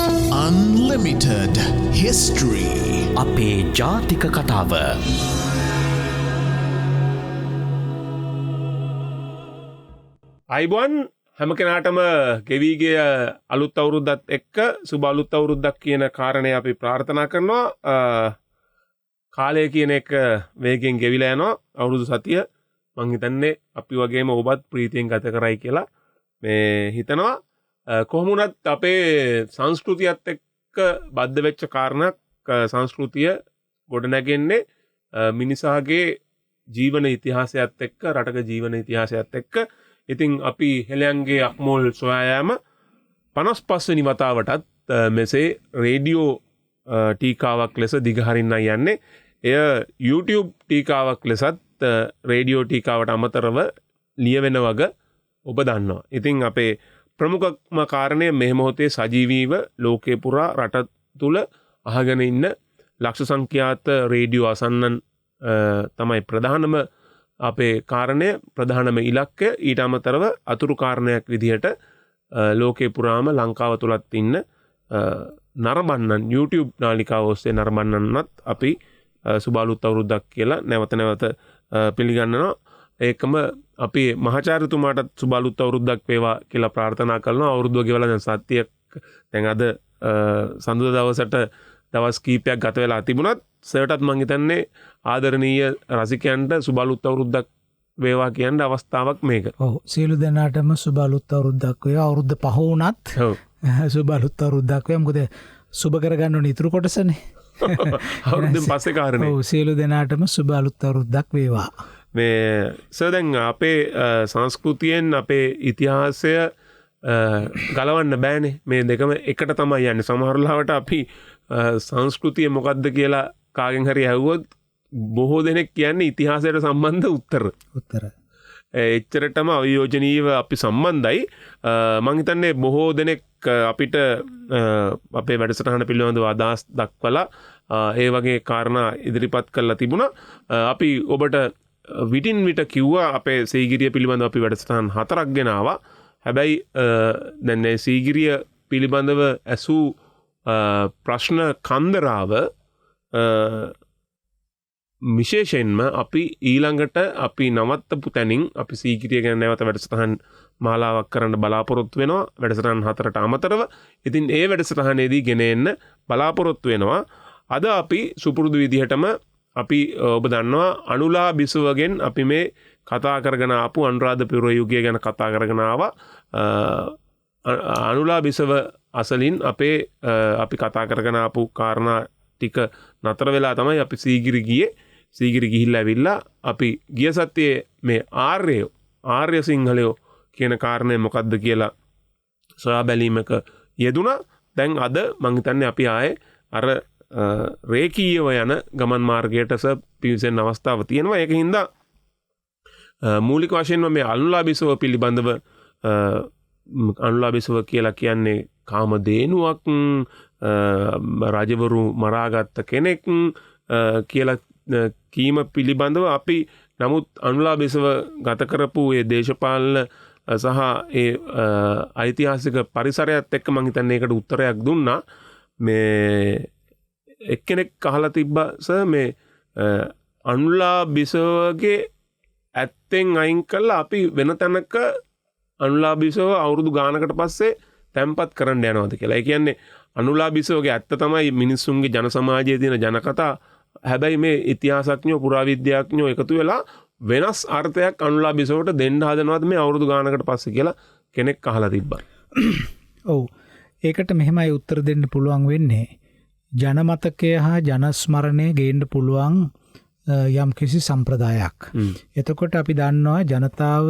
Unlimited History. අපේ ජාතික කතාව. අයිබුවන් හැම කෙනාටම ගෙවීගේ අලුත් අවුරුද්දත් එක්ක සුබ අලුත් අවුරුද්දක් කියන කාරණය අපි ප්‍රාර්ථනා කරනවා. කාලය කියන එක වේගෙන් ගෙවිලා යනවා. අවුරුදු සතිය මං හිතන්නේ අපි වගේම ඔබත් ප්‍රීතියෙන් ගත කරයි කියලා මේ හිතනවා. කොහොමුණත් අපේ සංස්කෘතියත් එක්ක බද්ධ වෙච්ච කාරණක් සංස්කෘතිය ගොඩනැගෙන්නේ මිනිසාගේ ජීවන ඉතිහාසයත් එක්ක රටක ජීවන ඉතිහාසයත් එක්ක. ඉතින් අපි හෙළයන්ගේ අක්මෝල් සොයායෑම 55 වෙනි වතාවටත් මෙසේ රේඩියෝ ටීකාවක් ලෙස දිගහරින්න යන්නේ. එය YouTube ටීකාවක් ලෙසත් රේඩියෝ ටීකාවට අමතරව ලියවෙන වග ඔබ දන්නවා. ඉතින් අපේ ප්‍රමුඛම කාරණය මේ මොහොතේ සජීවීව ලෝකේ පුරා රට තුල අහගෙන ඉන්න ලක්ෂ සංඛ්‍යාත රේඩියෝ අසන්නන් තමයි ප්‍රධානම අපේ කාරණය, ප්‍රධානම ඉලක්කය. ඊට අමතරව අතුරු කාරණයක් විදිහට ලෝකේ පුරාම ලංකාව තුලත් ඉන්න නරඹන්නන් YouTube නාලිකාව ඔස්සේ නරඹන්නන්වත් අපි සුබ අලුත් අවුරුද්දක් කියලා නැවත නැවත පිළිගන්නවා. ඒකම අපි මහාචාර්යතුමාටත් සුබ අලුත් අවුරුද්දක් වේවා කියලා ප්‍රාර්ථනා කරනවා. අවුරුද්ද ගෙවලා දැන් සත්‍යයක් දැන් අද සඳුදා දවසට දවස් කීපයක් ගත වෙලා තිබුණත් සර්ටත් මං හිතන්නේ ආදරණීය රසිකයන්ට සුබ අලුත් අවුරුද්දක් වේවා කියන අවස්ථාවක් මේක. ඔව් සියලු දෙනාටම සුබ අලුත් අවුරුද්දක් වේවා. අවුරුද්ද පහ වුණත් සුබ අලුත් අවුරුද්දක් වේවා. මොකද සුබ කරගන්න ඕනේ ඉතුරු කොටසනේ. අවුරුද්දෙන් පස්සේ කාරණේ. ඔව් සියලු දෙනාටම සුබ අලුත් අවුරුද්දක් වේවා. මේ දැන් අපේ සංස්කෘතියෙන් අපේ ඉතිහාසය ගලවන්න බෑනේ. මේ දෙකම එකට තමයි යන්නේ. සමහර ලාවට අපි සංස්කෘතිය මොකක්ද කියලා කාගෙන් හරි ඇහුවොත් බොහෝ දෙනෙක් කියන්නේ ඉතිහාසයට සම්බන්ධ උත්තර. එච්චරටම අවියෝජනීයව අපි සම්බන්ධයි. මං හිතන්නේ බොහෝ දෙනෙක් අපිට අපේ වැඩසටහන පිළිබඳව අදහස් දක්වලා ඒ වගේ කාරණා ඉදිරිපත් කරලා තිබුණා. අපි ඔබට විටින් විට කිව්වා අපේ සීගිරිය පිළිබඳව අපි වැඩසටහන් 4ක් ගෙනාවා. හැබැයි දැන් සීගිරිය පිළිබඳව ඇසූ ප්‍රශ්න කන්දරාව විශේෂයෙන්ම අපි ඊළඟට අපි නවත්තපු තැනින් අපි සීගිරිය ගැන නැවත වැඩසටහන් මාලාවක් කරන්න බලාපොරොත්තු වෙනවා. වැඩසටහන් 4ට අමතරව. ඉතින් ඒ වැඩසටහනේදී ගෙන එන්න බලාපොරොත්තු වෙනවා. අද අපි සුපුරුදු විදිහටම අපි ඔබ දන්නවා අනුලා බිසවගෙන් අපි මේ කතා කරගෙන ආපු අනුරාධපුර යුගය ගැන කතා කරගෙන ආවා. අනුලා බිසව අසලින් අපි කතා කරගෙන ආපු කාරණා ටික නතර වෙලා තමයි අපි සීගිරි ගියේ. සීගිරි ගිහිල්ලා ඇවිල්ලා අපි ගිය සතියේ මේ ආර්ය සිංහලයෝ කියන කාරණය මොකක්ද කියලා සොයා බැලීමක යෙදුණා. දැන් අද මං හිතන්නේ අපි ආයේ අර රේකීයව යන ගමන් මාර්ගයට පිවිසෙන අවස්ථාව තියෙනවා. ඒක හින්දා මූලික වශයෙන්ම මේ අනුලා බිසව පිළිබඳව අනුලා බිසව කියලා කියන්නේ කාමදේනුවක්, රජවරු මරාගත්ත කෙනෙක් කියලා කීම පිළිබඳව අපි නමුත් අනුලා බිසව ගත කරපු ඒ දේශපාලන සහ ඒ ඓතිහාසික පරිසරයත් එක්ක මං හිතන්නේ ඒකට උත්තරයක් දුන්නා. මේ එක්කෙනෙක් අහලා තිබ්බා සර් මේ අනුලා බිසවගේ ඇත්තෙන් අයින් කළා අපි වෙන තැනක අනුලා බිසව අවුරුදු ගානකට පස්සේ තැන්පත් කරන්න යනවාද කියලා. ඒ කියන්නේ අනුලා බිසවගේ ඇත්ත තමයි මිනිස්සුන්ගේ ජන සමාජයේ තියෙන ජනකතා. හැබැයි මේ ඉතිහාසඥයෝ පුරාවිද්‍යාඥයෝ එකතු වෙලා වෙනස් අර්ථයක් අනුලා බිසවට දෙන්න හදනවාද මේ අවුරුදු ගානකට පස්සේ කියලා කෙනෙක් අහලා තිබ්බා. ඔව් ඒකට මෙහෙමයි උත්තර දෙන්න පුළුවන් වෙන්නේ. ජනමතකය හා ජනස්මරණය ගේන්න පුළුවන් යම් කිසි සම්ප්‍රදායක්. එතකොට අපි දන්නවා ජනතාව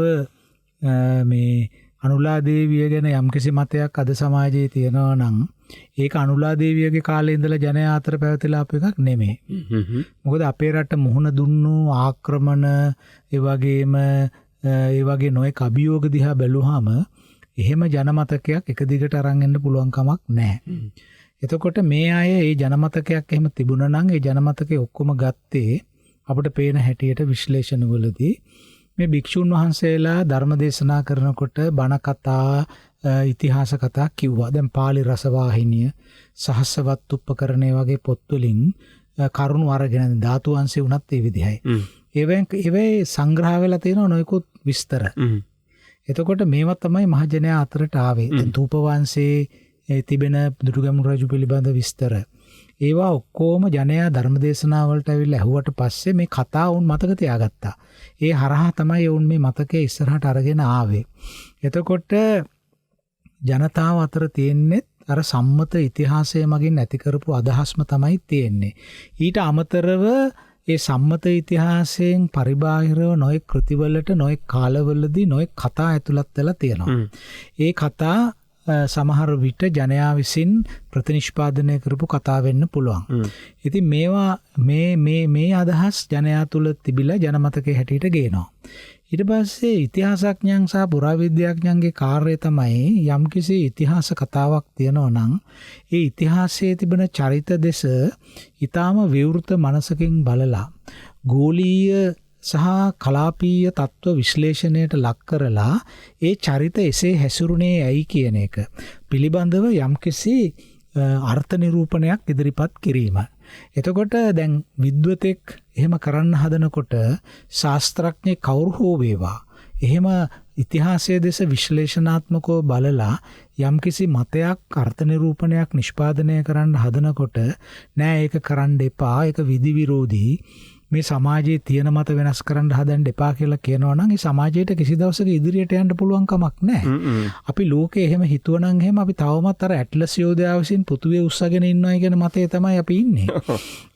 මේ අනුලා දේවිය ගැන යම් කිසි මතයක් අද සමාජයේ තියෙනවා නම් ඒක අනුලා දේවියගේ කාලේ ඉඳලා ජනයා අතර පැවතිලා අප එකක් නෙමෙයි. මොකද අපේ රට මුහුණ දුන්නු ආක්‍රමණ ඒ වගේ නොයෙක් අභියෝග දිහා බැලුවාම එහෙම ජනමතකයක් එක දිගට අරන් එන්න පුළුවන් කමක් නැහැ. එතකොට මේ අය ඒ ජනමතකයක් එහෙම තිබුණා නම් ඒ ජනමතකේ ඔක්කොම ගත්තේ අපිට පේන හැටියට විශ්ලේෂණවලදී මේ භික්ෂුන් වහන්සේලා ධර්ම දේශනා කරනකොට බණ කතා ඉතිහාස කතා කිව්වා. දැන් පාලි රසවාහිනිය සහස්සවත් උපකරණය වගේ පොත්වලින් කරුණු අරගෙන ධාතු වංශේ උනත් ඒ විදිහයි. ඒවේ සංග්‍රහ වෙලා තියෙන නොයෙකුත් විස්තර. එතකොට මේවා තමයි මහජනයා අතරට ආවේ. දැන් ථූප වංශයේ තිබෙන දුටුගැමුණු රජු පිළිබඳ විස්තර. ඒවා ඔක්කොම ජනයා ධර්මදේශනාවලට ඇවිල්ලා ඇහුවට පස්සේ මේ කතා වුන් මතක තියාගත්තා. ඒ හරහා තමයි වුන් මේ මතකයේ ඉස්සරහට අරගෙන ආවේ. එතකොට ජනතාව අතර තියෙන්නේ අර සම්මත ඉතිහාසය මගින් ඇති කරපු අදහස්ම තමයි තියෙන්නේ. ඊට අමතරව ඒ සම්මත ඉතිහාසයෙන් පරිබාහිරව නොයෙක් කෘතිවලට නොයෙක් කාලවලදී නොයෙක් කතා ඇතුළත් වෙලා තියෙනවා. ඒ කතා සමහර විට ජනයා විසින් ප්‍රතිනිෂ්පාදනය කරපු කතා වෙන්න පුළුවන්. ඉතින් මේවා මේ අදහස් ජනයා තුළ තිබිලා ජනමතකයේ හැටියට ගේනවා. ඊට පස්සේ ඉතිහාසඥයන් සහ පුරාවිද්‍යාඥයන්ගේ කාර්යය තමයි යම්කිසි ඉතිහාස කතාවක් තියෙනවා නම් ඒ ඉතිහාසයේ තිබෙන චරිත දෙස ඊටාම විවෘත මනසකින් බලලා ගෝලීය සහ කලාපීය තත්ත්ව විශ්ලේෂණයට ලක් කරලා ඒ චරිත එසේ හැසිරුණේ ඇයි කියන එක පිළිබඳව යම්කිසි අර්ථ නිරූපණයක් ඉදිරිපත් කිරීම. එතකොට දැන් විද්වතෙක් එහෙම කරන්න හදනකොට ශාස්ත්‍රඥයෙක් කවුරු හෝ වේවා එහෙම ඉතිහාසයේ දෙස විශ්ලේෂණාත්මකව බලලා යම්කිසි මතයක් අර්ථ නිරූපණයක් නිෂ්පාදනය කරන්න හදනකොට නෑ ඒක කරන්න එපා, ඒක විධි විරෝධී, මේ සමාජයේ තියෙන මත වෙනස් කරන්න හදන්න එපා කියලා කියනවා නම් ඒ සමාජයට කිසි දවසක ඉදිරියට යන්න පුළුවන් කමක් නැහැ. අපි ලෝකේ එහෙම හිතුවනම් එහෙම අපි තවමත් අර ඇට්ලස් යෝධයා විසින් පෘථුවිය උස්සගෙන ඉන්නවා කියන මතේ තමයි අපි ඉන්නේ.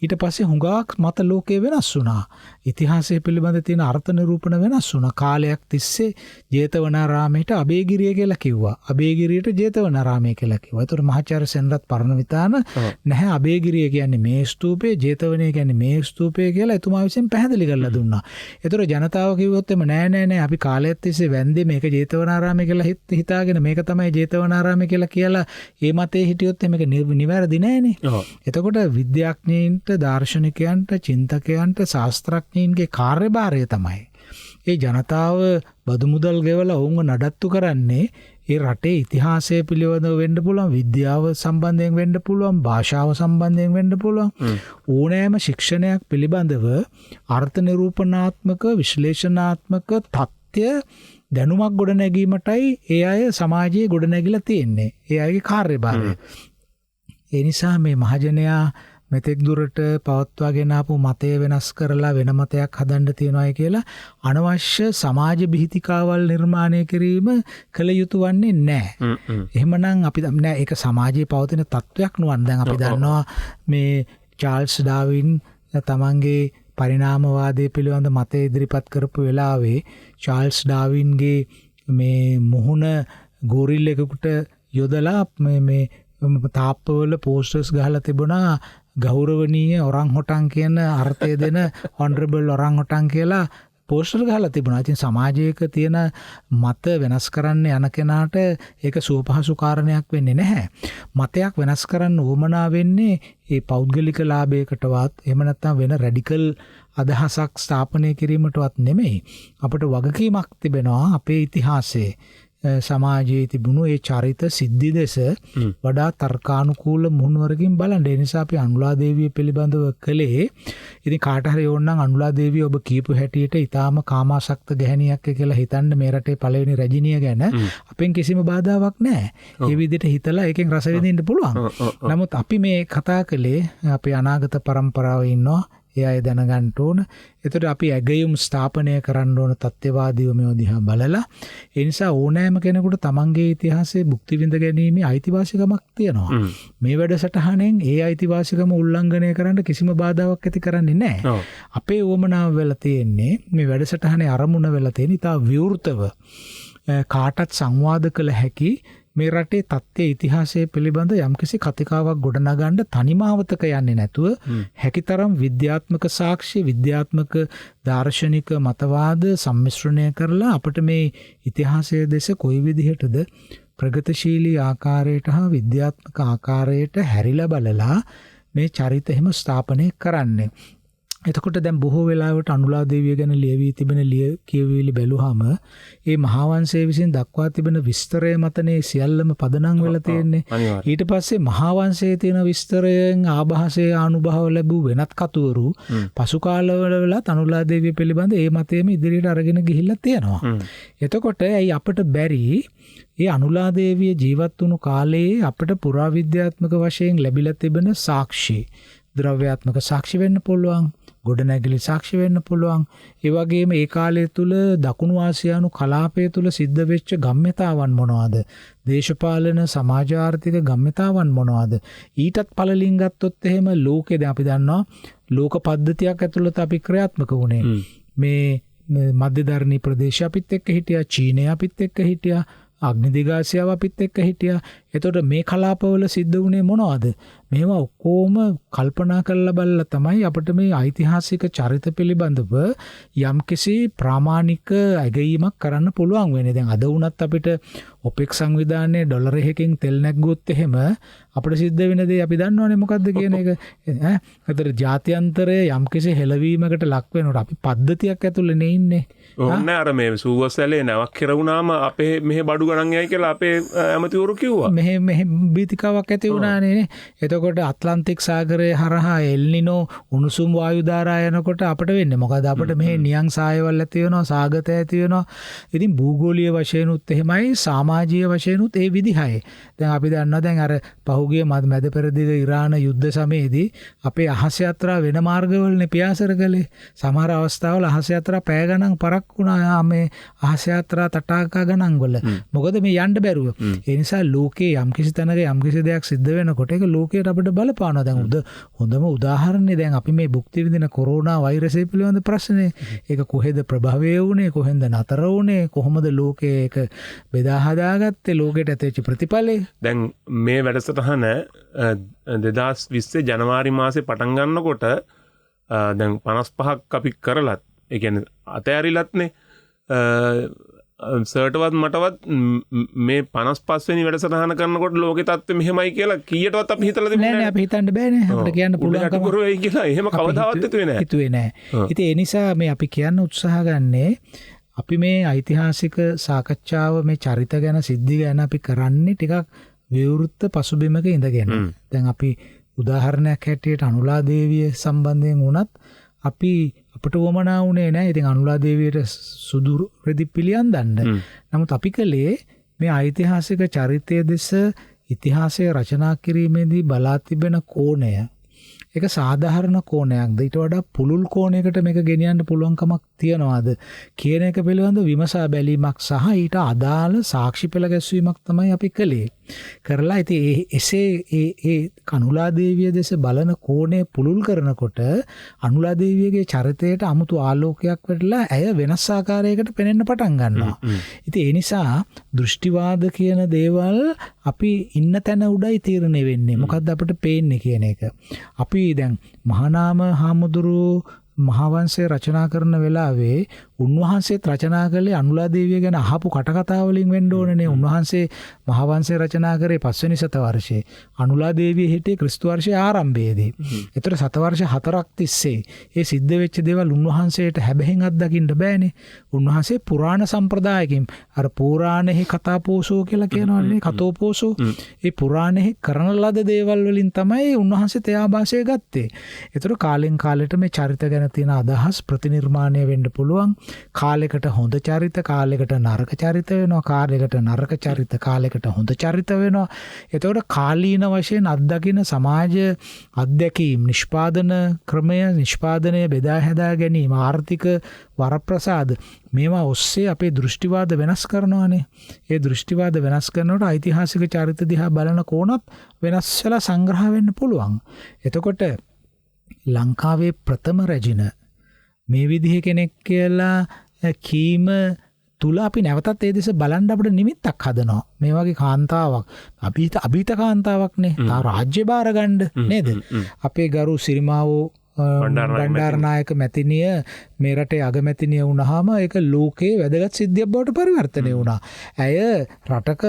ඊට පස්සේ හුඟක් මත ලෝකේ වෙනස් වුණා. ඉතිහාසය පිළිබඳ තියෙන අර්ථ නිරූපණ වෙනස් වුණා. කාලයක් තිස්සේ ජේතවනාරාමයට අබේගිරිය කියලා කිව්වා. අබේගිරියට ජේතවනාරාමය කියලා කිව්වා. ඒතර මහාචාර්ය සෙනරත් පරණවිතාන නැහැ අබේගිරිය කියන්නේ මේ ස්තූපේ, ජේතවනය කියන්නේ මේ ස්තූපේ කියලා එතුමා විසින් පැහැදිලි කරලා දුන්නා. ඒතර ජනතාව කිව්වොත් එම නෑ අපි කාලයක් තිස්සේ වැන්දේ මේක ජේතවනාරාමය කියලා හිතාගෙන මේක තමයි ජේතවනාරාමය කියලා ඒ මතේ හිටියොත් මේක නිවැරදි නෑනේ. එතකොට විද්‍යාඥයින්ට, දාර්ශනිකයන්ට, චින්තකයන්ට, ශාස්ත්‍රඥයින්ගේ කාර්යභාරය තමයි ඒ ජනතාව බදු මුදල් ගෙවලා ඔවුන්ව නඩත්තු කරන්නේ ඒ රටේ ඉතිහාසය පිළිබඳව වෙන්න පුළුවන්, විද්‍යාව සම්බන්ධයෙන් වෙන්න පුළුවන්, භාෂාව සම්බන්ධයෙන් වෙන්න පුළුවන්. ඕනෑම ශික්ෂණයක් පිළිබඳව අර්ථ නිරූපණාත්මක, විශ්ලේෂණාත්මක තත්ත්‍ය දැනුමක් ගොඩනැගීමටයි ඒ අය සමාජයේ ගොඩනැගිලා තියෙන්නේ. ඒ අයගේ කාර්යභාරය. ඒ නිසා මේ මහජනයා මෙතෙක් දුරට පවත්වාගෙන ආපු මතය වෙනස් කරලා වෙන මතයක් හදන්න තියනවායි කියලා අනවශ්‍ය සමාජ බිහිතිකාවල් නිර්මාණය කිරීම කළ යුතු වන්නේ නැහැ. එහෙමනම් අපි නෑ ඒක සමාජයේ පවතින තත්වයක් නුවන්. දැන් අපි දන්නවා මේ චාල්ස් ඩාවින් තමන්ගේ පරිණාමවාදය පිළිබඳ මතය ඉදිරිපත් කරපු වෙලාවේ චාල්ස් ඩාවින්ගේ මේ මුහුණ ගෝරිල්ලෙකුට යොදලා මේ තාප්පවල පෝස්ටර්ස් ගහලා තිබුණා ගෞරවනීය ඔරන් හොටන් කියන අර්ථය දෙන හොනරබල් ඔරන් හොටන් කියලා පෝස්ටර් ගහලා තිබුණා. ඉතින් සමාජයක තියෙන මත වෙනස් කරන්න යන කෙනාට ඒක සුවපහසු කාරණයක් වෙන්නේ නැහැ. මතයක් වෙනස් කරන්න උවමනා වෙන්නේ ඒ පෞද්ගලික ලාභයකටවත් එහෙම නැත්නම් වෙන රැඩිකල් අදහසක් ස්ථාපනය කිරීමටවත් නෙමෙයි. අපිට වගකීමක් තිබෙනවා අපේ ඉතිහාසයේ සමාජයේ තිබුණු ඒ චරිත සිද්ධි දෙස වඩා තර්කානුකූල මුහුණුවරකින් බලන්න. ඒ නිසා අපි අනුලාදේවිය පිළිබඳව කළේ. ඉතින් කාට හරි ඕනනම් අනුලාදේවිය ඔබ කියපු හැටියට ඊටාම කාමාසක්ත ගැහණියක් කියලා හිතන්න මේ රටේ පළවෙනි රජිනිය ගැන අපෙන් කිසිම බාධාවක් නැහැ. ඒ විදිහට හිතලා ඒකෙන් රස විඳින්න පුළුවන්. නමුත් අපි මේ කතා කළේ අපේ අනාගත පරම්පරාවේ ඉන්නවා. ඒ අය දැනගන්න ඕන. එතකොට අපි ඇගයුම් ස්ථාපනය කරන්න ඕන තත්ත්වවාදීව මේව දිහා බලලා. ඒ නිසා ඕනෑම කෙනෙකුට තමන්ගේ ඉතිහාසයේ භුක්ති විඳ ගැනීමේ අයිතිවාසිකමක් තියෙනවා. මේ වැඩසටහනෙන් ඒ අයිතිවාසිකම උල්ලංඝනය කරන්න කිසිම බාධාවක් ඇති කරන්නේ නැහැ. අපේ උවමනාව වෙලා තියෙන්නේ මේ වැඩසටහනේ අරමුණ වෙලා තියෙන ඉතා විවෘතව කාටත් සංවාද කළ හැකි මේ රටේ තත්ත්වයේ ඉතිහාසය පිළිබඳ යම්කිසි කතිකාවක් ගොඩනගන්න තනිමාවතක යන්නේ නැතුව හැකිතරම් විද්‍යාත්මක සාක්ෂි, විද්‍යාත්මක දාර්ශනික මතවාද සම්මිශ්‍රණය කරලා අපිට මේ ඉතිහාසයේ දෙස කොයි විදිහටද ප්‍රගතිශීලී ආකාරයට හා විද්‍යාත්මක ආකාරයට හැරිලා බලලා මේ චරිත එහෙම ස්ථාපනය කරන්නේ. එතකොට දැන් බොහෝ වෙලාවට අනුලා දේවිය ගැන ලියවී තිබෙන කියවිලි බැලුවාම ඒ මහාවංශයේ විසින් දක්වා තිබෙන විස්තරය මතනේ සියල්ලම පදනම් වෙලා තියෙන්නේ. ඊට පස්සේ මහාවංශයේ තියෙන විස්තරයෙන් ආభాසයේ ආනුභාව ලැබූ වෙනත් කතුවරු පසු කාලවලත් අනුලා දේවිය පිළිබඳ ඒ මතයම ඉදිරියට අරගෙන ගිහිල්ලා තියෙනවා. එතකොට ඇයි අපිට බැරි ඒ අනුලා දේවිය ජීවත් වුණු කාලයේ අපිට පුරාවිද්‍යාත්මක වශයෙන් ලැබිලා තිබෙන සාක්ෂි ද්‍රව්‍යාත්මක සාක්ෂි වෙන්න පුළුවන්, ගොඩනැගිලි සාක්ෂි වෙන්න පුළුවන්. ඒ වගේම ඒ කාලය තුල දකුණු ආසියානු කලාපය තුල සිද්ධ වෙච්ච ගම්‍යතාවන් මොනවාද? දේශපාලන සමාජ ආර්ථික ගම්‍යතාවන් මොනවාද? ඊටත් පළලින් ගත්තොත් එහෙම ලෝකේ දැන් අපි දන්නවා ලෝක පද්ධතියක් ඇතුළත අපි ක්‍රියාත්මක වුණේ. මේ මධ්‍යධරණී ප්‍රදේශය අපිත් එක්ක හිටියා, චීනය අපිත් එක්ක හිටියා, අග්නිදිගාසියාව අපිත් එක්ක හිටියා. එතකොට මේ කලාපවල සිද්ධ වුණේ මොනවද? මේවා ඔක්කොම කල්පනා කරලා බලලා තමයි අපිට මේ ඓතිහාසික චරිත පිළිබඳව යම්කිසි ප්‍රාමාණික ඇගයීමක් කරන්න පුළුවන් වෙන්නේ. දැන් අද වුණත් අපිට ඔපෙක් සංවිධානයේ ඩොලර් එකකින් තෙල් නැග්ගොත් එහෙම අපිට සිද්ධ වෙන දේ අපි දන්නවනේ මොකද්ද කියන එක. ඒතර ජාත්‍යන්තරයේ යම්කිසි හෙළවීමකට ලක් වෙනකොට අපි පද්ධතියක් ඇතුළේ නේ ඉන්නේ. ඕන්න අර මේ සූවස්සැලේ නැවක් කෙරුණාම අපේ මෙහෙ බඩු ගණන් යයි කියලා අපේ ඇමතිවරු කිව්වා. මෙහෙ බීතිකාවක් ඇති වුණානේ. එතකොට අත්ලන්තික් සාගරය හරහා එල්නිනෝ උණුසුම් වායු ධාරා යනකොට අපිට වෙන්නේ මොකද? අපිට මෙහෙ නියං සායවල් ඇති වෙනවා, සාගත ඇති වෙනවා. ඉතින් භූගෝලීය වශයෙන් උත් එහෙමයි, සමාජීය වශයෙන් උත් ඒ විදිහයි. දැන් අපි දන්නවා දැන් අර පහුගිය මැද පෙරදිග ඉරාන යුද්ධ සමයේදී අපේ අහස් යාත්‍රා වෙන මාර්ගවලනේ පියාසර කළේ. සමහර අවස්ථාවල අහස් යාත්‍රා පැය ගණන් පරක් වුණා මේ අහස් යාත්‍රා තටාකා ගණන් වල. මොකද මේ යන්න බැරුව. ඒ නිසා ලෝකේ යම්කිසි තැනක යම්කිසි දෙයක් සිද්ධ වෙනකොට ඒක ලෝකයට අපිට බලපානවා. දැන් හොඳම උදාහරණේ දැන් අපි මේ භුක්ති විඳින කොරෝනා වෛරසය පිළිබඳ ප්‍රශ්නේ. ඒක කොහෙද ප්‍රභවය වුණේ? කොහෙන්ද නතර වුණේ? කොහොමද ලෝකේ ඒක බෙදා හදාගත්තේ? ලෝකෙට ඇතිවෙච්ච ප්‍රතිඵලය. දැන් මේ වැඩසටහන 2020 ජනවාරි මාසේ පටන් ගන්නකොට දැන් 55ක් අපි කරලත් ඒ කියන්නේ අතෑරිලත්නේ සර්ටවත් මටවත් මේ 55 වෙනි වැඩසටහන කරනකොට ලෝකේ තත්ත්වය මෙහෙමයි කියලා කීයටවත් අපි හිතලා තිබුණේ නැහැ. අපි හිතන්න බෑනේ. අපිට කියන්න පුළුවන් කම කියලා එහෙම කවදාවත් හිතුවේ නැහැ. ඉතින් ඒ නිසා මේ අපි කියන්න උත්සාහ ගන්නේ අපි මේ ඓතිහාසික සාකච්ඡාව මේ චරිත ගැන සිද්ධි ගැන අපි කරන්නේ ටිකක් විවෘත පසුබිමක ඉඳගෙන. දැන් අපි උදාහරණයක් හැටියට අනුලා දේවිය සම්බන්ධයෙන් වුණත් අපිට වමනා වුණේ නැහැ. ඉතින් අනුලා දේවියට සුදු රෙදි පිළියම් දන්න. නමුත් අපි කලේ මේ ඓතිහාසික චරිතය දෙස ඉතිහාසය රචනා කිරීමේදී බලා තිබෙන කෝණය ඒක සාධාරණ කෝණයක්ද ඊට වඩා පුළුල් කෝණයකට මේක ගෙනියන්න පුළුවන්කමක් තියනවාද කියන එක පිළිබඳව විමසා බැලීමක් සහ ඊට අදාළ සාක්ෂි පෙළ ගැස්වීමක් තමයි අපි කළේ. කරලා ඉතින් එසේ ඒ අනුලා දේවිය දෙස බලන කෝණය පුළුල් කරනකොට අනුලා දේවියගේ චරිතයට 아무තු ආලෝකයක් වැටලා ඇය වෙනස් ආකාරයකට පෙනෙන්න පටන් ගන්නවා. ඉතින් ඒ නිසා දෘෂ්ටිවාද කියන දේවල් අපි ඉන්න තැන උඩයි තීරණය වෙන්නේ. මොකද්ද අපිට පේන්නේ කියන එක. අපි දැන් මහානාම හාමුදුරුවෝ මහාවංශය රචනා කරන වෙලාවේ උන්වහන්සේත් රචනා කළේ අනුලා දේවිය ගැන අහපු කටකතා වලින් වෙන්න ඕනනේ. උන්වහන්සේ මහාවංශය රචනා කරේ 5 වෙනි සතවර්ෂයේ. අනුලා දේවිය හිටියේ ක්‍රිස්තු වර්ෂයේ ආරම්භයේදී. ඒතර සතවර්ෂ 4ක් තිස්සේ ඒ සිද්ධ වෙච්ච දේවල් උන්වහන්සේට හැබැයින් අත්දකින්න බෑනේ. උන්වහන්සේ පුරාණ සම්ප්‍රදායකින් අර පුරාණෙහි කතාපෝසෝ කියලා කියනවනේ කතෝපෝසෝ. ඒ පුරාණෙහි කරන ලද දේවල් වලින් තමයි උන්වහන්සේ තයාභාෂය ගත්තේ. ඒතර කාලෙන් කාලෙට මේ චරිත ගැන තියෙන අදහස් ප්‍රතිනිර්මාණය වෙන්න පුළුවන්. කාලයකට හොඳ චරිත, කාලයකට නරක චරිත වෙනවා, කාලයකට නරක චරිත, කාලයකට හොඳ චරිත වෙනවා. එතකොට කාලීන වශයෙන් අත්දකින සමාජ අධ්‍යක්ීම්, නිෂ්පාදන ක්‍රමය, නිෂ්පාදනය බෙදා හැදා ගැනීම, ආර්ථික වරප්‍රසාද මේවා ඔස්සේ අපේ දෘෂ්ටිවාද වෙනස් කරනවානේ. ඒ දෘෂ්ටිවාද වෙනස් කරනකොට ඓතිහාසික චරිත දිහා බලන කෝණත් වෙනස් වෙලා සංග්‍රහ වෙන්න පුළුවන්. එතකොට ලංකාවේ ප්‍රථම රැජින මේ විදිහ කෙනෙක් කියලා කීම තුල අපි නැවතත් ඒ දෙස බලන්න අපිට නිමිත්තක් හදනවා. මේ වගේ කාන්තාවක් අභීත කාන්තාවක්නේ. තා රාජ්‍ය බාර ගන්න නේද? අපේ ගරු සිරිමාවෝ බණ්ඩාරනායක මැතිණිය මේ රටේ අගමැතිනිය වුණාම ඒක ලෝකයේ වැදගත් සිද්ධියක් බවට පරිවර්තනය වුණා. ඇය රටක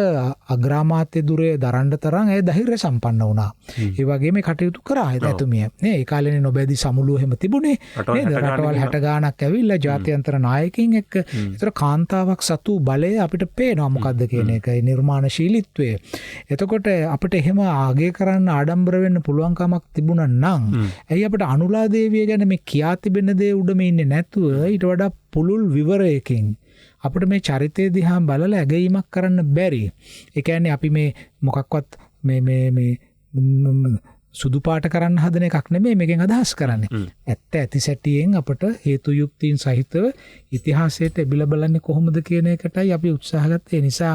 අග්‍රාමාත්‍ය දුරේ දරන්න තරම් ඇය ධෛර්ය සම්පන්න වුණා. ඒ වගේම කටයුතු කරා එතුමිය. නේ ඒ කාලේනේ නොබැදි සමුළුව එහෙම තිබුණේ. නේද? රටවල් 60 ගාණක් ඇවිල්ලා ජාත්‍යන්තර නායකයින් එක්ක. ඒතර කාන්තාවක් සතු බලය අපිට පේනවා මොකද්ද කියන එක. ඒ නිර්මාණශීලීත්වය. එතකොට අපිට එහෙම ආගේ කරන්න ආඩම්බර වෙන්න පුළුවන්කමක් තිබුණා නම් ඇයි අපිට අනුලා දේවිය ගැන මේ කියා තිබෙන දේ උඩම ඉන්නේ නැතුව ඊට වඩා පුළුල් විවරයකින් අපිට මේ චරිතය දිහා බලලා ඇගීමක් කරන්න බැරි. ඒ කියන්නේ අපි මේ මොකක්වත් මේ සුදු පාට කරන්න හදන එකක් නෙමෙයි මේකෙන් අදහස් කරන්නේ. ඇත්ත ඇති සැටියෙන් අපට හේතු යුක්තියින් සහිතව ඉතිහාසයට එබිලා බලන්නේ කොහොමද කියන එකටයි අපි උත්සාහ ගත්තේ. ඒ නිසා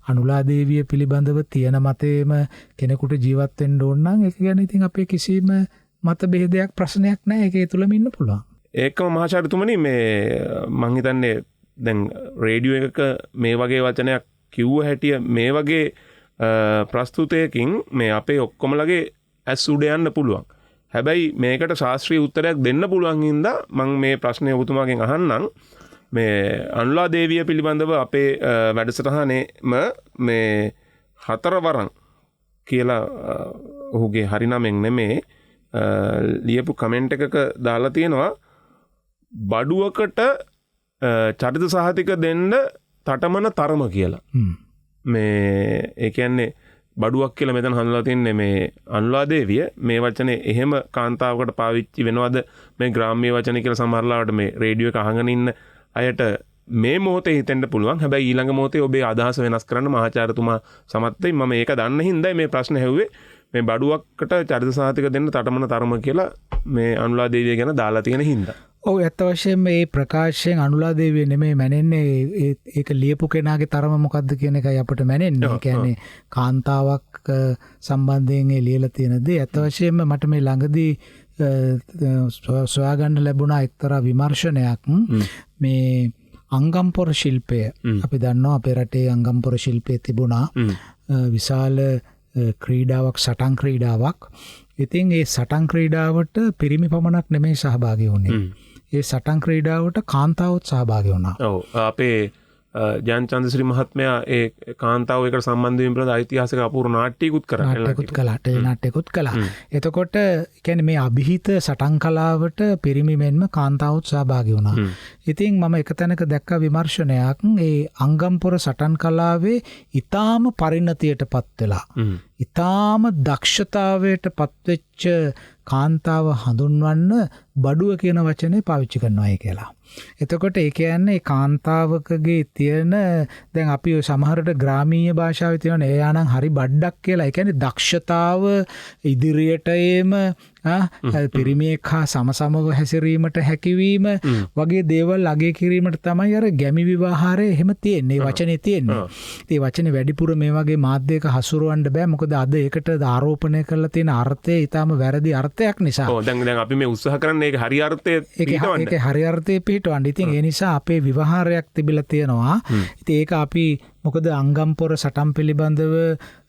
අනුලා දේවිය පිළිබඳව තියෙන මතේම කෙනෙකුට ජීවත් වෙන්න ඕන නම් ඒක ගැන ඉතින් අපේ කිසිම මත බෙහෙදයක් ප්‍රශ්නයක් නැහැ. ඒකේ තුලම ඉන්න පුළුවන්. ඒකම මහාචාර්යතුමනි මේ මං හිතන්නේ දැන් රේඩියෝ එකක මේ වගේ වචනයක් කිව්ව හැටිය මේ වගේ ප්‍රස්තුතයකින් මේ අපේ ඔක්කොමලගේ ඇස් උඩ යන්න පුළුවන්. හැබැයි මේකට ශාස්ත්‍රීය උත්තරයක් දෙන්න පුළුවන් හින්දා මම මේ ප්‍රශ්නය ඔබතුමාගෙන් අහන්නම්. මේ අනුලා දේවිය පිළිබඳව අපේ වැඩසටහනේම මේ 4 වරන් කියලා ඔහුගේ හරිනමෙන් නෙමේ ලියපු කමෙන්ට් එකක දාලා තියෙනවා බඩුවකට චරිත සහතික දෙන්න තටමන තරම කියලා. මේ ඒ කියන්නේ බඩුවක් කියලා මෙතන හඳුන්වලා තින්නේ මේ අනුලා දේවිය මේ වචනේ එහෙම කාන්තාවකට පාවිච්චි වෙනවද මේ ග්‍රාම්‍ය වචන කියලා සමහරලාවට මේ රේඩියෝ එක අහගෙන ඉන්න අයට මේ මොහොතේ හිතෙන්න පුළුවන්. හැබැයි ඊළඟ මොහොතේ ඔබේ අදහස වෙනස් කරන්න මහාචාර්යතුමා සමත් වෙයි. මම ඒක දන්න හින්දායි මේ ප්‍රශ්න ඇහුවේ. මේ බඩුවක්කට චරිත සහතික දෙන්න තටමන තරම කියලා මේ අනුලා දේවිය ගැන දාලා තියෙන හින්දා. ඔව් ඇත්ත වශයෙන්ම මේ ප්‍රකාශයෙන් අනුලා දේවිය නෙමෙයි මැනෙන්නේ ඒක ලියපු කෙනාගේ තරම මොකද්ද කියන එකයි අපිට මැනෙන්නේ. ඒ කියන්නේ කාන්තාවක් සම්බන්ධයෙන් ලියලා තියෙන දේ ඇත්ත වශයෙන්ම මට මේ ළඟදී සොයාගන්න ලැබුණා එක්තරා විමර්ශනයක් මේ අංගම්පොර ශිල්පය. අපි දන්නවා අපේ රටේ අංගම්පොර ශිල්පය තිබුණා විශාල ක්‍රීඩාවක් සටන් ක්‍රීඩාවක්. ඉතින් ඒ සටන් ක්‍රීඩාවට පිරිමි පමණක් නෙමෙයි සහභාගී වුණේ. ඒ සටන් ක්‍රීඩාවට කාන්තාවොත් සහභාගී වුණා. ඔව් අපේ ජයන්ත චන්ද්‍රශ්‍රී මහත්මයා ඒ කාන්තාව එකට සම්බන්ධ වීම පිළිබඳ ඓතිහාසික අපූර්ව නාට්‍යයකුත් කරා. නාට්‍යකුත් කළා. එතකොට කියන්නේ මේ අභිහිත සටන් කලාවට පිරිමි මෙන්ම කාන්තාවොත් සහභාගී වුණා. ඉතින් මම එක තැනක දැක්ක විමර්ශනයක් ඒ අංගම්පොර සටන් කලාවේ ඊටාම පරිණතියටපත් වෙලා ඊටාම දක්ෂතාවයට පත්වෙච්ච කාන්තාව හඳුන්වන්න බඩුව කියන වචනේ පාවිච්චි කරනවායි කියලා. එතකොට ඒ කියන්නේ කාන්තාවකගේ තියෙන දැන් අපි ඔය සමහරට ග්‍රාමීය භාෂාවේ තියෙන එයානම් හරි බඩක් කියලා. ඒ කියන්නේ දක්ෂතාව ඉදිරියට ඒම පිරිමියෙක් හා සමසමව හැසිරීමට හැකිවීම වගේ දේවල් අගය කිරීමට තමයි අර ගැමි විවාහාරය එහෙම තියෙන්නේ. වචනේ තියෙන්නේ. ඒ වචනේ වැඩිපුර මේ වගේ මාධ්‍යයක හසුරවන්න බෑ. මොකද අද ඒකට ආරෝපණය කරලා තියෙන අර්ථය ඊටාම වැරදි අර්ථයක් නිසා. ඔව් දැන් අපි මේ උත්සාහ කරන්නේ ඒක හරි අර්ථය පිටවන්න. ඒක හරි අර්ථය පිටවන්න. ඉතින් ඒ නිසා අපේ විවාහාරයක් තිබිලා තියෙනවා. ඉතින් ඒක අපි මොකද අංගම්පොර සටන් පිළිබඳව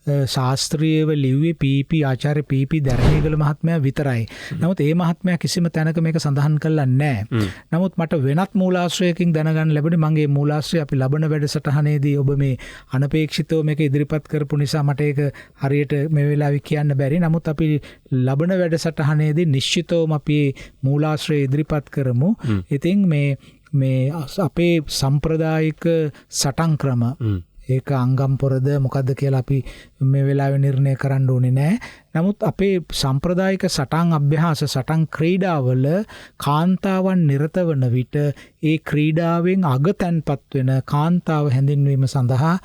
ශාස්ත්‍රීයව ලිව්වේ පීපී ආචාර්ය පීපී දරණීගල මහත්මයා විතරයි. නමුත් ඒ මහත්මයා කිසිම තැනක මේක සඳහන් කළා නැහැ. නමුත් මට වෙනත් මූලාශ්‍රයකින් දැනගන්න ලැබුණේ මගේ මූලාශ්‍රය අපි ලබන වැඩසටහනේදී ඔබ මේ අනපේක්ෂිතව මේක ඉදිරිපත් කරපු නිසා මට ඒක හරියට මේ වෙලාවේ කියන්න බැරි. නමුත් අපි ලබන වැඩසටහනේදී නිශ්චිතවම අපි මූලාශ්‍රය ඉදිරිපත් කරමු. ඉතින් මේ අපේ සම්ප්‍රදායික සටන් ක්‍රම ඒක අංගම්පොරද මොකද්ද කියලා අපි මේ වෙලාවේ නිර්ණය කරන්න ඕනේ නැහැ. නමුත් අපේ සම්ප්‍රදායික සටන් අභ්‍යාස සටන් ක්‍රීඩාවල කාන්තාවන් නිරත වන විට ඒ ක්‍රීඩාවෙන් අගතැන්පත් වෙන කාන්තාව හැඳින්වීම සඳහා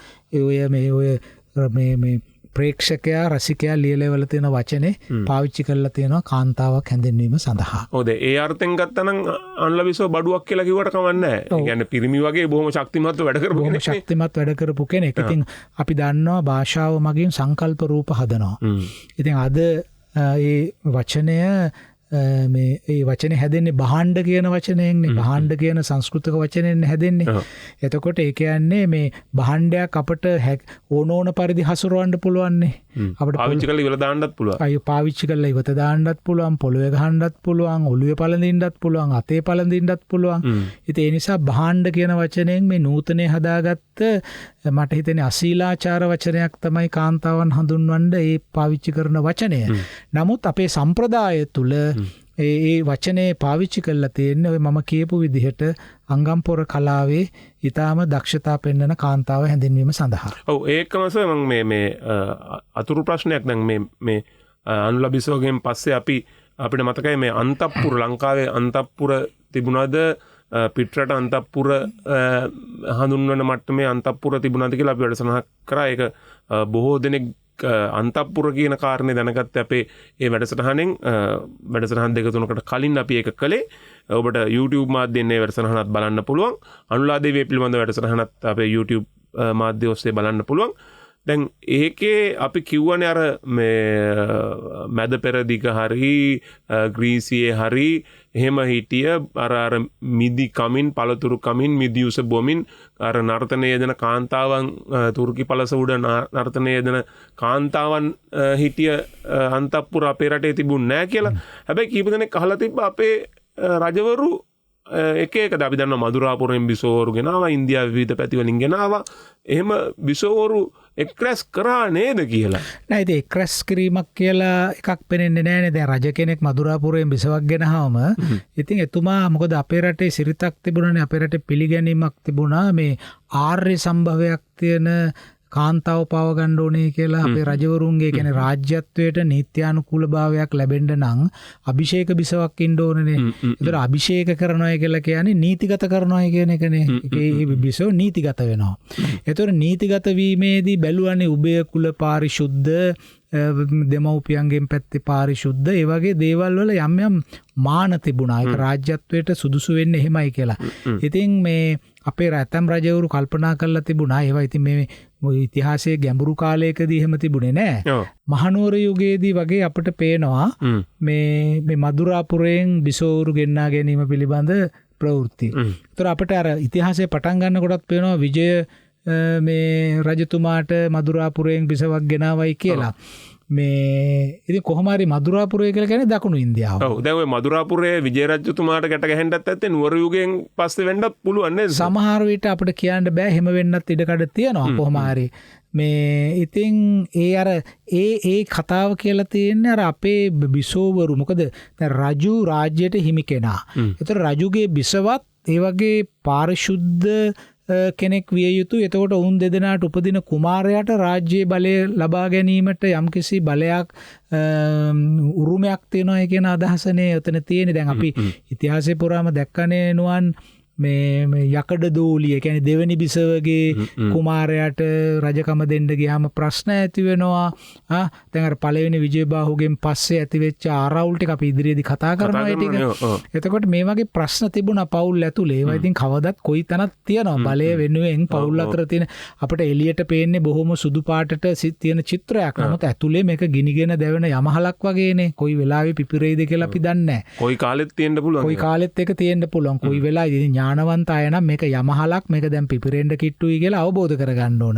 මේ ප්‍රේක්ෂකයා රසිකයා ලියලවල තියෙන වචනේ පාවිච්චි කරලා තියෙනවා කාන්තාවක් හැඳින්වීම සඳහා. ඔව් ඒ අර්ථයෙන් ගත්තනම් අන්ලවිසෝ බඩුවක් කියලා කිව්වට කමක් නැහැ. ඒ කියන්නේ පිරිමි වගේ බොහොම ශක්තිමත්ව වැඩ කරපු කෙනෙක්. ශක්තිමත් වැඩ කරපු කෙනෙක්. ඉතින් අපි දන්නවා භාෂාව මගින් සංකල්ප රූප හදනවා. ඉතින් අද ඒ වචනය ඒ වචනේ හැදෙන්නේ බහණ්ඩ කියන වචනයෙන්නේ. බහණ්ඩ කියන සංස්කෘතික වචනයෙන් හැදෙන්නේ. එතකොට ඒ කියන්නේ මේ බහණ්ඩයක් අපට ඕන පරිදි හසුරවන්න පුළුවන්නේ. අපිට පාවිච්චි කරලා ඉවර දාන්නත් පුළුවන්. අය පාවිච්චි කරලා ඉවත දාන්නත් පුළුවන්, පොළවේ ගහන්නත් පුළුවන්, ඔළුවේ පළඳින්නත් පුළුවන්, අතේ පළඳින්නත් පුළුවන්. ඉතින් ඒ නිසා භාණ්ඩ කියන වචනයෙන් මේ නූතනයේ හදාගත්ත මට හිතෙන්නේ අශීලාචාර වචනයක් තමයි කාන්තාවන් හඳුන්වන්න ඒ පාවිච්චි කරන වචනය. නමුත් අපේ සම්ප්‍රදාය තුල ඒ වචනේ පාවිච්චි කරලා තියෙන්නේ ඔය මම කියපු විදිහට අංගම්පොර කලාවේ ඊටාම දක්ෂතා පෙන්වන කාන්තාව හැඳින්වීම සඳහා. ඔව් ඒකම මම මේ අතුරු ප්‍රශ්නයක් දැන් මේ අනුලා බිසෝගෙන් පස්සේ අපිට මතකයි මේ අන්තපුර ලංකාවේ අන්තපුර තිබුණාද පිටරට අන්තපුර හඳුන්වන මට්ටමේ අන්තපුර තිබුණාද කියලා අපි වැඩසටහනක් කරා. ඒක බොහෝ දෙනෙක් අන්තපුර කියන කාරණේ දැනගත්ත අපේ ඒ වැඩසටහනෙන් වැඩසටහන් 2-3කට කලින් අපි ඒක කළේ. ඔබට YouTube මාධ්‍යයෙන් මේ වැඩසටහනත් බලන්න පුළුවන්. අනුලා දේවිය පිළිබඳ වැඩසටහනත් අපේ YouTube මාධ්‍ය ඔස්සේ බලන්න පුළුවන්. දැන් ඒකේ අපි කිව්වනේ අර මේ මැද පෙරදිග හරි ග්‍රීසියේ හරි එහෙම හිටිය අර මිදි කමින් පළතුරු කමින් මිදි උස බොමින් අර නර්තනයේ යෙදෙන කාන්තාවන් තුර්කි පළස උඩ නර්තනයේ යෙදෙන කාන්තාවන් හිටිය අන්තපුර අපේ රටේ තිබුණ නැහැ කියලා. හැබැයි කීප දෙනෙක් අහලා තිබ්බා අපේ රජවරු එක අපි දන්නවා මදුරාපුරෙන් බිසෝවරු ගෙනාවා, ඉන්දියාවේ විවිධ පැතිවලින් ගෙනාවා. එහෙම බිසෝවරු එක්රැස් කරා නේද කියලා. නෑ ඉතින් එක්රැස් කිරීමක් කියලා එකක් පෙනෙන්නේ නෑනේ. දැන් රජ කෙනෙක් මදුරාපුරයෙන් බිසවක් ගෙනහම ඉතින් එතුමා මොකද අපේ රටේ සිරිතක් තිබුණානේ, අපේ රටේ පිළිගැනීමක් තිබුණා මේ ආර්ය සම්භවයක් තියෙන කාන්තාව පාව ගන්න ඕනේ කියලා අපේ රජවරුන්ගේ කියන්නේ රාජ්‍යත්වයට නීත්‍යානුකූල භාවයක් ලැබෙන්න නම් අභිෂේක බිසවක් ඉන්න ඕනනේ. ඒතර අභිෂේක කරනවා කියලා කියන්නේ නීතිගත කරනවා කියන එකනේ. ඒ බිසව නීතිගත වෙනවා. ඒතර නීතිගත වීමේදී බැලුවනේ උභය කුල පාරිශුද්ධ, දෙමව්පියන්ගෙන් පැත්තේ පාරිශුද්ධ, ඒ වගේ දේවල් වල යම් යම් මාන තිබුණා. ඒක රාජ්‍යත්වයට සුදුසු වෙන්නේ එහෙමයි කියලා. ඉතින් මේ අපේ ඇතම් රජවරු කල්පනා කරලා තිබුණා ඒවා. ඉතින් මේ ඉතිහාසයේ ගැඹුරු කාලයකදී එහෙම තිබුණේ නෑ. මහනුවර යුගයේදී වගේ අපිට පේනවා මේ මදුරාපුරයෙන් බිසෝවරු ගෙන්නා ගැනීම පිළිබඳ ප්‍රවෘත්ති. ඒතර අපිට අර ඉතිහාසයේ පටන් ගන්න කොටත් පේනවා විජය මේ රජතුමාට මදුරාපුරයෙන් බිසවක් ගෙනාවයි කියලා. මේ ඉතින් කොහොම හරි මදුරාපුරය කියලා කියන්නේ දකුණු ඉන්දියාව. ඔව් දැන් ඔය මදුරාපුරයේ විජය රජතුමාට ගැට ගැහෙන්නත් ඇත්තේ නුවර යුගයෙන් පස්සේ වෙන්නත් පුළුවන් නේද? සමහර විට අපිට කියන්න බෑ, එහෙම වෙන්නත් ඉඩකඩ තියෙනවා කොහොම හරි. මේ ඉතින් ඒ අර ඒ කතාව කියලා තියෙන්නේ අර අපේ බිසෝවරු. මොකද දැන් රජු රාජ්‍යයට හිමි කෙනා. ඒතර රජුගේ බිසවත් ඒ වගේ පාරිශුද්ධ කෙනෙක් විය යුතු. එතකොට ඔවුන් දෙදෙනාට උපදින කුමාරයාට රාජ්‍යයේ බලය ලබා ගැනීමට යම්කිසි බලයක් උරුමයක් තියෙනවා කියන අදහසනේ එතන තියෙන්නේ. දැන් අපි ඉතිහාසයේ පුරාම දැක්කනේ නුවන් මේ යකඩ දෝලිය කියන්නේ දෙවෙනි බිසවගේ කුමාරයාට රජකම දෙන්න ගියාම ප්‍රශ්න ඇති වෙනවා. දැන් අර පළවෙනි විජයබාහුගෙන් පස්සේ ඇති වෙච්ච ආරවුල් ටික අපි ඉදිරියේදී කතා කරනවා ඒ ටික. එතකොට මේ වගේ ප්‍රශ්න තිබුණා පවුල් ඇතුලේ. ඒවා ඉතින් කවදත් කොයි තැනක් තියෙනවා. බලය වෙනුවෙන් පවුල් අතර තියෙන අපිට එළියට පේන්නේ බොහොම සුදු පාටට තියෙන චිත්‍රයක්. නමුත් ඇතුලේ මේක ගිනිගෙන දැවෙන යමහලක් වගේනේ. කොයි වෙලාවෙ පිපිරෙයිද කියලා අපි දන්නේ නැහැ. කොයි කාලෙත් තියෙන්න පුළුවන්. කොයි කාලෙත් එක තියෙන්න පුළුවන්. කොයි වෙලාවෙ ඉතින් ඥානවන්ත අය නම් මේක යමහලක්, මේක දැන් පිපිරෙන්න කිට්ටුයි කියලා අවබෝධ කරගන්න ඕන.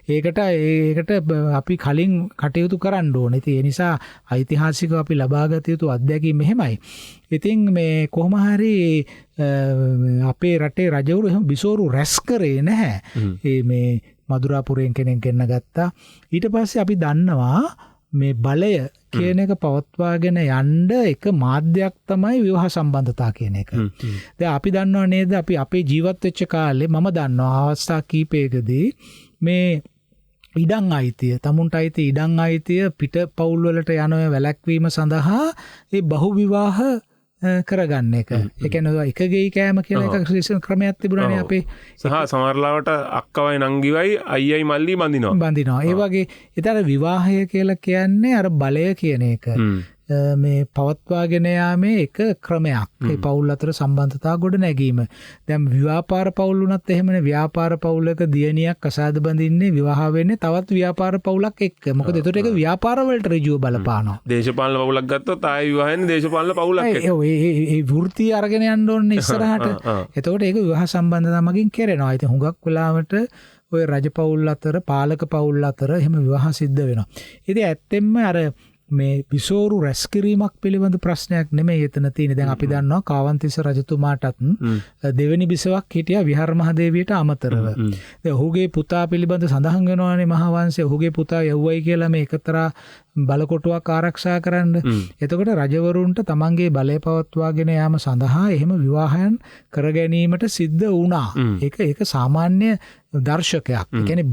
ඒකට අපි කලින් කටයුතු කරන්න ඕන. ඉතින් ඒ නිසා ඓතිහාසිකව අපි ලබාගත යුතු අත්දැකීම් මෙහෙමයි. ඉතින් මේ කොහොම හරි අපේ රටේ රජවරු එහෙම බිසෝරු රැස් කරේ නැහැ. මේ මදුරාපුරයෙන් කෙනෙක් ගෙන්න ගත්තා. ඊට පස්සේ අපි දන්නවා මේ බලය කියන එක පවත්වාගෙන යන්න එක මාධ්‍යයක් තමයි විවාහ සම්බන්ධතා කියන එක. දැන් අපි දන්නව නේද අපි අපේ ජීවත් වෙච්ච කාලේ මම දන්නවා අවස්ථා කීපයකදී මේ ඉඩම් අයිතිය, තමුන්ට අයිති ඉඩම් අයිතිය පිට පවුල් වලට යන වැළැක්වීම සඳහා ඒ බහු විවාහ කරගන්න එක. ඒ කියන්නේ එක ගෙයි කෑම කියලා එක ක්‍රමයක් තිබුණානේ අපේ. සහ සමහරලාවට අක්කවයි නංගිවයි අයියයි මල්ලි බඳිනවා. ඒ වගේ ඒතර විවාහය කියලා කියන්නේ අර බලය කියන එක. මේ පවත්වාගෙන යාමේ එක ක්‍රමයක්. ඒ පවුල් අතර සම්බන්ධතා ගොඩ නැගීම. දැන් ව්‍යාපාර පවුල් වුණත් එහෙමනේ. ව්‍යාපාර පවුලක දියණියක් අසාද බඳින්නේ විවාහ වෙන්නේ තවත් ව්‍යාපාර පවුලක් එක්ක. මොකද ඒතකොට ඒක ව්‍යාපාර වලට ඍජුව බලපානවා. දේශපාලන පවුලක් ගත්තොත් ආයෙ විවාහයෙන් දේශපාලන පවුලක් එක්ක. ඒ වෘත්තිය අරගෙන යන්න ඕනේ ඉස්සරහට. එතකොට ඒක විවාහ සම්බන්ධතා මගින් කෙරෙනවා. ඉතින් හුඟක් වෙලාවට ඔය රජ පවුල් අතර පාලක පවුල් අතර එහෙම විවාහ සිද්ධ වෙනවා. ඉතින් ඇත්තෙන්ම අර මේ බිසෝරු රැස්කිරීමක් පිළිබඳ ප්‍රශ්නයක් නෙමෙයි එතන තියෙන්නේ. දැන් අපි දන්නවා කාවන්තිස්ස රජතුමාටත් දෙවෙනි බිසවක් හිටියා විහාර මහදේවියට අමතරව. දැන් ඔහුගේ පුතා පිළිබඳ සඳහන් වෙනවානේ මහාවංශයේ. ඔහුගේ පුතා යව්වයි කියලා මේ එකතරා බලකොටුවක් ආරක්ෂා කරන්න. එතකොට රජවරුන්ට තමන්ගේ බලය පවත්වාගෙන යාම සඳහා එහෙම විවාහයන් කර ගැනීමට සිද්ධ වුණා. ඒක සාමාන්‍ය දර්ශකයක්. ඒ කියන්නේ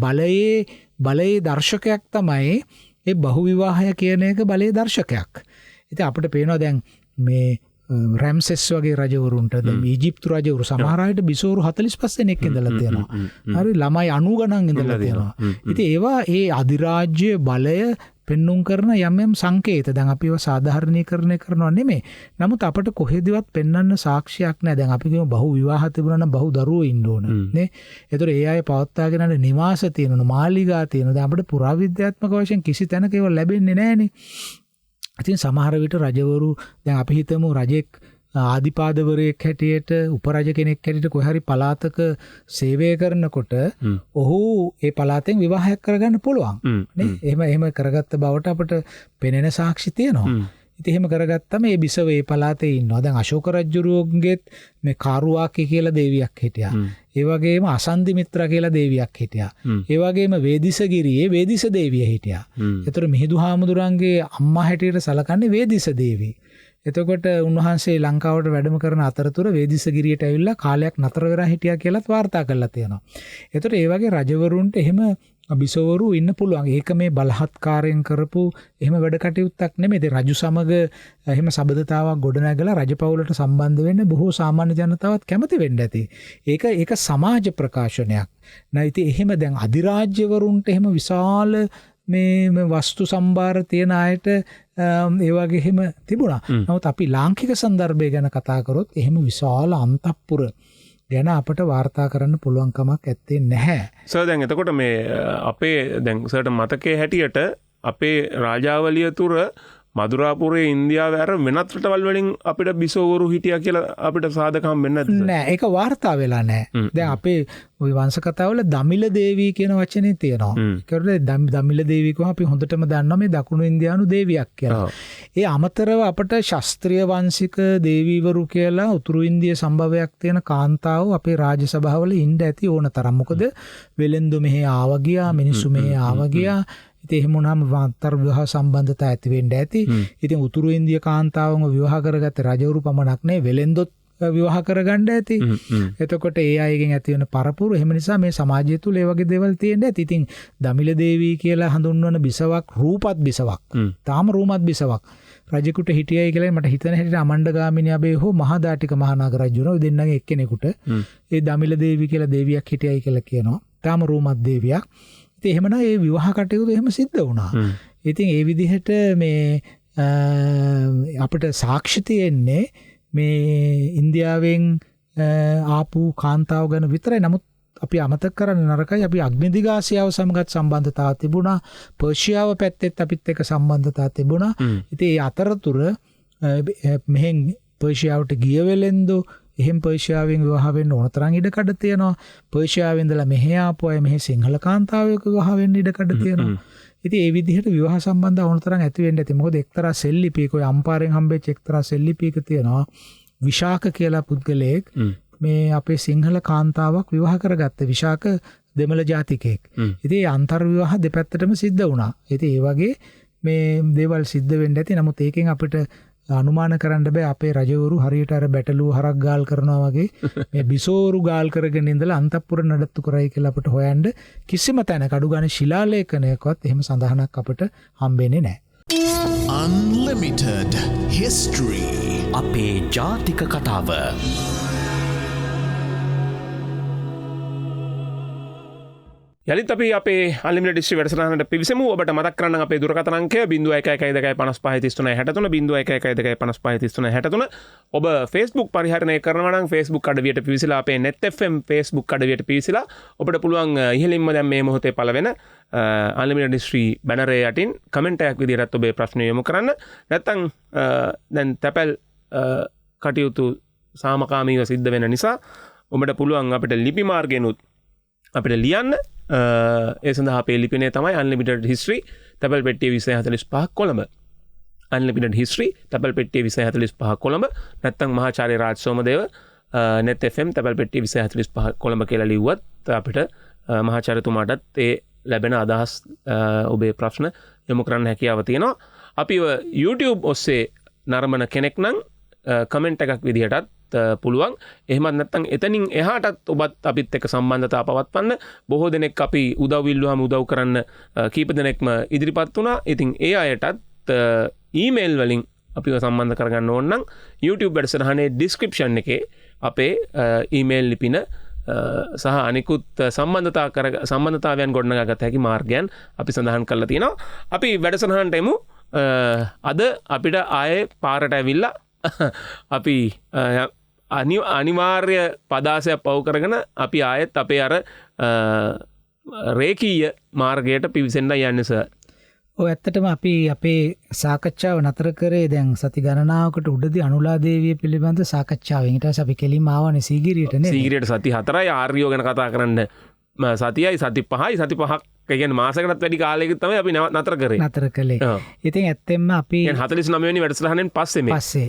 බලයේ දර්ශකයක් තමයි ඒ බහු විවාහය කියන එක බලයේ දර්ශකයක්. ඉතින් අපිට පේනවා දැන් මේ රැම්සෙස් වගේ රජවරුන්ට දැන් ඊජිප්තු රජවරු සමහර අයට බිසෝරු 45 දෙනෙක් ඉඳලා තියෙනවා. හරි ළමයි 90 ගණන් ඉඳලා තියෙනවා. ඉතින් ඒවා ඒ අධිරාජ්‍ය බලය පෙන්눔 කරන යම් සංකේත. දැන් අපි ඒවා සාධාරණීකරණය කරනවා නෙමෙයි. නමුත් අපට කොහෙදවත් පෙන්වන්න සාක්ෂියක් නැහැ. දැන් අපි කියමු බහු විවාහ තිබුණා නම් බහු දරුවෝ ඉන්න ඕන නේ. ඒතර ඒ අය පවත්වාගෙන යන නිවාස තියෙනවා, මාලිගා තියෙනවා. දැන් අපිට පුරාවිද්‍යාත්මක වශයෙන් කිසි තැනක ඒවා ලැබෙන්නේ නැහනේ. ඉතින් සමහර විට රජවරු දැන් අපි හිතමු රජෙක් ආදිපාදවරයෙක් හැටියට උපරජ කෙනෙක් හැටියට කොහේ හරි පළාතක සේවය කරනකොට ඔහු ඒ පළාතෙන් විවාහයක් කරගන්න පුළුවන් නේ. එහෙම කරගත්ත බවට අපිට පෙනෙන සාක්ෂි තියෙනවා. ඉතින් එහෙම කරගත්තම මේ බිසව ඒ පළාතේ ඉන්නවා. දැන් අශෝක රජුරුවන්ගෙත් මේ කාරුවාකි කියලා දෙවියක් හිටියා. ඒ වගේම අසන්දි මිත්‍රා කියලා දෙවියක් හිටියා. ඒ වගේම වේදිසගිරියේ වේදිස දෙවිය හිටියා. ඒතර මිහිඳු හාමුදුරන්ගේ අම්මා හැටියට සලකන්නේ වේදිස දේවී. එතකොට උන්වහන්සේ ලංකාවට වැඩම කරන අතරතුර වේදිසගිරියට ඇවිල්ලා කාලයක් නතර වෙලා හිටියා කියලාත් වාර්තා කරලා තියෙනවා. ඒතර ඒ වගේ රජවරුන්ට එහෙම බිසවරු ඉන්න පුළුවන්. ඒක මේ බලහත්කාරයෙන් කරපු එහෙම වැඩ කටයුත්තක් නෙමෙයි. ඒ රජු සමග එහෙම සබඳතාවක් ගොඩනැගලා රජපෞලට සම්බන්ධ වෙන්න බොහෝ සාමාන්‍ය ජනතාවත් කැමති වෙන්න ඇති. ඒක සමාජ ප්‍රකාශනයක්. නැයිති එහෙම දැන් අධිරාජ්‍යවරුන්ට එහෙම විශාල මේ වස්තු සම්භාර තියෙන අයට ඒ වගේ එහෙම තිබුණා. නමුත් අපි ලාංකික સંદર્ભය ගැන කතා කරොත් එහෙම විශාල අන්තපුර ගැන අපට වාර්තා කරන්න පුළුවන් කමක් ඇත්තේ නැහැ. සර් දැන් එතකොට මේ අපේ දැන් සර්ට මතකයේ හැටියට අපේ රාජාවලිය තුර මදුරාපුරේ ඉන්දියාව ඇර වෙනත් රටවල් වලින් අපිට බිසෝවරු හිටියා කියලා අපිට සාධකම් වෙන්නේ නැද්ද? නෑ, ඒක වාර්තා වෙලා නෑ. දැන් අපේ ওই වංශ කතාවල දමිල දේවී කියන වචනේ තියෙනවා. ඒකට දමිල දේවී කියවම අපි හොඳටම දන්නවා මේ දකුණු ඉන්දියානු දේවියක් කියලා. ඒ අමතරව අපට ශාස්ත්‍රීය වංශික දේවීවරු කියලා උතුරු ඉන්දිය සම්භවයක් තියෙන කාන්තාව අපේ රාජ්‍ය සභාවල ඉන්න ඇති ඕන තරම්. මොකද වෙලෙන්දු මෙහි ආව ගියා, මිනිස්සු මෙහි ආව ගියා. ඉතින් එහෙම වුණාම අන්තර් විවාහ සම්බන්ධතා ඇති වෙන්න ඇති. ඉතින් උතුරු ඉන්දිය කාන්තාවන්ව විවාහ කරගත්ත රජවරු පමණක් නෙවෙයි වෙලෙන්දොත් විවාහ කරගන්න ඇති. එතකොට ඒ අයගෙන් ඇති වෙන පරපුර එහෙම නිසා මේ සමාජය තුල ඒ වගේ දේවල් තියෙන්න ඇති. ඉතින් දමිල දේවී කියලා හඳුන්වන බිසවක් රූපත් බිසවක්. තාම රූමත් බිසවක්. රජෙකුට හිටියයි කියලා මට හිතන හැටියට අමණ්ඩගාමිනී අබේ හෝ මහදාටික මහානාග රජුන ඔය දෙන්නගේ එක්කෙනෙකුට ඒ දමිල දේවී කියලා දෙවියක් හිටියයි කියලා කියනවා. තාම රූමත් දේවියක්. ඉතින් එහෙමනම් ඒ විවාහ කටයුතු එහෙම සිද්ධ වුණා. ඉතින් ඒ විදිහට මේ අපිට සාක්ෂි තියෙන්නේ මේ ඉන්දියාවෙන් ආපු කාන්තාව ගැන විතරයි. නමුත් අපි අමතක කරන්න නරකයි. අපි අග්නිදිගාසියාව සමගත් සම්බන්ධතාවක් තිබුණා. පර්ෂියාව පැත්තෙත් අපිත් එක්ක සම්බන්ධතාවක් තිබුණා. ඉතින් ඒ අතරතුර මෙහෙන් පර්ෂියාවට ගිය වෙලෙන්දෝ එහෙම පර්ෂියාවෙන් විවාහ වෙන්න ඕන තරම් ඉඩ කඩ තියෙනවා. පර්ෂියාවෙන් ඉඳලා මෙහෙ ආපු අය මෙහෙ සිංහල කාන්තාවයක විවාහ වෙන්න ඉඩ කඩ තියෙනවා. ඉතින් ඒ විදිහට විවාහ සම්බන්ධ ඕන තරම් ඇති වෙන්න ඇති. මොකද එක්තරා සෙල්ලිපියක ඔය අම්පාරෙන් හම්බෙච්ච එක්තරා සෙල්ලිපියක තියෙනවා විශාක කියලා පුද්ගලයෙක් මේ අපේ සිංහල කාන්තාවක් විවාහ කරගත්ත. විශාක දෙමළ ජාතිකයෙක්. ඉතින් ඒ අන්තර් විවාහ දෙපැත්තටම සිද්ධ වුණා. ඉතින් ඒ වගේ මේ දේවල් සිද්ධ වෙන්න ඇති. නමුත් ඒකෙන් අපිට අනුමාන කරන්න බෑ අපේ රජවරු හරියට අර බැටළුව හරක් ගාල් කරනවා වගේ මේ බිසෝරු ගාල් කරගෙන ඉඳලා අන්තපුර නඩත්තු කරයි කියලා අපිට හොයන්න කිසිම තැනක අඩු ගානේ ශිලාලේඛනයකවත් එහෙම සඳහනක් අපිට හම්බෙන්නේ නැහැ. Unlimited History. අපේ ජාතික කතාව. යලිත් අපි අපේ අන්ලිමිටඩ් හිස්ටරි වැඩසටහනට පිවිසමු. ඔබට මතක් කරන්න අපේ දුරකථන අංකය 0112536363 ඔබ Facebook පරිහරණය කරනවා නම් Facebook අඩවියට පිවිසලා අපේ net fm Facebook අඩවියට පිවිසලා ඔබට පුළුවන් ඉහළින්ම දැන් මේ මොහොතේ පළවෙන අන්ලිමිටඩ් හිස්ටරි බැනරේ යටින් කමෙන්ට් එකක් විදිහට ඔබේ ප්‍රශ්න යොමු කරන්න. නැත්නම් දැන් තැපැල් කටයුතු සාමකාමීව සිද්ධ වෙන නිසා ඔබට පුළුවන් අපිට ලිපි මාර්ගයෙන්ුත් අපිට ලියන්න. ඒ සඳහා අපේ ලිපිනේ තමයි Unlimited History තැපැල් පෙට්ටිය 245 කොළඹ. Unlimited History තැපැල් පෙට්ටිය 245 කොළඹ. නැත්නම් මහාචාර්ය රාජ් සෝමදේව net fm තැපැල් පෙට්ටිය 245 කොළඹ කියලා ලිව්වත් අපිට මහාචාර්යතුමාටත් ඒ ලැබෙන අදහස් ඔබේ ප්‍රශ්න යොමු කරන්න හැකියාව තියෙනවා. අපිව YouTube ඔස්සේ නරඹන කෙනෙක් නම් කමෙන්ට් එකක් විදිහටත් පුළුවන්. එහෙමත් නැත්නම් එතනින් එහාටත් ඔබත් අපිත් එක්ක සම්බන්ධතාව පවත්වන්න. බොහෝ දෙනෙක් අපි උදව් ඉල්ලුවාම උදව් කරන්න කීප දෙනෙක්ම ඉදිරිපත් වුණා. ඉතින් ඒ අයටත් ඊමේල් වලින් අපිව සම්බන්ධ කරගන්න ඕන නම් YouTube වැඩසටහනේ ඩිස්ක්‍රිප්ෂන් එකේ අපේ ඊමේල් ලිපින සහ අනිකුත් සම්බන්ධතාවයන් ගොඩනගාගත හැකි මාර්ගයන් අපි සඳහන් කරලා තියෙනවා. අපි වැඩසටහනට එමු. අද අපිට ආයේ පාරට ඇවිල්ලා අපි අනිවාර්ය පදාසයක් පව් කරගෙන අපි ආයෙත් අපේ අර රේකීය මාර්ගයට පිවිසෙන්න යන්නේ සර්. ඔය ඇත්තටම අපි අපේ සාකච්ඡාව නතර කරේ දැන් සති ගණනාවකට උඩදී අනුලා දේවිය පිළිබඳ සාකච්ඡාවෙන්. ඊට පස්සේ අපි කෙලින්ම ආවනේ සීගිරියට නේද? සීගිරියට සති 4යි ආර්යෝ ගැන කතා කරන්න සතියයි සති 5යි සති 5ක් කියන්නේ මාසයකටත් වැඩි කාලයකට තමයි අපි නතර කරේ. නතර කළේ. ඉතින් ඇත්තෙන්ම අපි 49 වෙනි වැඩසටහනෙන් පස්සේ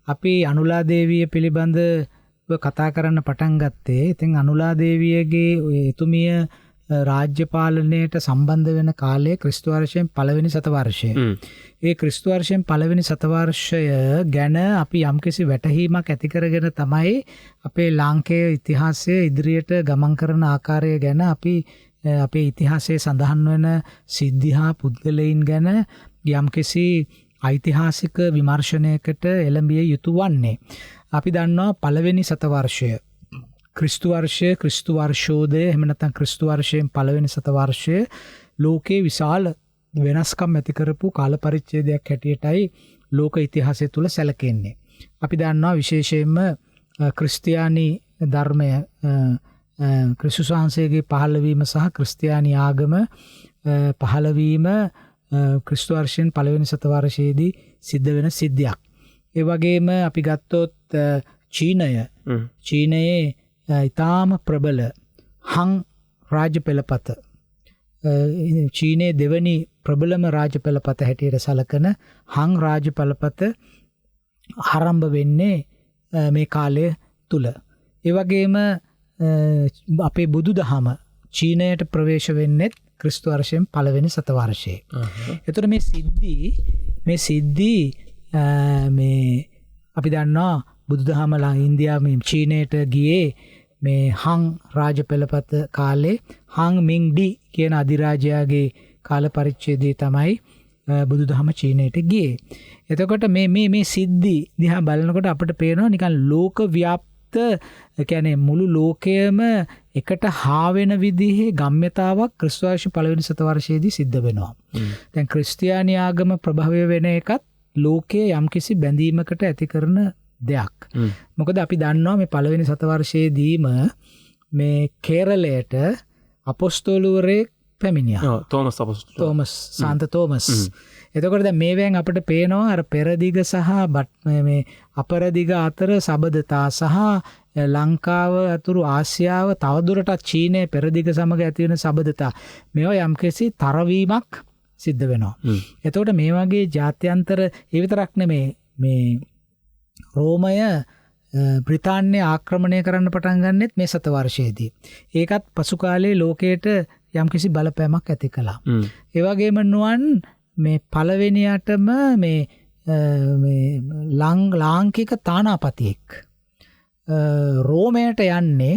අපි අනුලා දේවිය පිළිබඳව කතා කරන්න පටන් ගත්තේ. ඉතින් අනුලා දේවියගේ එතුමිය රාජ්‍ය පාලනයට සම්බන්ධ වෙන කාලය ක්‍රිස්තු වර්ෂයෙන් පළවෙනි සතවර්ෂය. ඒ ක්‍රිස්තු වර්ෂයෙන් පළවෙනි සතවර්ෂය ගැන අපි යම්කිසි වැටහීමක් ඇති කරගෙන තමයි අපේ ලාංකේය ඉතිහාසය ඉදිරියට ගමන් කරන ආකාරය ගැන අපි අපේ ඉතිහාසයේ සඳහන් වෙන සිද්ධි හා පුද්ගලයන් ගැන යම්කිසි ඓතිහාසික විමර්ශනයකට එළඹිය යුතු වන්නේ. අපි දන්නවා පළවෙනි සතවර්ෂය ක්‍රිස්තු වර්ෂය, ක්‍රිස්තු වර්ෂෝදය, එහෙම නැත්නම් ක්‍රිස්තු වර්ෂයෙන් පළවෙනි සතවර්ෂය ලෝකේ විශාල වෙනස්කම් ඇති කරපු කාල පරිච්ඡේදයක් හැටියටයි ලෝක ඉතිහාසය තුල සැලකෙන්නේ. අපි දන්නවා විශේෂයෙන්ම ක්‍රිස්තියානි ධර්මය ක්‍රිස්තුස් වහන්සේගේ පහළවීම සහ ක්‍රිස්තියානි ආගම පහළවීම ක්‍රිස්තු වර්ෂයෙන් පළවෙනි සතවර්ෂයේදී සිද්ධ වෙන සිද්ධියක්. ඒ වගේම අපි ගත්තොත් චීනයේ ඉතාම ප්‍රබල හං රාජ්‍ය පෙළපත චීනයේ දෙවැනි ප්‍රබලම රාජ්‍ය පෙළපත හැටියට සලකන හං රාජ්‍ය පෙළපත ආරම්භ වෙන්නේ මේ කාලය තුල. ඒ වගේම අපේ බුදුදහම චීනයට ප්‍රවේශ වෙන්නේ ක්‍රිස්තු වර්ෂයෙන් පළවෙනි සතවර්ෂයේ. එතකොට මේ සිද්ධි අපි දන්නවා බුදුදහමලා ඉන්දියාවේ චීනයට ගියේ මේ හං රාජ පෙළපත කාලේ හං මින් ඩි කියන අධිරාජයාගේ කාල පරිච්ඡේදයේ තමයි බුදුදහම චීනයට ගියේ. එතකොට මේ සිද්ධි දිහා බලනකොට අපිට පේනවා නිකන් ලෝක ව්‍යාප්ත කියන්නේ මුළු ලෝකයේම එකට හා වෙන විදිහේ ගම්‍යතාවක් ක්‍රිස්තු වර්ෂ පළවෙනි සතවර්ෂයේදී සිද්ධ වෙනවා. දැන් ක්‍රිස්තියානි ආගම ප්‍රභවය වෙන එකත් ලෝකයේ යම්කිසි බැඳීමකට ඇති කරන දෙයක්. මොකද අපි දන්නවා මේ පළවෙනි සතවර්ෂයේදීම මේ කේරළයට අපොස්තෝලවරයෙක් පැමිණියා. තෝමස් සාන්ත තෝමස්. එතකොට දැන් මේවෙන් අපිට පේනවා අර පෙරදිග සහ මේ අපරදිග අතර සබඳතා සහ ලංකාව අතුරු ආසියාව තවදුරටත් චීනයේ පෙරදිග සමග ඇති වෙන සබඳතා මේවා යම්කිසි තරවීමක් සිද්ධ වෙනවා. එතකොට මේ වගේ ජාත්‍යන්තර ඒ විතරක් නෙමේ මේ රෝමය බ්‍රිතාන්‍ය ආක්‍රමණය කරන්න පටන් ගන්නෙත් මේ සතවර්ෂයේදී. ඒකත් පසු කාලේ ලෝකයට යම්කිසි බලපෑමක් ඇති කළා. ඒ වගේම නුවන් මේ පළවෙනියටම මේ ලාංකික තානාපතියෙක් රෝමයට යන්නේ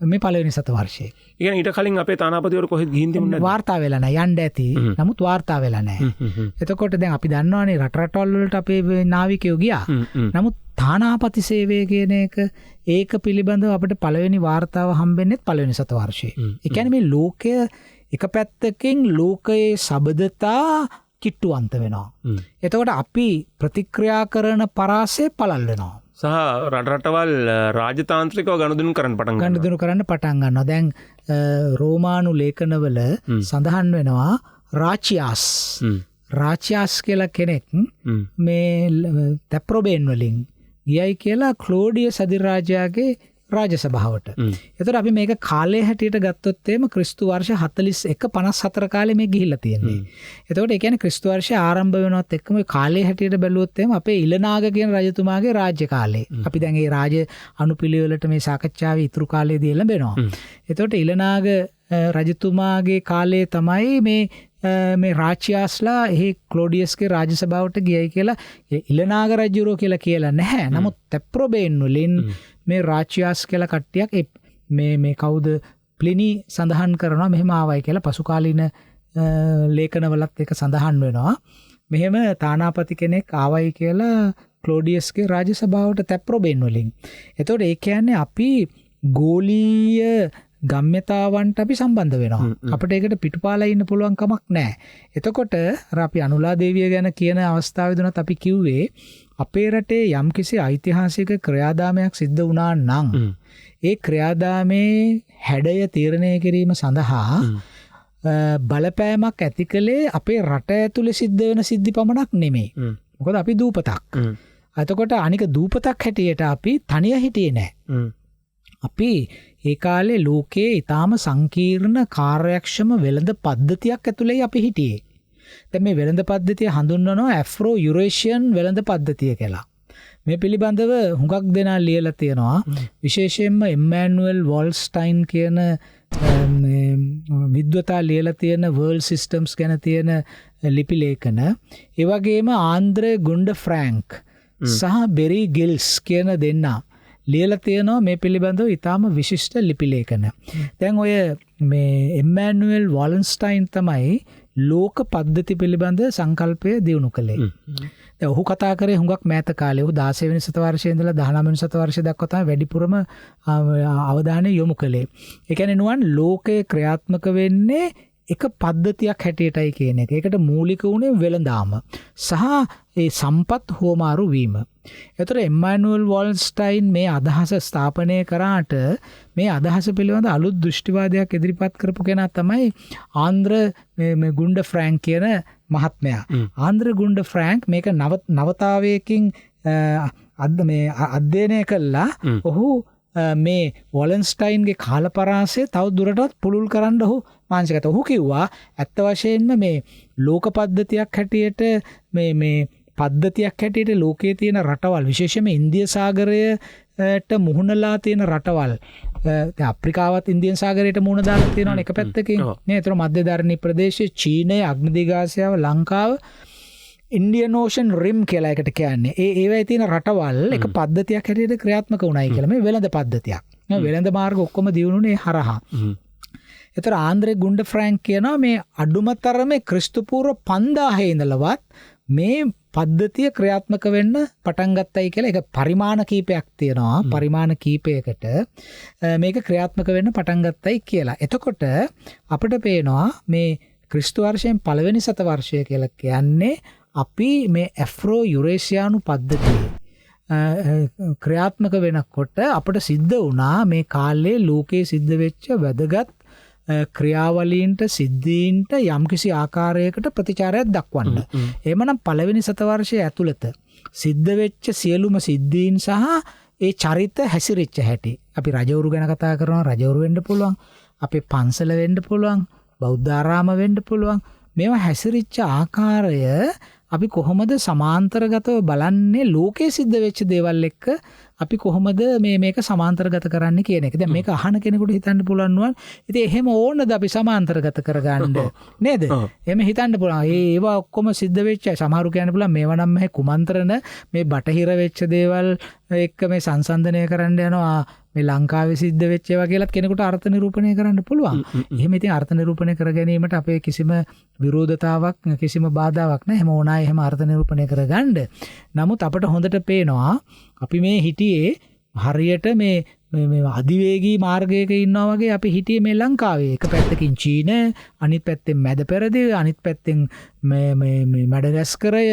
මේ පළවෙනි සතවර්ෂයේ. ඒ කියන්නේ ඊට කලින් අපේ තානාපතිවරු කොහෙද ගිහින් තිබුණේ නැද්ද? වාර්තා වෙලා නැහැ. යන්න ඇති. නමුත් වාර්තා වෙලා නැහැ. එතකොට දැන් අපි දන්නවානේ රටවල් වලට අපේ නාවිකයෝ ගියා. නමුත් තානාපති සේවය කියන ඒක පිළිබඳව අපිට පළවෙනි වාර්තාව හම්බෙන්නේත් පළවෙනි සතවර්ෂයේ. ඒ කියන්නේ මේ ලෝකය එක පැත්තකින් ලෝකයේ සබඳතා කිට්ටුවන්ත වෙනවා. එතකොට අපි ප්‍රතික්‍රියා කරන පරාසය පළල් වෙනවා. සහ රටවල් රාජතාන්ත්‍රිකව ගනුදෙනු කරන්න පටන් ගන්නවා. දැන් රෝමානු ලේඛනවල සඳහන් වෙනවා රාචියාස් කියලා කෙනෙක් මේ තැප්‍රොබේන් වලින් ගියයි කියලා ක්ලෝඩියස් අධිරාජයාගේ රාජ සභාවට. එතකොට අපි මේක කාලය හැටියට ගත්තොත් එimhe ක්‍රිස්තු වර්ෂ 41-54 කාලේ මේ ගිහිල්ලා තියෙන්නේ. එතකොට ඒ කියන්නේ ක්‍රිස්තු වර්ෂය ආරම්භ වෙනවත් එක්කම ඒ කාලය හැටියට බැලුවොත් එimhe අපේ ඉලනාග කියන රජතුමාගේ රාජ්‍ය කාලේ. අපි දැන් මේ රාජ අනුපිළිවෙලට මේ සාකච්ඡාවේ ඉතුරු කාලයේදී එළඹෙනවා. එතකොට ඉලනාග රජතුමාගේ කාලේ තමයි මේ රාචියාස්ලා එහි ක්ලෝඩියස්ගේ රාජ සභාවට ගියයි කියලා ඉලනාග රජුරෝ කියලා නැහැ. නමුත් තෙප්‍රොබේන් වලින් මේ රාචියාස් කියලා කට්ටියක් මේ කවුද ප්ලිනි සඳහන් කරනවා මෙහෙම ආවයි කියලා පසු කාලීන ලේඛනවලත් ඒක සඳහන් වෙනවා. මෙහෙම තානාපති කෙනෙක් ආවයි කියලා ක්ලෝඩියස්ගේ රාජ සභාවට තෙප්‍රොබේන් වලින්. එතකොට ඒ කියන්නේ අපි ගෝලීය ගම්‍යතාවන්ට අපි සම්බන්ධ වෙනවා. අපිට ඒකට පිටුපාලා ඉන්න පුළුවන් කමක් නැහැ. එතකොට අපි අනුලා දේවිය ගැන කියන අවස්ථාවේදීනත් අපි කිව්වේ අපේ රටේ යම්කිසි ඓතිහාසික ක්‍රියාදාමයක් සිද්ධ වුණා නම් ඒ ක්‍රියාදාමේ හැඩය තීරණය කිරීම සඳහා බලපෑමක් ඇති කළේ අපේ රට ඇතුලේ සිද්ධ වෙන සිද්ධි පමණක් නෙමෙයි. මොකද අපි දූපතක්. එතකොට අනික දූපතක් හැටියට අපි තනිය හිටියේ නැහැ. අපි ඒ කාලේ ලෝකයේ ඊටාම සංකීර්ණ කාර්යක්ෂම වෙළඳ පද්ධතියක් ඇතුලේ අපි හිටියේ. දැන් මේ වෙළඳ පද්ධතිය හඳුන්වනවා ඇෆ්‍රෝ යුරේෂියන් වෙළඳ පද්ධතිය කියලා. මේ පිළිබඳව හුඟක් දෙනා ලියලා තියෙනවා. විශේෂයෙන්ම එම්මැනුවෙල් වොල්ස්ටයින් කියන විද්වතා ලියලා තියෙන වර්ල්ඩ් සිස්ටම්ස් ගැන තියෙන ලිපි ලේඛන. ඒ වගේම ආන්ද්‍රේ ගුන්ඩ ෆ්‍රැන්ක් සහ බෙරි ගිල්ස් කියන දෙන්නා ලියලා තියෙනවා මේ පිළිබඳව ඊටාම විශිෂ්ට ලිපි ලේඛන. දැන් ඔය මේ එම්මැනුවෙල් වොල්ස්ටයින් තමයි ලෝක පද්ධති පිළිබඳ සංකල්පය දියුණු කළේ. දැන් ඔහු කතා කරේ හුඟක් මෑත කාලේ. ඔහු 16 වෙනි සතවර්ෂයේ ඉඳලා 19 වෙනි සතවර්ෂය දක්වා තමයි වැඩිපුරම අවධානය යොමු කළේ. ඒ කියන්නේ නුවන් ලෝකයේ ක්‍රියාත්මක වෙන්නේ එක පද්ධතියක් හැටියටයි කියන එක. ඒකට මූලික වුණේ වෙළඳාම සහ ඒ සම්පත් හෝමාරු වීම. එතකොට එම්මැනුවෙල් වොල්ස්ටයින් මේ අදහස ස්ථාපනය කරාට මේ අදහස පිළිබඳ අලුත් දෘෂ්ටිවාදයක් ඉදිරිපත් කරපු කෙනා තමයි ආන්ද්‍ර මේ ගුන්ඩ ෆ්‍රැන්ක් කියන මහත්මයා. ආන්ද්‍ර ගුන්ඩ ෆ්‍රැන්ක් මේක නවතාවයකින් අධ්‍යයනය කළා. ඔහු මේ වොලන්ස්ටයින්ගේ කාලපරාසය තව දුරටත් පුළුල් කරන්න ඔහු මානසිකව ඔහු කිව්වා ඇත්ත වශයෙන්ම මේ ලෝක පද්ධතියක් හැටියට මේ පද්ධතියක් හැටියට ලෝකයේ තියෙන රටවල් විශේෂයෙන්ම ඉන්දිය සාගරයට මුහුණලා තියෙන රටවල් දැන් අප්‍රිකාවත් ඉන්දියන් සාගරයට මුහුණ දාලා තියෙනවනේ එක පැත්තකින් නේ. ඒතර මධ්‍යධාරණී ප්‍රදේශයේ චීනය, අග්නිදිගාසියාව, ලංකාව ඉන්දියන් ඕෂන් රිම් කියලා එකට කියන්නේ. ඒවයි තියෙන රටවල් එක පද්ධතියක් හැටියට ක්‍රියාත්මක වුණයි කියලා. මේ වෙළඳ පද්ධතියක්. වෙළඳ මාර්ග ඔක්කොම දියුණුනේ හරහා. එතකොට ආන්ද්‍රේ ගුන්ඩ ෆ්‍රැන්ක් කියනවා මේ අඩුමතරමේ ක්‍රිස්තු පූර්ව 5000 ඉඳලවත් මේ පද්ධතිය ක්‍රියාත්මක වෙන්න පටන් ගත්තයි කියලා. ඒක පරිමාණ කීපයක් තියෙනවා. පරිමාණ කීපයකට මේක ක්‍රියාත්මක වෙන්න පටන් ගත්තයි කියලා. එතකොට අපිට පේනවා මේ ක්‍රිස්තු වර්ෂයෙන් පළවෙනි සතවර්ෂය කියලා කියන්නේ අපි මේ ඇෆ්‍රෝ යුරේසියානු පද්ධතිය ක්‍රියාත්මක වෙනකොට අපට සිද්ධ වුණා මේ කාලේ ලෝකයේ සිද්ධ වෙච්ච වැදගත් ක්‍රියාවලීන්ට සිද්ධීන්ට යම්කිසි ආකාරයකට ප්‍රතිචාරයක් දක්වන්න. එහෙමනම් පළවෙනි සතවර්ෂය ඇතුළත සිද්ධ වෙච්ච සියලුම සිද්ධීන් සහ ඒ චරිත හැසිරෙච්ච හැටි. අපි රජවරු ගැන කතා කරනවා. රජවරු වෙන්න පුළුවන්. අපේ පන්සල වෙන්න පුළුවන්. බෞද්ධාරාම වෙන්න පුළුවන්. මේවා හැසිරිච්ච ආකාරය අපි කොහොමද සමාන්තරගතව බලන්නේ ලෝකයේ සිද්ධ වෙච්ච දේවල් එක්ක අපි කොහොමද මේක සමාන්තරගත කරන්නේ කියන එක. දැන් මේක අහන කෙනෙකුට හිතන්න පුළුවන් නුවන් ඉතින් එහෙම ඕනද අපි සමාන්තරගත කරගන්න නේද? එහෙම හිතන්න පුළුවන්. ඒවා ඔක්කොම සිද්ධ වෙච්ච සමහරු කියන්න පුළුවන් මේවා නම් මේ කුමන්ත්‍රණ මේ බටහිර වෙච්ච දේවල් එක්ක මේ සංසන්දනය කරන්න යනවා මේ ලංකාවේ සිද්ධ වෙච්ච ඒවා කියලාත් කෙනෙකුට අර්ථ නිරූපණය කරන්න පුළුවන්. එහෙම ඉතින් අර්ථ නිරූපණය කර ගැනීමට අපේ කිසිම විරෝධතාවක් කිසිම බාධාවක් නැහැ. හැම ඕනායි එහෙම අර්ථ නිරූපණය කරගන්න. නමුත් අපට හොඳට පේනවා අපි මේ හිටියේ හරියට මේ අධිවේගී මාර්ගයක ඉන්නවා වගේ අපි හිටියේ මේ ලංකාවේ. එක පැත්තකින් චීන, අනිත් පැත්තෙන් මැද පෙරදිව, අනිත් පැත්තෙන් මේ මැඩගස්කරය,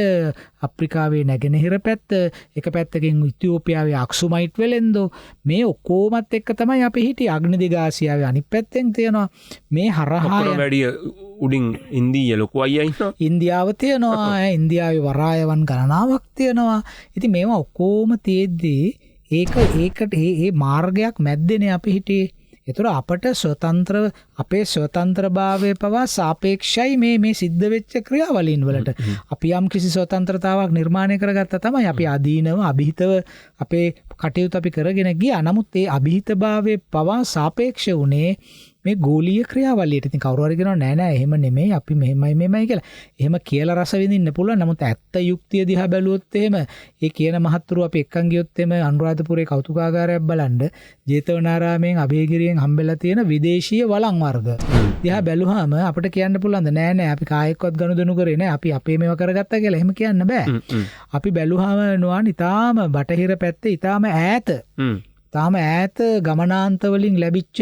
අප්‍රිකාවේ නැගෙනහිර පැත්ත, එක පැත්තකින් ඉතියෝපියාවේ අක්සුමයිට් වෙලෙන්දෝ මේ ඔක්කොමත් එක්ක තමයි අපි හිටියේ. අග්නිදිගාසියාවේ අනිත් පැත්තෙන් තියෙනවා. මේ හරහා වැඩි උඩින් ඉන්දීය ලොකු අයියා ඉන්නවා. ඉන්දියාව තියෙනවා. ඉන්දියාවේ වරායවන් ගණනාවක් තියෙනවා. ඉතින් මේවා ඔක්කොම තියෙද්දී ඒකට ඒ මාර්ගයක් මැද්දෙනේ අපි හිටියේ. එතකොට අපට ස්වතන්ත්‍රව අපේ ස්වතන්ත්‍රභාවය පවා සාපේක්ෂයි මේ සිද්ධ වෙච්ච ක්‍රියාවලීන් වලට. අපි යම් කිසි ස්වතන්ත්‍රතාවක් නිර්මාණය කරගත්තා තමයි අපි අදීනව අභිහිතව අපේ කටයුතු අපි කරගෙන ගියා. නමුත් ඒ අභිහිතභාවයේ පවා සාපේක්ෂ වුණේ මේ ගෝලීය ක්‍රියාවලියට. ඉතින් කවුරු හරි කියනවා නෑ එහෙම නෙමෙයි අපි මෙහෙමයි කියලා. එහෙම කියලා රස විඳින්න පුළුවන්. නමුත් ඇත්ත යුක්තිය දිහා බැලුවොත් එහෙම ඒ කියන මහත්තුරු අපි එක්කන් ගියොත් එහෙම අනුරාධපුරේ කෞතුකාගාරයක් බලන්න ජේතවනාරාමයෙන් අභයගිරියෙන් හම්බෙලා තියෙන විදේශීය වළං වර්ග දිහා බැලුවාම අපිට කියන්න පුළුවන් නෑ අපි කායෙක්වත් ගනුදෙනු කරේ නෑ අපි අපේ මේවා කරගත්තා කියලා. එහෙම කියන්න බෑ. අපි බැලුවාම නුවන් ඊටාම බටහිර පැත්තේ ඊටාම ඈත ගමනාන්ත වලින් ලැබිච්ච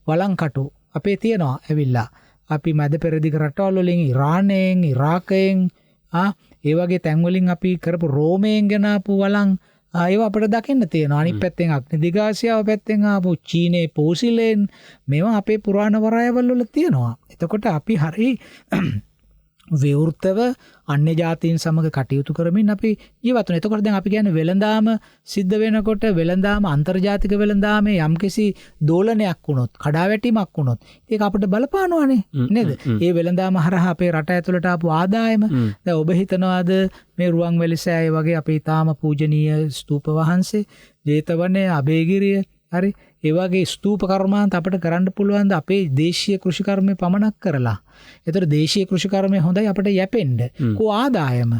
වළංකටු අපේ තියෙනවා ඇවිල්ලා. අපි මැද පෙරදිග රටවල් වලින් ඉරානයෙන් ඉරාකයෙන් ඒ වගේ තැන් වලින් අපි කරපු රෝමයෙන් ගෙනාපු වළං ඒවා අපිට දකින්න තියෙනවා. අනිත් පැත්තෙන් අග්නිදිගාසියාව පැත්තෙන් ආපු චීනේ පෝසිලෙන් මේවා අපේ පුරාණ වරායවල් වල තියෙනවා. එතකොට අපි හරි විවෘතව අන්‍ය ජාතීන් සමග කටයුතු කරමින් අපි ජීවත් වෙනවා. එතකොට දැන් අපි කියන්නේ වෙළඳාම සිද්ධ වෙනකොට වෙළඳාම අන්තර්ජාතික වෙළඳාමේ යම්කිසි දෝලනයක් වුණොත්, කඩාවැටීමක් වුණොත් ඒක අපිට බලපානවානේ නේද? ඒ වෙළඳාම හරහා අපේ රට ඇතුළට ආපු ආදායම දැන් ඔබ හිතනවාද මේ රුවන්වැලි සෑය වගේ අපේ තාම පූජනීය ස්තූප වහන්සේ, ජේතවනයේ, අභයගිරිය හරි ඒ වගේ ස්තූප කර්මාන්ත අපිට කරන්න පුළුවන් ද අපේ දේශීය කෘෂිකර්මය පමණක් කරලා. ඒතර දේශීය කෘෂිකර්මය හොඳයි අපිට යැපෙන්න. කෝ ආදායම.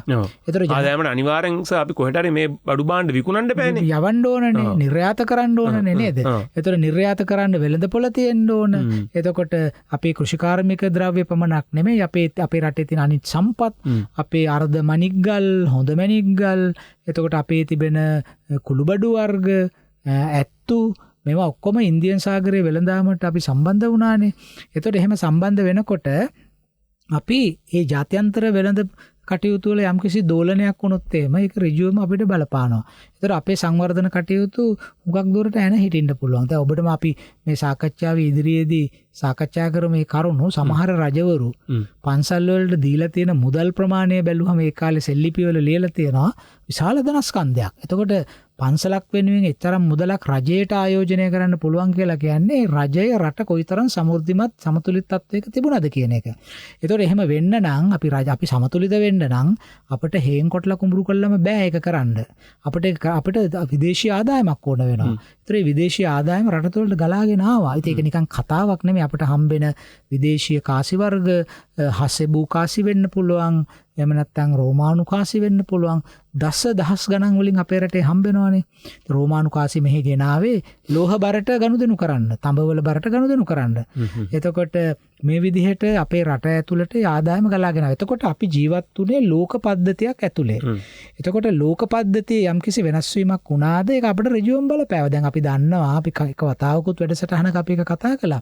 ඒතර ආදායමට අනිවාර්යෙන් අපි කොහෙට හරි මේ බඩු භාණ්ඩ විකුණන්න බෑනේ. යවන්න ඕනනේ, නිර්යාත කරන්න ඕනනේ නේද? ඒතර නිර්යාත කරන්න වෙළඳපොළ තියෙන්න ඕන. එතකොට අපේ කෘෂිකාර්මික ද්‍රව්‍ය පමණක් නෙමෙයි අපේ රටේ තියෙන අනිත් සම්පත්, අපේ අර්ධ මණික්ගල්, හොඳ මණික්ගල්, එතකොට අපේ තිබෙන කුළුබඩු වර්ග, ඇත්තු මේවා ඔක්කොම ඉන්දියන් සාගරයේ වෙළඳාමට අපි සම්බන්ධ වුණානේ. එතකොට එහෙම සම්බන්ධ වෙනකොට අපි මේ ජාත්‍යන්තර වෙළඳ කටයුතු වල යම්කිසි දෝලනයක් වුණොත් එහෙම ඒක ඍජුවම අපිට බලපානවා. ඒතර අපේ සංවර්ධන කටයුතු හුඟක් දුරට යන හිටින්න පුළුවන්. දැන් ඔබටම අපි මේ සාකච්ඡාවේ ඉදිරියේදී සාකච්ඡා කරමු මේ කරුණු. සමහර රජවරු පන්සල් වලට දීලා තියෙන මුදල් ප්‍රමාණය බැලුවම ඒ කාලේ සෙල්ලිපි වල ලියලා තියෙනවා විශාල ධනස්කන්ධයක්. එතකොට පන්සලක් වෙනුවෙන් එතරම් මුදලක් රජයට ආයෝජනය කරන්න පුළුවන් කියලා කියන්නේ රජය රට කොයිතරම් සමෘද්ධිමත් සමතුලිත තත්වයක තිබුණාද කියන එක. ඒතකොට එහෙම වෙන්න නම් අපි සමතුලිත වෙන්න නම් අපිට හේන් කොටලා කුඹුරු කළාම බෑ ඒක කරන්න. අපිට විදේශීය ආදායමක් ඕන වෙනවා. ඒතර මේ විදේශීය ආදායම රට තුළට ගලාගෙන ආවා. ඉතින් ඒක නිකන් කතාවක් නෙමෙයි. අපිට හම්බෙන විදේශීය කාසි වර්ග හසෙබු කාසි වෙන්න පුළුවන්. එහෙම නැත්නම් රෝමානු කාසි වෙන්න පුළුවන්. දහස් ගණන් වලින් අපේ රටේ හම්බෙනවානේ. රෝමානු කාසි මෙහි ගෙනාවේ ලෝහ බරට ගනුදෙනු කරන්න, තඹවල බරට ගනුදෙනු කරන්න. එතකොට මේ විදිහට අපේ රට ඇතුළට ආදායම ගලාගෙන ආවා. එතකොට අපි ජීවත් වුණේ ලෝක පද්ධතියක් ඇතුලේ. එතකොට ලෝක පද්ධතියේ යම්කිසි වෙනස් වීමක් වුණාද ඒක අපිට ඍජුවම බලපෑවා. දැන් අපි දන්නවා අපි එක වතාවකුත් වැඩසටහනක අපි එක කතා කළා.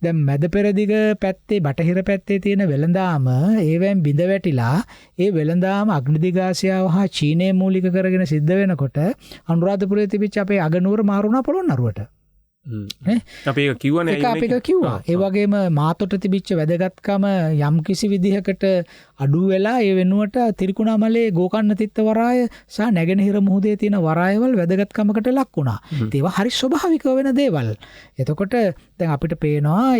දැන් මැද පෙරදිග පැත්තේ බටහිර පැත්තේ තියෙන වෙළඳාම ඒවෙන් බිඳ වැටිලා ඒ වෙළඳාම අග්නිදිගාසියාව හා චීනය මූලික කරගෙන සිද්ධ වෙනකොට අනුරාධපුරයේ තිබිච්ච අපේ අගනුවර මාරුණා පොළොන්නරුවට. අපි ඒක කිව්වනේ. ඒක අපි කිව්වා. ඒ වගේම මාතොට තිබිච්ච වැදගත්කම යම් කිසි විදිහකට අඩු වෙලා ඒ වෙනුවට තිරිකුණාමලේ ගෝකර්ණතිත්ත වරාය සහ නැගෙනහිර මුහුදේ තියෙන වරායවල වැදගත්කමකට ලක් වුණා. ඒවා හරි ස්වභාවික වෙන දේවල්. එතකොට දැන් අපිට පේනවා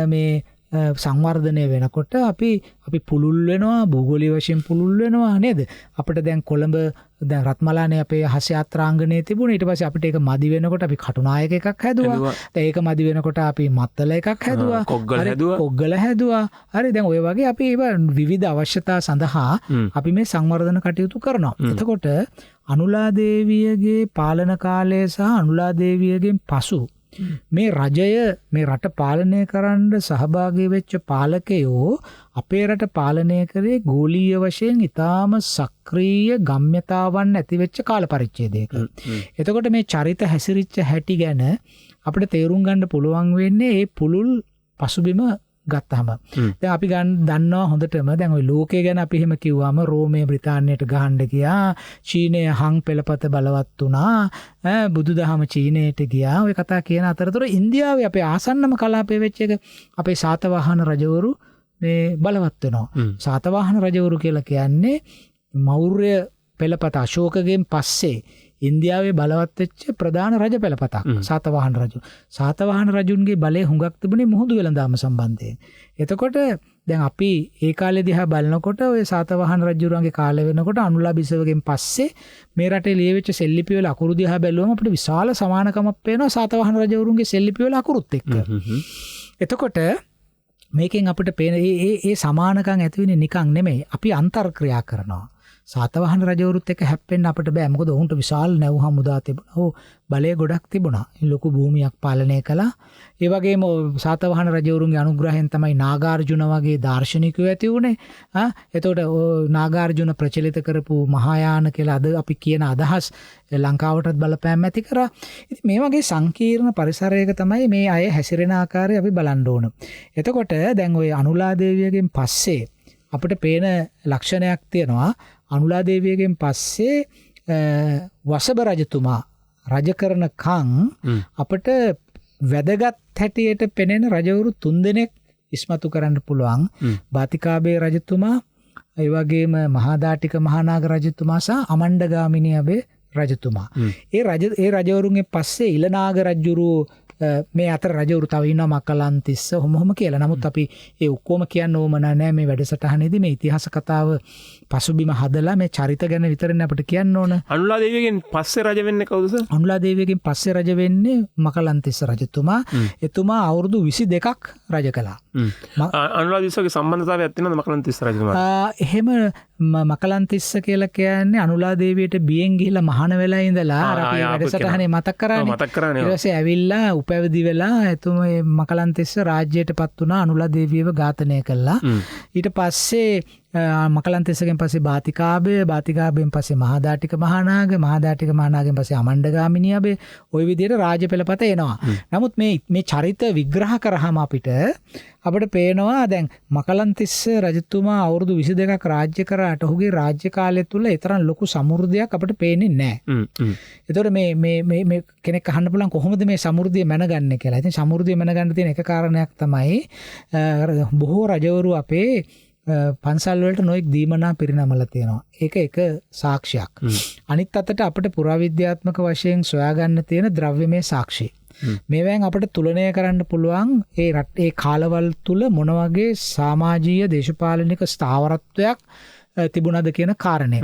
මේ සංවර්ධනය වෙනකොට අපි පුළුල් වෙනවා, භූගෝලීය වශයෙන් පුළුල් වෙනවා නේද? අපිට දැන් කොළඹ දැන් රත්මලානේ අපේ හස් යාත්‍රාංගණයේ තිබුණා. ඊට පස්සේ අපිට ඒක මදි වෙනකොට අපි කටුනායක එකක් හැදුවා. දැන් ඒක මදි වෙනකොට අපි මත්තල එකක් හැදුවා. කොග්ගල හැදුවා. හරි දැන් ඔය වගේ අපි ඒවා විවිධ අවශ්‍යතා සඳහා අපි මේ සංවර්ධන කටයුතු කරනවා. එතකොට අනුලා දේවියගේ පාලන කාලය සහ අනුලා දේවියගෙන් පසු මේ රජය මේ රට පාලනය කරන්න සහභාගී වෙච්ච පාලකයෝ අපේ රට පාලනය කරේ ගෝලීය වශයෙන් ඉතාම සක්‍රීය ගම්‍යතාවන් ඇති වෙච්ච කාල පරිච්ඡේදයක. එතකොට මේ චරිත හැසිරිච්ච හැටි ගැන අපිට තේරුම් ගන්න පුළුවන් වෙන්නේ මේ පුළුල් පසුබිම ගත්තහම. දැන් අපි දන්නවා හොඳටම දැන් ওই ලෝකය ගැන අපි එහෙම කිව්වම රෝමයේ බ්‍රිතාන්‍යයට ගහන්න ගියා, චීනය හං පෙළපත බලවත් වුණා, බුදුදහම චීනයට ගියා. ඔය කතා කියන අතරතුර ඉන්දියාවේ අපේ ආසන්නම කලාපයේ වෙච්ච එක අපේ සාතවාහන රජවරු මේ බලවත් වෙනවා. සාතවාහන රජවරු කියලා කියන්නේ මෞර්ය පෙළපත අශෝකගෙන් පස්සේ ඉන්දියාවේ බලවත් වෙච්ච ප්‍රධාන රජ පෙළපතක් සාතවාහන රජු. සාතවාහන රජුන්ගේ බලය හුඟක් තිබුණේ මුහුදු වෙළඳාම සම්බන්ධයෙන්. එතකොට දැන් අපි ඒ කාලේ දිහා බලනකොට ඔය සාතවාහන රජුරුවන්ගේ කාලය වෙනකොට අනුලා බිසවගෙන් පස්සේ මේ රටේ ලියවිච්ච සෙල්ලිපි වල අකුරු දිහා බැලුවම අපිට විශාල සමානකමක් පේනවා සාතවාහන රජවරුන්ගේ සෙල්ලිපි වල අකුරුත් එක්ක. එතකොට මේකෙන් අපිට පේන ඒ සමානකම් ඇති වෙන්නේ නිකන් නෙමෙයි. අපි අන්තර්ක්‍රියා කරනවා. සාතවාහන රජවරුත් එක්ක හැප්පෙන්න අපිට බෑ. මොකද ඔවුන්ට විශාල නැව් හමුදා තිබුණා. ඔව් බලය ගොඩක් තිබුණා. ලොකු භූමියක් පාලනය කළා. ඒ වගේම සාතවාහන රජවරුන්ගේ අනුග්‍රහයෙන් තමයි නාගාර්ජුන වගේ දාර්ශනිකයෝ ඇති වුණේ. එතකොට නාගාර්ජුන ප්‍රචලිත කරපු මහායාන කියලා අද අපි කියන අදහස් ලංකාවටත් බලපෑම් ඇති කරා. ඉතින් මේ වගේ සංකීර්ණ පරිසරයක තමයි මේ අය හැසිරෙන ආකාරය අපි බලන්න ඕන. එතකොට දැන් ওই අනුලා දේවියගෙන් පස්සේ අපිට පේන ලක්ෂණයක් තියෙනවා. අනුලා දේවියගෙන් පස්සේ වසභ රජතුමා රජ කරන කන් අපිට වැදගත් හැටියට පෙනෙන රජවරු 3 දෙනෙක් ඉස්මතු කරන්න පුළුවන්. බාතිකාබේ රජතුමා, ඒ වගේම මහාදාටික මහානාග රජතුමා සහ අමණ්ඩගාමිනී අබේ රජතුමා. ඒ රජවරුන්ගේ පස්සේ ඉලනාග රජුරු මේ අතර රජවරු තව ඉන්නවා මකලන්තිස්ස හොම කියලා. නමුත් අපි ඒ ඔක්කොම කියන්න ඕම නැහැ මේ වැඩසටහනේදී. මේ ඉතිහාස කතාව පසුබිම හදලා මේ චරිත ගැන විතරනේ අපිට කියන්න ඕන. අනුලා දේවියගෙන් පස්සේ රජ වෙන්නේ කවුද සර්? අනුලා දේවියගෙන් පස්සේ රජ වෙන්නේ මකලන්තිස්ස රජතුමා. එතුමා අවුරුදු 22ක් රජ කළා. අනුලා දේවියගේ සම්බන්ධතාවයක් තියෙනවද මකලන්තිස්ස රජතුමාට? එහෙම මකලන්තිස්ස කියලා කියන්නේ අනුලා දේවියට බියෙන් ගිහිල්ලා මහාන වෙලා ඉඳලා අර අපි වැඩසටහනේ මතක් කරානේ. ඊට පස්සේ ඇවිල්ලා උපැවිදි වෙලා එතුමා මකලන්තිස්ස රාජ්‍යයට පත් වුණා. අනුලා දේවියව ඝාතනය කළා. ඊට පස්සේ මකලන්තිස්සගෙන් පස්සේ බාතිකාබෙන් පස්සේ මහාදාටික මහානාගයෙන් පස්සේ අමණ්ඩගාමිනී අබේ ওই විදිහට රාජ්‍ය පෙළපත එනවා. නමුත් මේ චරිත විග්‍රහ කරාම අපිට පේනවා දැන් මකලන්තිස්ස රජතුමා අවුරුදු 22ක් රාජ්‍ය කරාට ඔහුගේ රාජ්‍ය කාලය තුල ඒ තරම් ලොකු සමෘද්ධියක් අපිට පේන්නේ නැහැ. ඒතකොට මේ කෙනෙක් අහන්න පුළුවන් කොහොමද මේ සමෘද්ධිය මැනගන්නේ කියලා. ඉතින් සමෘද්ධිය මැනගන්න තියෙන එක කාරණයක් තමයි බොහෝ රජවරු අපේ පන්සල් වලට නොයෙක් දීමනා පිරිනමලා තියෙනවා. ඒක එක සාක්ෂියක්. අනිත් අතට අපිට පුරාවිද්‍යාත්මක වශයෙන් සොයාගන්න තියෙන ද්‍රව්‍යමය සාක්ෂි. මේවෙන් අපිට තුලනය කරන්න පුළුවන් ඒ කාලවල තුල මොන වගේ සමාජීය දේශපාලනික ස්ථාවරත්වයක් තිබුණාද කියන කාරණය.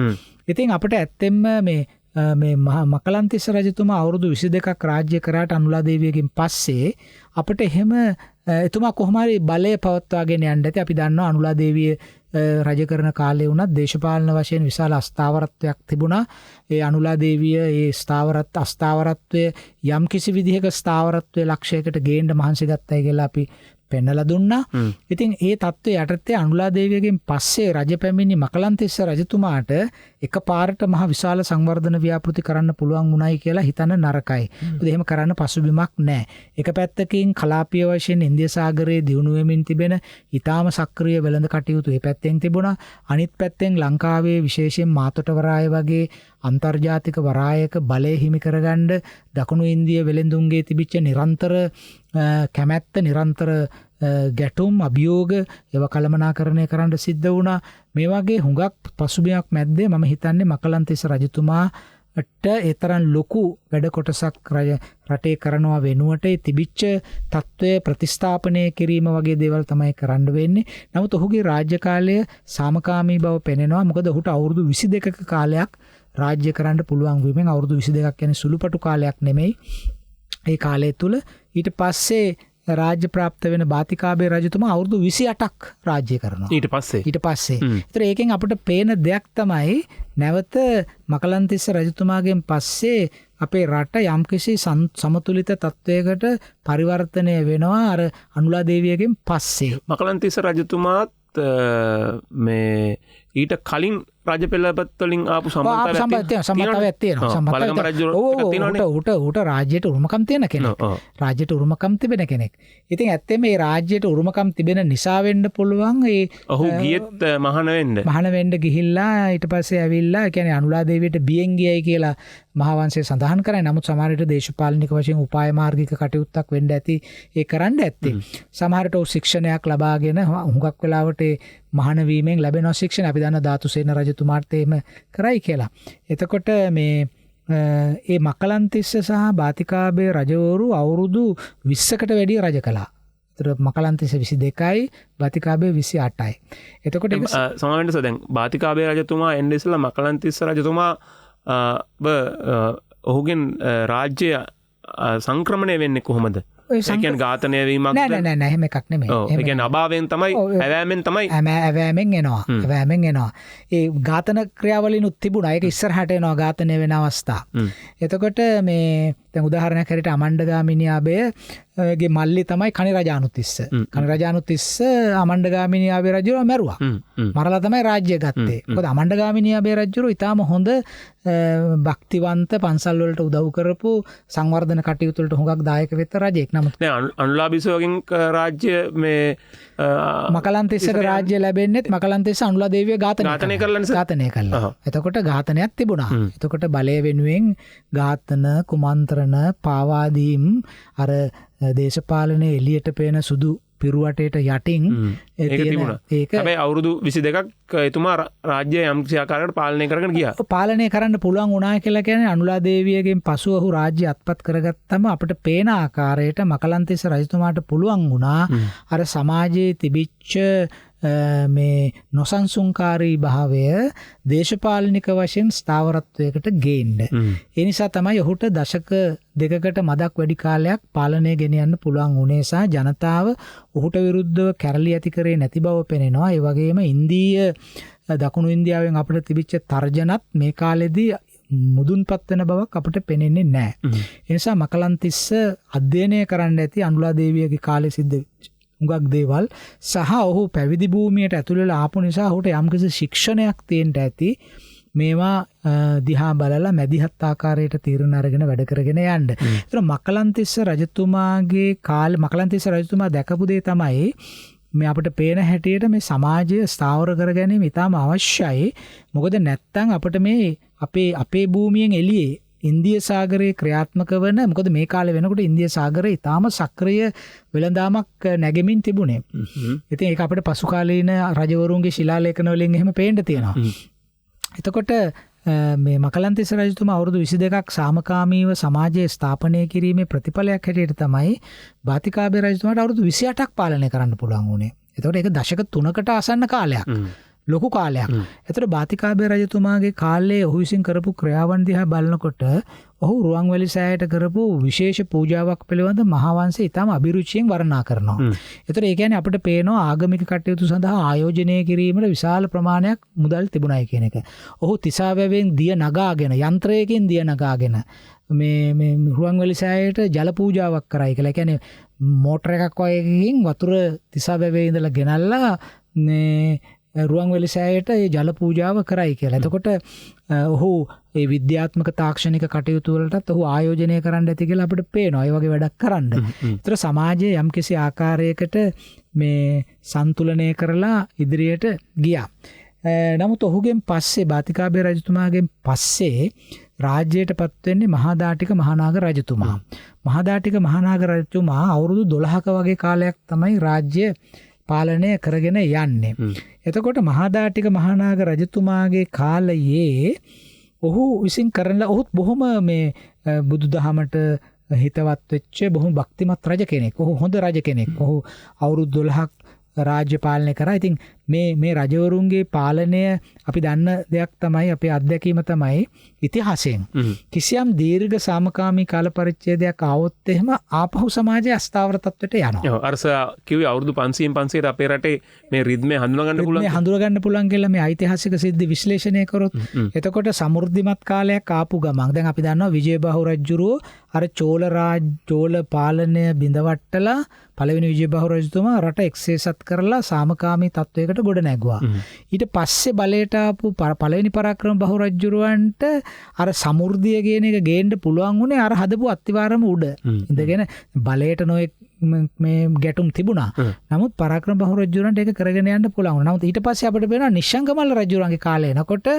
ඉතින් අපිට ඇත්තෙන්ම මේ මකලන්තිස්ස රජතුමා අවුරුදු 22ක් රාජ්‍ය කරාට අනුලා දේවියගෙන් පස්සේ අපිට එහෙම එතුමා කොහොම හරි බලය පවත්වාගෙන යන්න ඇති. අපි දන්නවා අනුලා දේවිය රජ කරන කාලේ වුණත් දේශපාලන වශයෙන් විශාල අස්ථාවරත්වයක් තිබුණා. ඒ අනුලා දේවිය ඒ අස්ථාවරත්වය යම් කිසි විදිහක ස්ථාවරත්වයේ ලක්ෂයකට ගේන්න මහන්සි ගත්තයි කියලා අපි පෙන්නලා දුන්නා. ඉතින් ඒ தත්ත්වය යටතේ අනුලා දේවියගෙන් පස්සේ රජ පැමිණි මකලන්තිස්ස රජතුමාට එකපාරට මහ විශාල සංවර්ධන ව්‍යාපෘති කරන්න පුළුවන් වුණයි කියලා හිතන්න නරකයි. මොකද එහෙම කරන්න පසුබිමක් නැහැ. එක පැත්තකින් කලාපීය වශයෙන් ඉන්දිය සාගරයේ දියුණු වෙමින් තිබෙන ඊටාම සක්‍රීය වෙළඳ කටයුතු ඒ පැත්තෙන් තිබුණා. අනිත් පැත්තෙන් ලංකාවේ විශේෂයෙන් මාතොට වරාය වගේ අන්තර්ජාතික වරායක බලය හිමි කරගන්න දකුණු ඉන්දිය වෙළඳුන්ගේ තිබිච්ච නිරන්තර කැමැත්ත නිරන්තර ගැටුම් අභියෝග ඒව කළමනාකරණය කරන්න සිද්ධ වුණා. මේ වගේ හුඟක් පසුබිමක් මැද්දේ මම හිතන්නේ මකලන්තිස්ස රජතුමාට ඒ තරම් ලොකු වැඩ කොටසක් රටේ කරනවා වෙනුවට තිබිච්ච තත්ත්වය ප්‍රතිස්ථාපනය කිරීම වගේ දේවල් තමයි කරන්න වෙන්නේ. නමුත් ඔහුගේ රාජ්‍ය කාලය සාමකාමී බව පෙනෙනවා. මොකද ඔහුට අවුරුදු 22ක කාලයක් රාජ්‍ය කරන්න පුළුවන් වීමෙන් අවුරුදු 22ක් කියන්නේ සුළුපටු කාලයක් නෙමෙයි. ඒ කාලය තුල ඊට පස්සේ රාජ්‍ය ප්‍රාප්ත වෙන බාතිකාබේ රජතුමා අවුරුදු 28ක් රාජ්‍ය කරනවා. ඊට පස්සේ. ඒතර ඒකෙන් අපිට පේන දෙයක් තමයි නැවත මකලන්තිස්ස රජතුමාගෙන් පස්සේ අපේ රට යම්කිසි සමතුලිත තත්වයකට පරිවර්තනය වෙනවා අර අනුලා දේවියගෙන් පස්සේ. මකලන්තිස්ස රජතුමාත් මේ ඊට කලින් රජ පෙළපත් වලින් ආපු සම්බන්ධතාවයක් තියෙනවා. ඌට රාජ්‍යයට උරුමකම් තියෙන කෙනෙක්. රාජ්‍යයට උරුමකම් තිබෙන කෙනෙක්. ඉතින් ඇත්තෙම මේ රාජ්‍යයට උරුමකම් තිබෙන නිසා වෙන්න පුළුවන් ඔහු ගියෙත් මහාන වෙන්න ගිහිල්ලා ඊට පස්සේ ඇවිල්ලා ඒ කියන්නේ අනුලා දේවියට බියෙන් ගියයි කියලා මහාවංශය සඳහන් කරන්නේ. නමුත් සමහර විට දේශපාලනික වශයෙන් උපාය මාර්ගික කටයුත්තක් වෙන්න ඇති ඒ කරන්න ඇත්තේ. සමහර විට ශික්ෂණයක් ලබාගෙන හුඟක් වෙලාවට මහාන වීමෙන් ලැබෙන ශික්ෂණ අපි දන්න ධාතුසේන රජතුමාට එහෙම කරයි කියලා. එතකොට මේ ඒ මකලන්තිස්ස සහ බාතිකාබේ රජවරු අවුරුදු 20කට වැඩිය රජ කළා. මකලන්තිස්ස 22යි බාතිකාබේ 28යි. එතකොට සමහරවිට දැන් බාතිකාබේ රජතුමා එන්නේ ඉස්සෙල්ලා මකලන්තිස්ස රජතුමා ඔහුගෙන් රාජ්‍ය සංක්‍රමණය වෙන්නේ කොහොමද? ඒ කියන්නේ ඝාතනය වීමක් නෑ එහෙම එකක් නෙමෙයි. ඒ කියන්නේ අභාවයෙන් තමයි ඇවෑමෙන් තමයි ඇවෑමෙන් එනවා. ඇවෑමෙන් එනවා. ඒ ඝාතන ක්‍රියාවලිනුත් තිබුණා. ඒක ඉස්සරහට එනවා ඝාතනය වෙන අවස්ථා. එතකොට මේ දැන් උදාහරණයක් හැටියට අමණ්ඩගාමිනියාබේගේ මල්ලි තමයි කණි රජානුතිස්ස. කණි රජානුතිස්ස අමණ්ඩගාමිනියාබේ රජුව මැරුවා. මරලා තමයි රාජ්‍ය ගත්තේ. මොකද අමණ්ඩගාමිනියාබේ රජුව ඊටාම හොඳ භක්තිවන්ත පන්සල් වලට උදව් කරපු සංවර්ධන කටයුතු වලට හුඟක් දායක වෙච්ච රජෙක්. නමුත් අනුලාභිසෝගෙන් රාජ්‍ය මේ මකලන්තිස්සට රාජ්‍ය ලැබෙන්නෙත් මකලන්තිස්ස අනුලා දේවිය ඝාතනය කළා. එතකොට ඝාතනයක් තිබුණා. එතකොට බලය වෙනුවෙන් ඝාතන, කුමන්ත්‍රණ, පාවාදීම් අර දේශපාලනයේ එළියට පේන සුදු පිරුවටේට යටින් ඒක හැබැයි අවුරුදු 22ක් එතුමා රාජ්‍ය යම්කිසි ආකාරයකට පාලනය කරගෙන ගියා. පාලනය කරන්න පුළුවන් වුණා කියලා කියන්නේ අනුලා දේවියගෙන් පසුව ඔහු රාජ්‍ය අත්පත් කරගත්තම අපිට පේන ආකාරයට මකලන්තිස්ස රජතුමාට පුළුවන් වුණා අර සමාජයේ තිබිච්ච මේ නොසන්සුන්කාරී භාවය දේශපාලනික වශයෙන් ස්ථාවරත්වයකට ගේන්න. ඒ නිසා තමයි ඔහුට දශක 2කට මදක් වැඩි කාලයක් පාලනය ගෙන යන්න පුළුවන් වුණේ සහ ජනතාව ඔහුට විරුද්ධව කැරලි ඇති කරේ නැති බව පෙනෙනවා. ඒ වගේම ඉන්දීය දකුණු ඉන්දියාවෙන් අපිට තිබිච්ච තර්ජනත් මේ කාලෙදී මුදුන්පත් වෙන බවක් අපිට පෙනෙන්නේ නැහැ. ඒ නිසා මකලන්තිස්ස අධ්‍යයනය කරන්න ඇති අනුලා දේවියගේ කාලේ සිද්ධ හුඟක් දේවල් සහ ඔහු පැවිදි භූමියට ඇතුල් වෙලා ආපු නිසා ඔහුට යම්කිසි ශික්ෂණයක් තියෙන්න ඇති. මේවා දිහා බලලා මැදිහත් ආකාරයට තීරණ අරගෙන වැඩ කරගෙන යන්න. ඒතර මකලන්තිස්ස රජතුමාගේ කාලේ මකලන්තිස්ස රජතුමා දැකපු දේ තමයි මේ අපිට පේන හැටියට මේ සමාජය ස්ථාවර කර ගැනීම ඉතාම අවශ්‍යයි. මොකද නැත්තම් අපිට මේ අපේ භූමියෙන් එළියේ ඉන්දිය සාගරයේ ක්‍රියාත්මක වන මොකද මේ කාලේ වෙනකොට ඉන්දිය සාගරය ඉතාම සක්‍රිය වෙළඳාමක් නැගෙමින් තිබුණේ. ඉතින් ඒක අපිට පසු කාලීන රජවරුන්ගේ ශිලාලේඛන වලින් එහෙම පේන්න තියෙනවා. එතකොට මේ මකලන්තිස්ස රජතුමා අවුරුදු 22ක් සාමකාමීව සමාජයේ ස්ථාපනය කිරීමේ ප්‍රතිඵලයක් හැටියට තමයි බාතිකාබේ රජතුමාට අවුරුදු 28ක් පාලනය කරන්න පුළුවන් වුණේ. එතකොට ඒක දශක 3කට ආසන්න කාලයක්. ලොකු කාලයක්. එතකොට බාතිකාබේ රජතුමාගේ කාලේ ඔහු විසින් කරපු ක්‍රියාවන් දිහා බලනකොට ඔහු රුවන්වැලි සෑයට කරපු විශේෂ පූජාවක් පිළිබඳ මහාවංශය ඉතාම අභිරුචියෙන් වර්ණනා කරනවා. එතකොට ඒ කියන්නේ අපිට පේනවා ආගමික කටයුතු සඳහා ආයෝජනය කිරීමට විශාල ප්‍රමාණයක් මුදල් තිබුණයි කියන එක. ඔහු තිසාවැවෙන් දිය නගාගෙන යන්ත්‍රයකින් දිය නගාගෙන මේ රුවන්වැලි සෑයට ජල පූජාවක් කරයි කියලා. ඒ කියන්නේ මෝටර එකක් වගේකින් වතුර තිසාවැවේ ඉඳලා ගෙනල්ලා මේ රුවන්වැලි සෑයට ඒ ජල පූජාව කරයි කියලා. එතකොට ඔහු ඒ විද්‍යාත්මක තාක්ෂණික කටයුතු වලටත් ඔහු ආයෝජනය කරන්න ඇති කියලා අපිට පේනවා. ඒ වගේ වැඩක් කරන්න. ඒතර සමාජයේ යම්කිසි ආකාරයකට මේ සන්තුලනය කරලා ඉදිරියට ගියා. නමුත් ඔහුගෙන් පස්සේ බාතිකාබේ රජතුමාගෙන් පස්සේ රාජ්‍යයට පත් වෙන්නේ මහාදාටික මහානාග රජතුමා. මහාදාටික මහානාග රජතුමා අවුරුදු 12ක වගේ කාලයක් තමයි රාජ්‍ය පාලනය කරගෙන යන්නේ. එතකොට මහාදාටික මහානාග රජතුමාගේ කාලයේ ඔහු විසින් කරන ඔහුත් බොහොම මේ බුදුදහමට හිතවත් වෙච්ච බොහොම භක්තිමත් රජ කෙනෙක්. ඔහු හොඳ රජ කෙනෙක්. ඔහු අවුරුදු 12ක් රාජ්‍ය පාලනය කරා. ඉතින් මේ රජවරුන්ගේ පාලනය අපි දන්න දෙයක් තමයි අපේ අත්දැකීම තමයි ඉතිහාසයෙන් කිසියම් දීර්ඝ සාමකාමී කාල පරිච්ඡේදයක් ආවොත් එහෙම ආපහු සමාජයේ අස්ථාවර තත්ත්වයට යනවා. ඔව් අරස කිව්වේ අවුරුදු 500ට අපේ රටේ මේ රිද්මය හඳුනගන්න පුළුවන් කියලා මේ ඓතිහාසික සිද්ධි විශ්ලේෂණය කරොත් එතකොට සමෘද්ධිමත් කාලයක් ආපු ගමන් දැන් අපි දන්නවා විජයබාහු රජුරෝ අර චෝල පාලනය බිඳවට්ටලා පළවෙනි විජයබාහු රජතුමා රට එක්සේසත් කරලා සාමකාමී තත්ත්වයකට ගොඩ නැගුවා. ඊට පස්සේ බලයට ආපු පළවෙනි පරාක්‍රම බහු රජුරවන්ට අර සමෘද්ධිය කියන එක ගේන්න පුළුවන් වුණේ අර හදපු අත්තිවාරම උඩ ඉඳගෙන බලයට නොයෙක් මේ ගැටුම් තිබුණා. නමුත් පරාක්‍රම බහු රජුරන්ට ඒක කරගෙන යන්න පුළුවන් වුණා. නමුත් ඊට පස්සේ අපිට පේනවා නිශ්ශංකමල්ල රජුරන්ගේ කාලේ එනකොට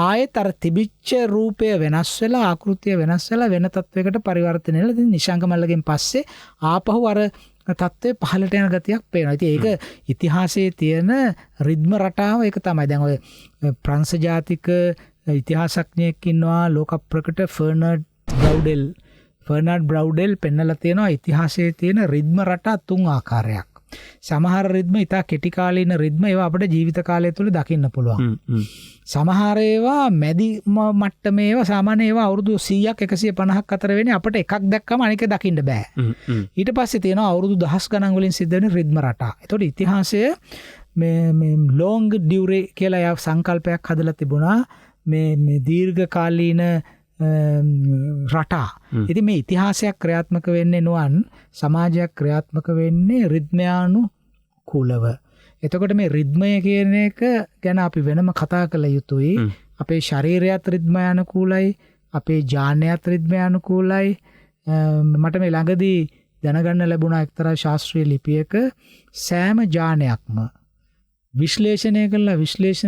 ආයෙත් අර තිබිච්ච රූපය වෙනස් වෙලා ආකෘතිය වෙනස් වෙලා වෙන තත්වයකට පරිවර්තනය වෙලා ඉතින් නිශ්ශංකමල්ලගෙන් පස්සේ ආපහු අර තත්ත්වය පහළට යන ගතියක් පේනවා. ඉතින් ඒක ඉතිහාසයේ තියෙන රිද්ම රටාව ඒක තමයි. දැන් ඔය ප්‍රංශ ජාතික ඉතිහාසඥයෙක් ඉන්නවා ලෝක ප්‍රකට ෆර්නඩ් බ්‍රව්ඩෙල් පෙන්නලා තියෙනවා ඉතිහාසයේ තියෙන රිද්ම රටා 3 ආකාරයක්. සමහර රිද්ම ඉතා කෙටි කාලීන රිද්ම ඒවා අපිට ජීවිත කාලය තුල දකින්න පුළුවන්. සමහර ඒවා මැදි මට්ටමේ ඒවා සාමාන්‍ය ඒවා අවුරුදු 100ක් 150ක් අතර වෙන්නේ අපිට එකක් දැක්කම අනික දකින්න බෑ. ඊට පස්සේ තියෙනවා අවුරුදු දහස් ගණන් වලින් සිද්ධ වෙන රිද්ම රටා. ඒතකොට ඉතිහාසය මේ ලොංග් ඩියුරේ කියලා සංකල්පයක් හදලා තිබුණා මේ දීර්ඝ කාලීන රටා. ඉතින් මේ ඉතිහාසයක් ක්‍රියාත්මක වෙන්නේ නුවන් සමාජයක් ක්‍රියාත්මක වෙන්නේ රිද්මයානුකූලව. එතකොට මේ රිද්මය කියන එක ගැන අපි වෙනම කතා කළ යුතුයි. අපේ ශරීරයත් රිද්මයානුකූලයි, අපේ ඥානයත් රිද්මයානුකූලයි. මට මේ ළඟදී දැනගන්න ලැබුණා එක්තරා ශාස්ත්‍රීය ලිපියක සෑම ඥානයක්ම විශ්ලේෂණය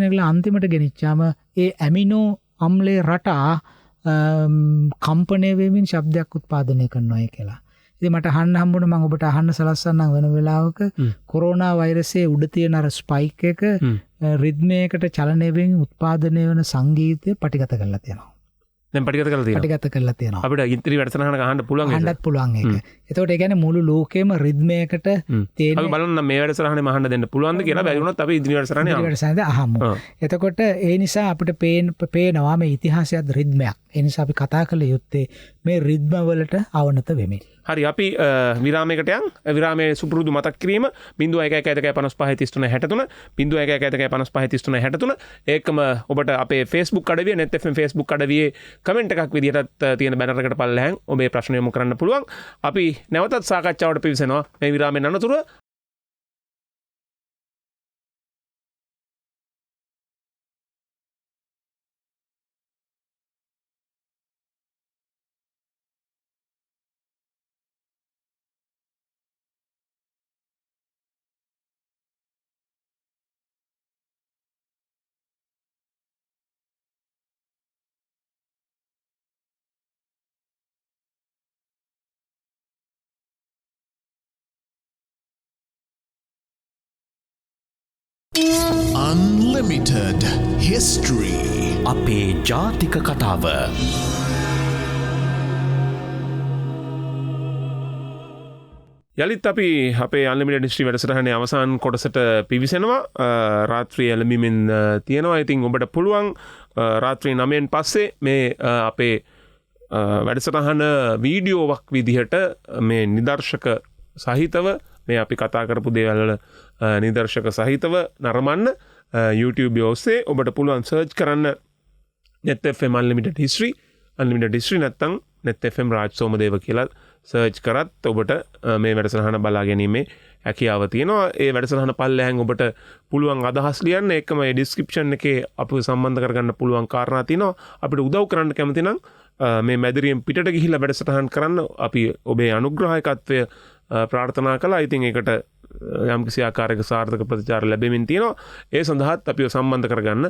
කළා අන්තිමට ගෙනිච්චාම ඒ ඇමිනෝ අම්ලයේ රටා කම්පණය වෙමින් ශබ්දයක් උත්පාදනය කරනවා කියලා. ඉතින් මට අහන්න හම්බුණා මම ඔබට අහන්න සලස්සන්නම් වෙන වෙලාවක කොරෝනා වෛරසයේ උඩ තියෙන අර ස්පයික් එක රිද්මයකට චලනය වෙමින් උත්පාදනය වෙන සංගීතය පටිගත කරලා තියෙනවා. දැන් පටිගත කරලා තියෙනවා. අපිට ඉතිරි වැඩසටහනක අහන්න පුළුවන් අහන්නත් පුළුවන් ඒක. එතකොට ඒ කියන්නේ මුළු ලෝකෙම රිද්මයකට තියෙන අපි බලන්න මේ වැඩසටහනේ අහන්න දෙන්න පුළුවන්ද කියලා බැරි වුණොත් අපි ඉදිරි වැඩසටහනේ අහමු. එතකොට ඒ නිසා අපිට පේනවා මේ ඉතිහාසයත් රිද්මයක්. ඒ නිසා අපි කතා කළ යුත්තේ මේ රිද්ම වලට අවනත වෙමින්. හරි අපි විරාමයකට යන් විරාමයේ සුපුරුදු මතක් කිරීම 0111553363 0111553363 ඒකම ඔබට අපේ Facebook අඩවිය net fm Facebook අඩවියේ කමෙන්ට් එකක් විදිහටත් තියෙන බැනර් එකට පල්ලෙහාන් ඔබේ ප්‍රශ්න යොමු කරන්න පුළුවන්. අපි නැවතත් සාකච්ඡාවට පිවිසෙනවා මේ විරාමයෙන් අනතුරුව. Unlimited history. අපේ ජාතික කතාව. යළිත් අපි අපේ අන්ලිමිටඩ් හිස්ටරි වැඩසටහනේ අවසාන කොටසට පිවිසෙනවා. රාත්‍රිය එළඹීමෙන් තියෙනවා. ඉතින් ඔබට පුළුවන් රාත්‍රී 9න් පස්සේ මේ අපේ වැඩසටහන වීඩියෝවක් විදිහට මේ නිදර්ශක සහිතව මේ අපි කතා කරපු දේවල් වල නිදර්ශක සහිතව නරඹන්න YouTube ඔස්සේ ඔබට පුළුවන් සර්ච් කරන්න net fm unlimited history නැත්නම් net fm රාජ් සෝමදේව කියලා සර්ච් කරත් ඔබට මේ වැඩසටහන බලා ගැනීමේ හැකියාව තියෙනවා. ඒ වැඩසටහන පල්ලෙහාන් ඔබට පුළුවන් අදහස් ලියන්න. ඒකම ඒ ඩිස්ක්‍රිප්ෂන් එකේ අපිව සම්බන්ධ කරගන්න පුළුවන් කාරණා තියෙනවා. අපිට උදව් කරන්න කැමති නම් මේ මැදිරියෙන් පිටට ගිහිල්ලා වැඩසටහන් කරන්න අපි ඔබේ අනුග්‍රහයකත්වය ප්‍රාර්ථනා කළා. ඉතින් ඒකට යම්කිසි ආකාරයක සාර්ථක ප්‍රතිචාර ලැබෙමින් තියෙනවා. ඒ සඳහාත් අපිව සම්බන්ධ කරගන්න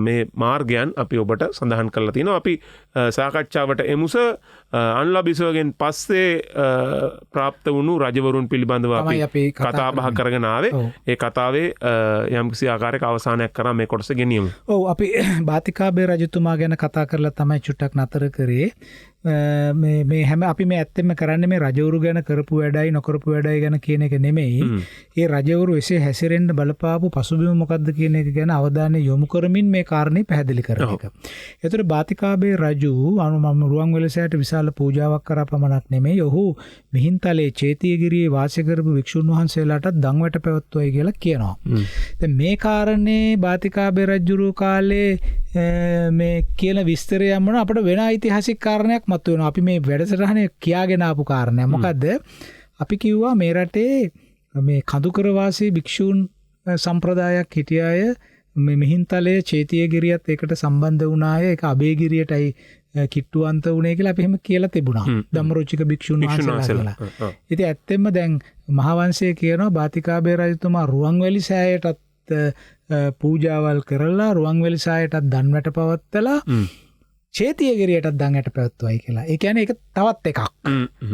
මේ මාර්ගයන් අපි ඔබට සඳහන් කරලා තියෙනවා. අපි සාකච්ඡාවට එමුස අන්ලබිසෝගෙන් පස්සේ ප්‍රාප්ත වුණු රජවරුන් පිළිබඳව අපි කතා බහ කරගෙන ආවේ. ඒ කතාවේ යම්කිසි ආකාරයක අවසානයක් කරා මේ කොටස ගෙනියමු. ඔව් අපි බාතිකාබේ රජතුමා ගැන කතා කරලා තමයි චුට්ටක් නතර කරේ. මේ හැම අපි මේ ඇත්තෙම කරන්නේ මේ රජවරු ගැන කරපු වැඩයි නොකරපු වැඩයි ගැන කියන එක නෙමෙයි. ඒ රජවරු එසේ හැසිරෙන්න බලපාපු පසුබිම මොකක්ද කියන එක ගැන අවධානය යොමු කරමින් මේ කාරණේ පැහැදිලි කරන එක. ඒතර බාතිකාබේ රජු රුවන්වැලිසෑයට විශාල පූජාවක් කරා පමණක් නෙමෙයි. ඔහු මිහින්තලේ චේතියගිරියේ වාසය කරපු වික්ෂුන් වහන්සේලාටත් දන්වැට පැවැත්වුවයි කියලා කියනවා. දැන් මේ කාරණේ බාතිකාබේ රජුරු කාලේ මේ කියන විස්තරය යමන අපිට වෙන ඓතිහාසික කාරණයක් මතුවෙනවා. අපි මේ වැඩසටහනේ කියාගෙන ආපු කාරණයක් මොකද්ද? අපි කිව්වා මේ රටේ මේ කඳුකර වාසී භික්ෂූන් සම්ප්‍රදායක් හිටිය අය මේ මිහින්තලයේ චේතියගිරියත් ඒකට සම්බන්ධ වුණාය. ඒක අබේගිරියටයි කිට්ටුවන්ත වුණේ කියලා අපි එහෙම කියලා තිබුණා. ධම්මරොචික භික්ෂුන් වහන්සේලා. ඉතින් ඇත්තෙන්ම දැන් මහාවංශයේ කියනවා බාතිකාබේ රජතුමා රුවන්වැලිසෑයටත් පූජාවල් කරලා රුවන්වැලිසෑයටත් දන්වැට පවත්තලා චේතියගිරියටත් දඟට පැවැත්වයි කියලා. ඒ කියන්නේ ඒක තවත් එකක්.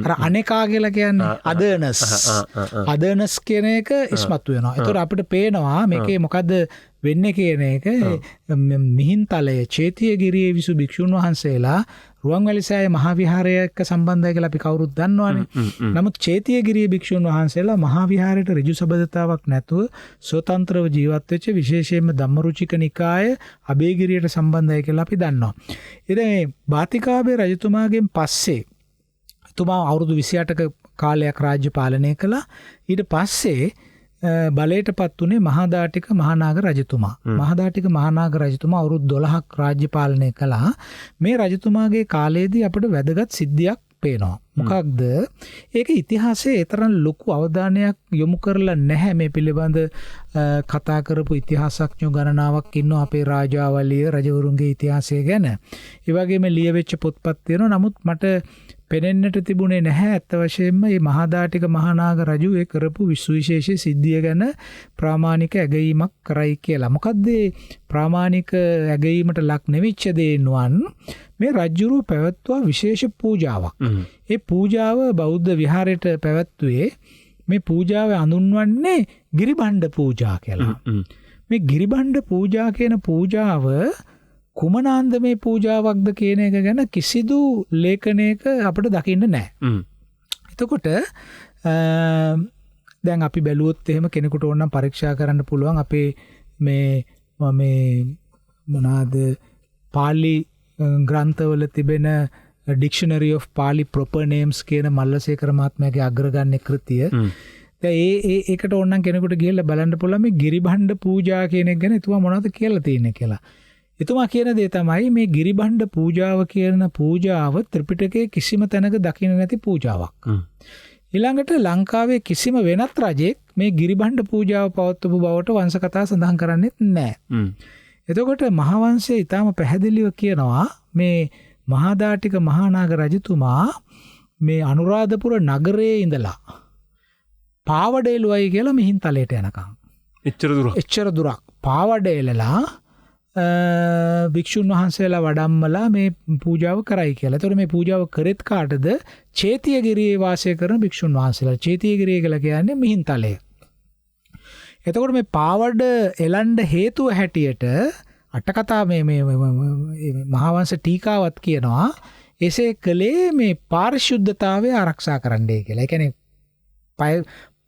අර අනේකා කියලා කියන්නේ අදර්නස් කියන එක ඉස්මතු වෙනවා. ඒතකොට අපිට පේනවා මේකේ මොකද්ද වෙන්නේ කියන එක මිහින්තලයේ චේතියගිරියේ විසු භික්ෂුන් වහන්සේලා රුවන්වැලිසෑය මහා විහාරය එක්ක සම්බන්ධයි කියලා අපි කවුරුත් දන්නවනේ. නමුත් චේතියගිරියේ භික්ෂුන් වහන්සේලා මහා විහාරයට ඍජු සබඳතාවක් නැතුව ස්වතන්ත්‍රව ජීවත් වෙච්ච විශේෂයෙන්ම ධම්මරුචික නිකාය අබේගිරියට සම්බන්ධයි කියලා අපි දන්නවා. ඉතින් මේ බාතිකාභය රජතුමාගෙන් පස්සේ එතුමා අවුරුදු 28ක කාලයක් රාජ්‍ය පාලනය කළා. ඊට පස්සේ බලයට පත් වනේ මහදාටික මහානාග රජතුමා. මහදාටික මහානාග රජතුමා අවුරුදු 12ක් රාජ්‍ය පාලනය කළා. මේ රජතුමාගේ කාලයේදී අපිට වැදගත් සිද්ධියක් පේනවා. මොකක්ද? ඒක ඉතිහාසයේ තරම් ලොකු අවධානයක් යොමු කරලා නැහැ මේ පිළිබඳ කතා කරපු ඉතිහාසඥයෝ ගණනාවක් ඉන්නවා අපේ රාජාවලිය රජවරුන්ගේ ඉතිහාසය ගැන. ඒ වගේම ලියවෙච්ච පොත්පත් තියෙනවා. නමුත් මට පෙනෙන්නට තිබුණේ නැහැ ඇත්ත වශයෙන්ම මේ මහදාටික මහානාග රජු ඒ කරපු විශේෂ සිද්ධිය ගැන ප්‍රාමාණික ඇගයීමක් කරයි කියලා. මොකද්ද ප්‍රාමාණික ඇගයීමට ලක් නෙවිච්ච දේනුවන් මේ රජුරු පැවැත්වුවා විශේෂ පූජාවක්. ඒ පූජාව බෞද්ධ විහාරයට පැවැත්වුවේ මේ පූජාව හඳුන්වන්නේ ගිරිබණ්ඩ පූජා කියලා. මේ ගිරිබණ්ඩ පූජා කියන පූජාව කුමනාන්ද මේ පූජාවක්ද කියන එක ගැන කිසිදු ලේඛනයක අපිට දකින්න නැහැ. එතකොට දැන් අපි බැලුවොත් එහෙම කෙනෙකුට ඕනනම් පරීක්ෂා කරන්න පුළුවන් අපේ මේ මොනවාද පාලි ග්‍රන්ථවල තිබෙන Dictionary of Pali Proper Names කියන මල්ලසේකර මහත්මයාගේ අග්‍රගණ්‍ය කෘතිය. දැන් ඒකට ඕනනම් කෙනෙකුට ගිහලා බලන්න පුළුවන් මේ ගිරිබණ්ඩ පූජා කියන එක ගැන එතුමා මොනවද කියලා තියෙන්නේ කියලා. එතුමා කියන දේ තමයි මේ ගිරිබණ්ඩ පූජාව කියන පූජාව ත්‍රිපිටකයේ කිසිම තැනක දකින්න නැති පූජාවක්. ඊළඟට ලංකාවේ කිසිම වෙනත් රජෙක් මේ ගිරිබණ්ඩ පූජාව පවත්වපු බවට වංශ කතා සඳහන් කරන්නේ නැහැ. එතකොට මහාවංශයේ ඊටාම පැහැදිලිව කියනවා මේ මහදාටික මහානාග රජතුමා මේ අනුරාධපුර නගරයේ ඉඳලා පාවඩේලුවයි කියලා මිහින්තලයට යනකම්. එච්චර දුරක් පාවඩේලලා භික්ෂුන් වහන්සේලා වඩම්මලා මේ පූජාව කරයි කියලා. ඒතකොට මේ පූජාව කරෙත් කාටද? චේතියගිරියේ වාසය කරන භික්ෂුන් වහන්සේලා. චේතියගිරිය කියලා කියන්නේ මිහින්තලය. එතකොට මේ පාවඩ එලන්න හේතුව හැටියට අටකතා මේ මහාවංශ ටීකාවත් කියනවා එසේ කළේ මේ පාරිශුද්ධතාවය ආරක්ෂා කරන්නයි කියලා. ඒ කියන්නේ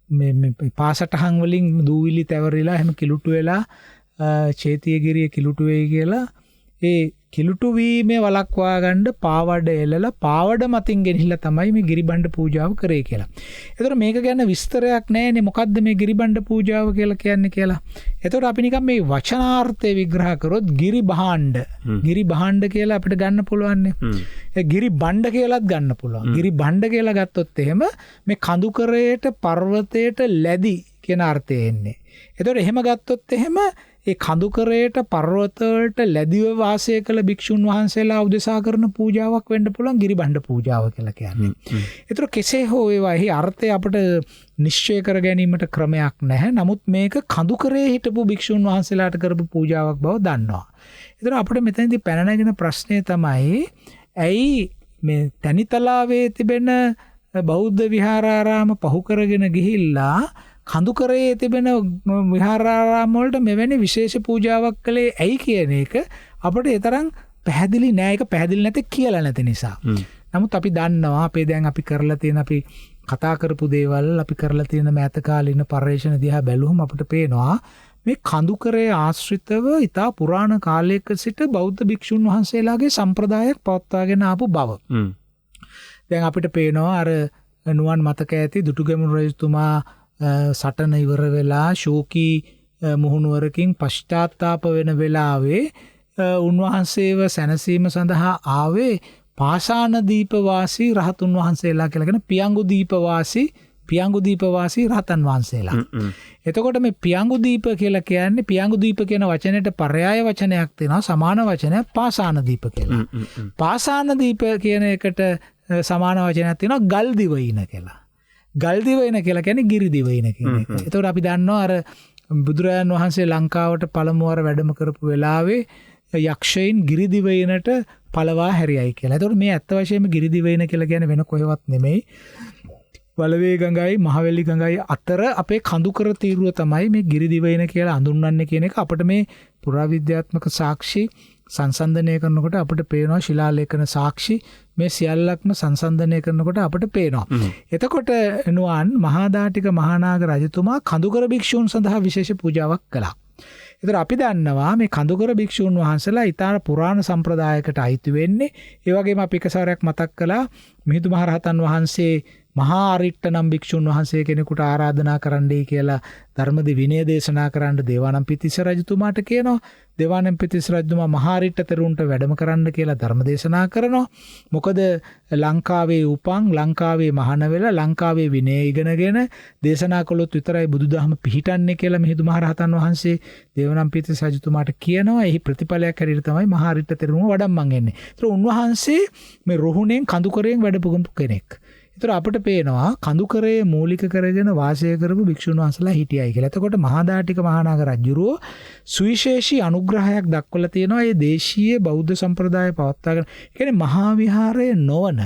මේ පාසටහන් වලින් දූවිලි තැවරිලා එහෙම කිලුටු වෙලා චේතියගිරිය කිලුටු වෙයි කියලා ඒ කිලුටු වීමේ වළක්වා ගන්න පාවඩ එලලා පාවඩ මතින් ගෙනිහිලා තමයි මේ ගිරිබණ්ඩ පූජාව කරේ කියලා. ඒතර මේක ගැන විස්තරයක් නැහැනේ මොකද්ද මේ ගිරිබණ්ඩ පූජාව කියලා කියන්නේ කියලා. ඒතර අපි නිකන් මේ වචනාර්ථය විග්‍රහ කරොත් ගිරිබහණ්ඩ කියලා අපිට ගන්න පුළුවන්නේ. ඒ ගිරිබණ්ඩ කියලාත් ගන්න පුළුවන්. ගිරිබණ්ඩ කියලා ගත්තොත් එහෙම මේ කඳුකරයට පර්වතයට ලැබි කියන අර්ථය එන්නේ. ඒතර එහෙම ගත්තොත් එහෙම ඒ කඳුකරයට පර්වතවලට ලැබිව වාසය කළ භික්ෂුන් වහන්සේලා උදෙසා කරන පූජාවක් වෙන්න පුළුවන් ගිරිබණ්ඩ පූජාව කියලා කියන්නේ. ඒතර කෙසේ හෝ ඒවා එහි අර්ථය අපිට නිශ්චය කර ගැනීමට ක්‍රමයක් නැහැ. නමුත් මේක කඳුකරේ හිටපු භික්ෂුන් වහන්සේලාට කරපු පූජාවක් බව දන්නවා. ඒතර අපිට මෙතනදී පැන නැගෙන ප්‍රශ්නය තමයි ඇයි මේ තනිතලාවේ තිබෙන බෞද්ධ විහාරාරාම පහු කරගෙන ගිහිල්ලා කඳුකරේ තිබෙන විහාරාරාම වලට මෙවැනි විශේෂ පූජාවක් කළේ ඇයි කියන එක අපිට ඒ තරම් පැහැදිලි නෑ. ඒක පැහැදිලි නැති කියලා නැති නිසා. නමුත් අපි දන්නවා අපේ දැන් අපි කරලා තියෙන අපි කතා කරපු දේවල් අපි කරලා තියෙන මෑත කාලින පර්යේෂණ දිහා බැලුවම අපිට පේනවා මේ කඳුකරේ ආශ්‍රිතව ඉතා පුරාණ කාලයක සිට බෞද්ධ භික්ෂුන් වහන්සේලාගේ සම්ප්‍රදායක් පවත්වාගෙන ආපු බව. දැන් අපිට පේනවා අර නුවන් මතක ඇති දුටුගැමුණු රජතුමා සටන ඉවර වෙලා ශෝකී මුහුණුවරකින් පශ්චාත්තාප වෙන වෙලාවේ උන්වහන්සේව සැනසීම සඳහා ආවේ පාෂාණ දීපවාසී රහතුන් වහන්සේලා කියලා කියන පියංගු දීපවාසී රහතන් වහන්සේලා. එතකොට මේ පියංගු දීප කියලා කියන්නේ පියංගු දීප කියන වචනයට පර්යාය වචනයක් තියෙනවා සමාන වචනයක් පාෂාණ දීප කියලා. පාෂාණ දීප කියන එකට සමාන වචනයක් තියෙනවා ගල් දිවයින කියලා. ගල් දිවයින කියලා කියන්නේ ගිරි දිවයින කියන එක. එතකොට අපි දන්නවා අර බුදුරජාණන් වහන්සේ ලංකාවට පළමු වර වැඩම කරපු වෙලාවේ යක්ෂයින් ගිරිදිවයිනට පළවා හැරියයි කියලා. එතකොට මේ ඇත්ත වශයෙන්ම ගිරිදිවයින කියලා කියන්නේ වෙන කොහෙවත් නෙමෙයි. වලවේ ගඟයි මහවැලි ගඟයි අතර අපේ කඳුකර තීරුව තමයි මේ ගිරිදිවයින කියලා හඳුන්වන්නේ කියන එක අපිට මේ පුරාවිද්‍යාත්මක සාක්ෂි සංසන්දනය කරනකොට අපිට පේනවා ශිලාලේඛන සාක්ෂි මේ සියල්ලක්ම සංසන්දනය කරනකොට අපිට පේනවා. එතකොට නුවන් මහාදාටික මහානාග රජතුමා කඳුකර භික්ෂූන් සඳහා විශේෂ පූජාවක් කළා. ඒතර අපි දන්නවා මේ කඳුකර භික්ෂූන් වහන්සේලා ඊතර පුරාණ සම්ප්‍රදායකට අයිති වෙන්නේ. ඒ වගේම අපි එක සැරයක් මතක් කළා මිහිඳු මහරහතන් වහන්සේ මහා අරිට්ඨ නම් භික්ෂුන් වහන්සේ කෙනෙකුට ආරාධනා කරන්නයි කියලා ධර්මදි විනය දේශනා කරන්න දේවානම්පියතිස්ස රජතුමාට කියනවා. දේවානම්පියතිස්ස රජතුමා මහා අරිට්ඨ තෙරුන්ට වැඩම කරන්න කියලා ධර්ම දේශනා කරනවා. මොකද ලංකාවේ උපන් ලංකාවේ මහාන වෙලා ලංකාවේ විනය ඉගෙනගෙන දේශනා කළොත් විතරයි බුදුදහම පිහිටන්නේ කියලා මිහිඳු මහරහතන් වහන්සේ දේවානම්පියතිස්ස රජතුමාට කියනවා. එහි ප්‍රතිඵලයක් හැටියට තමයි මහා අරිට්ඨ තෙරුන් වඩම්මන් එන්නේ. ඒතර උන්වහන්සේ මේ රුහුණෙන් කඳුකරයෙන් වැඩපු කෙනෙක්. ඒතර අපිට පේනවා කඳුකරේ මූලික කරගෙන වාසය කරපු භික්ෂුන් වහන්සේලා හිටියයි කියලා. එතකොට මහාදාටික මහානාග රජුරෝ සුවිශේෂී අනුග්‍රහයක් දක්වලා තියෙනවා මේ දේශීය බෞද්ධ සම්ප්‍රදාය පවත්වාගෙන. ඒ කියන්නේ මහා විහාරයේ නොවන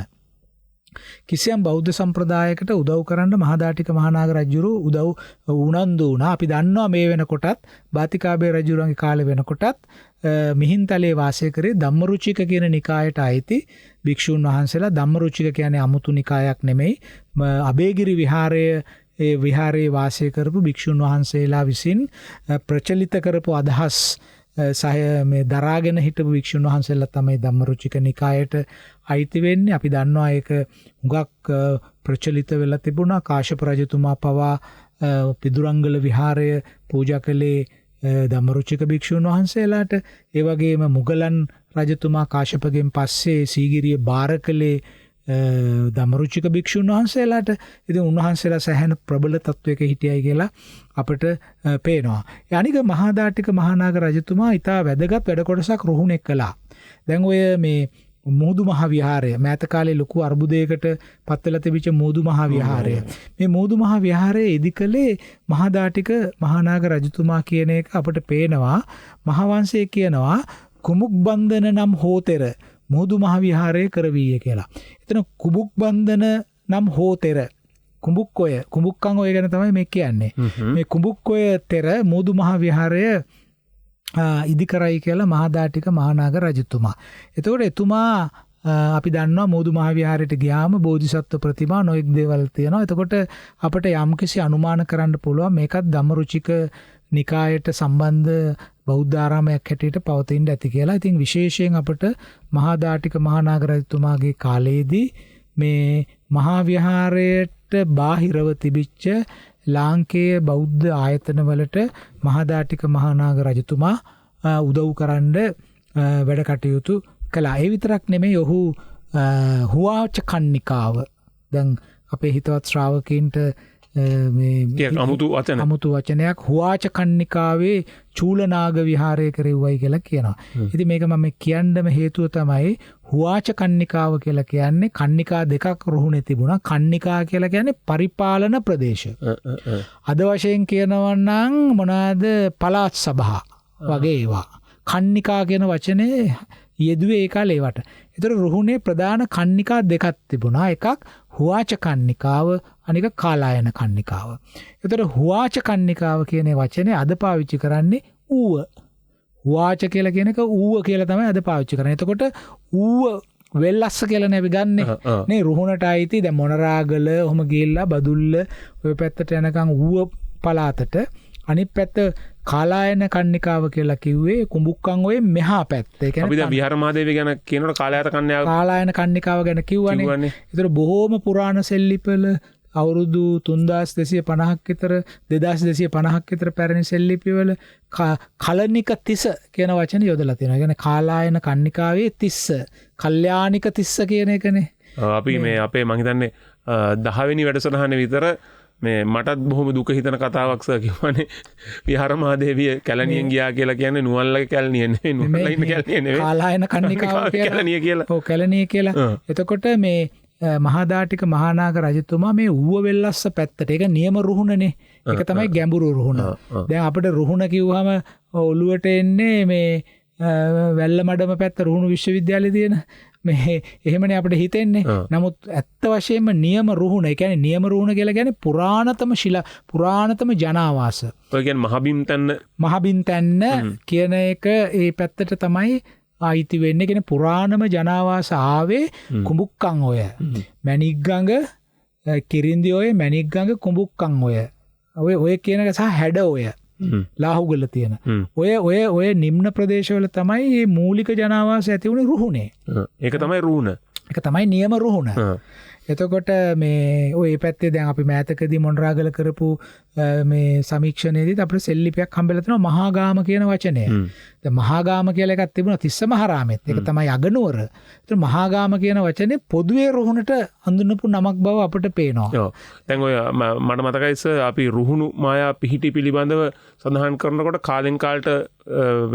කිසියම් බෞද්ධ සම්ප්‍රදායකට උදව් කරන්න මහාදාටික මහානාග රජුරෝ උදව් උනන්දු වුණා. අපි දන්නවා මේ වෙනකොටත් බාතිකාබේ රජුරන්ගේ කාලේ වෙනකොටත් මිහින්තලේ වාසය කරේ ධම්මරුචික කියන නිකායට අයිති භික්ෂුන් වහන්සේලා. ධම්මරුචික කියන්නේ අමුතු නිකායක් නෙමෙයි. අබේගිරි විහාරයේ වාසය කරපු භික්ෂුන් වහන්සේලා විසින් ප්‍රචලිත කරපු අදහස් සහ මේ දරාගෙන හිටපු භික්ෂුන් වහන්සේලා තමයි ධම්මරුචික නිකායට අයිති වෙන්නේ. අපි දන්නවා ඒක හුඟක් ප්‍රචලිත වෙලා තිබුණා. කාශ්‍යප රජතුමා පවා පිදුරංගල විහාරය පූජා කළේ ධම්මරුචික භික්ෂුන් වහන්සේලාට. ඒ වගේම මුගලන් රජතුමා කාශ්‍යපගෙන් පස්සේ සීගිරිය බාර කළේ ධම්මරුචික භික්ෂුන් වහන්සේලාට. ඉතින් උන්වහන්සේලා සැහැණ ප්‍රබල තත්වයක හිටියයි කියලා අපිට පේනවා. අනික මහාදාටික මහානාග රජතුමා ඊට වැදගත් වැඩ කොටසක් රුහුණෙක් කළා. දැන් ඔය මේ මුහුදු මහ විහාරය මෑත කාලේ ලොකු අර්බුදයකට පත් වෙලා තිබිච්ච මුහුදු මහ විහාරය. මේ මුහුදු මහ විහාරයේ ඉදිකලේ මහාදාටික මහානාග රජතුමා කියන එක අපිට පේනවා. මහාවංශයේ කියනවා කුමුක් බන්ධන නම් හෝතෙර මුහුදු මහ විහාරයේ කරවීය කියලා. එතන කුමුක් බන්ධන නම් හෝතෙර කුඹුක්කොය කුඹුක්කන් ඔය ගැන තමයි මේ කියන්නේ. මේ කුඹුක්කොය තෙර මුහුදු මහ විහාරය ඉදි කරයි කියලා මහාදාටික මහානාග රජතුමා. එතකොට එතුමා අපි දන්නවා මුහුදු මහ විහාරයට ගියාම බෝධිසත්ව ප්‍රතිමා නොඑක් දේවල් තියෙනවා. එතකොට අපිට යම්කිසි අනුමාන කරන්න පුළුවන් මේකත් ධම්මරුචික නිකායට සම්බන්ධ බෞද්ධ ආරාමයක් හැටියට පවතින්න ඇති කියලා. ඉතින් විශේෂයෙන් අපිට මහාදාටික මහානාග රජතුමාගේ කාලයේදී මේ මහා විහාරයට බාහිරව තිබිච්ච ලාංකේය බෞද්ධ ආයතනවලට මහාදාටික මහානාග රජතුමා උදව් කරන්න වැඩ කටයුතු කළා. ඒ විතරක් නෙමෙයි ඔහු හුවාච කන්නිකාව දැන් අපේ හිතවත් ශ්‍රාවකීන්ට මේ අමුතු වචනයක් හුවාච කන්නිකාවේ චූලනාග විහාරය කෙරෙව්වයි කියලා කියනවා. ඉතින් මේක මම කියන්නම හේතුව තමයි හුවාච කන්නිකාව කියලා කියන්නේ කන්නිකා දෙකක් රුහුණේ තිබුණා. කන්නිකා කියලා කියන්නේ පරිපාලන ප්‍රදේශ. අද වශයෙන් කියනවා නම් මොනවාද පළාත් සභා වගේ ඒවා. කන්නිකා කියන වචනේ යෙදුවේ ඒ කාලේ ඒවට. ඒතර රුහුණේ ප්‍රධාන කන්නිකා දෙකක් තිබුණා. එකක් හුවාච කන්නිකාව අනික කාලායන කන්නිකාව. ඒතර හුවාච කන්නිකාව කියන වචනේ අද පාවිච්චි කරන්නේ ඌව. හුවාච කියලා කියන එක ඌව කියලා තමයි අද පාවිච්චි කරන්නේ. එතකොට ඌව වෙල්ලස්ස කියලා නේ අපි ගන්නෙ. නේ රුහුණට අයිති දැන් මොනරාගල ඔහම ගිහිල්ලා බදුල්ල ඔය පැත්තට යනකම් ඌව පළාතට අනිත් පැත්ත කාලායන කන්නිකාව කියලා කිව්වේ කුඹුක්කන් ඔය මෙහා පැත්ත. ඒ කියන්නේ අපි දැන් විහාර මහදේවිය ගැන කියනකොට කාලායන කන්නිකාව ගැන කිව්වනේ. ඒතර බොහෝම පුරාණ සෙල්ලිපිවල අවුරුදු 3250ක් විතර 2250ක් විතර පැරණි සෙල්ලිපිවල කලනික තිස කියන වචනේ යොදලා තියෙනවා. ඒ කියන්නේ කාලායන කන්නිකාවේ තිස්ස, කල්යාණික තිස්ස කියන එකනේ. අපි මේ අපේ මං හිතන්නේ 10 වෙනි වැඩසටහනේ විතර මේ මටත් බොහොම දුක හිතන කතාවක් සර් කිව්වනේ විහාර මහදේවිය කැලණියෙන් ගියා කියලා කියන්නේ නුවන්ලගේ කැලණිය නෙවෙයි නුවන්ලගේ කැලණිය නෙවෙයි කාලායන කන්නිකාව කැලණිය කියලා. ඔව් කැලණිය කියලා. එතකොට මේ මහාදාටික මහානාග රජතුමා මේ ඌව වෙල්ලස්ස පැත්තට ඒක නියම රුහුණනේ. ඒක තමයි ගැඹුරු රුහුණ. දැන් අපිට රුහුණ කිව්වම ඔළුවට එන්නේ මේ වැල්ල මඩම පැත්ත රුහුණු විශ්වවිද්‍යාලය තියෙන මේ එහෙමනේ අපිට හිතෙන්නේ. නමුත් ඇත්ත වශයෙන්ම නියම රුහුණ, ඒ කියන්නේ නියම රුහුණ කියලා කියන්නේ පුරාණතම ජනාවාස. ඔය කියන්නේ මහබිම් තැන්න කියන එක ඒ පැත්තට තමයි ආයිති වෙන්නේ. කියන්නේ පුරාණම ජනාවාස ආවේ කුඹුක්කන් ඔය. මැණික්ගඟ, කිරින්දි ඔය, මැණික්ගඟ, කුඹුක්කන් ඔය කියන එක සහ හැඩ ඔය. ලාහුගල තියෙන ඔය නිම්න ප්‍රදේශවල තමයි මේ මූලික ජනාවාස ඇති වුණේ රුහුණේ. ඒක තමයි රුහුණ. ඒක තමයි නියම රුහුණ. එතකොට මේ ඔය පැත්තේ දැන් අපි මෑතකදී මොණරාගල කරපු මේ සමීක්ෂණයේදී අපිට සෙල්ලිපියක් හම්බෙලා තියෙනවා මහාගාම කියන වචනය. දැන් මහාගාම කියලා එකක් තිබුණා තිස්ස මහරාමෙත්. ඒක තමයි අගනුවර. ඒතර මහාගාම කියන වචනේ පොදුවේ රුහුණට හඳුන්වපු නමක් බව අපිට පේනවා. ඔව්. දැන් ඔය මට මතකයි අපි රුහුණු මායා පිහිටි පිළිබඳව සඳහන් කරනකොට කාලෙන් කාලට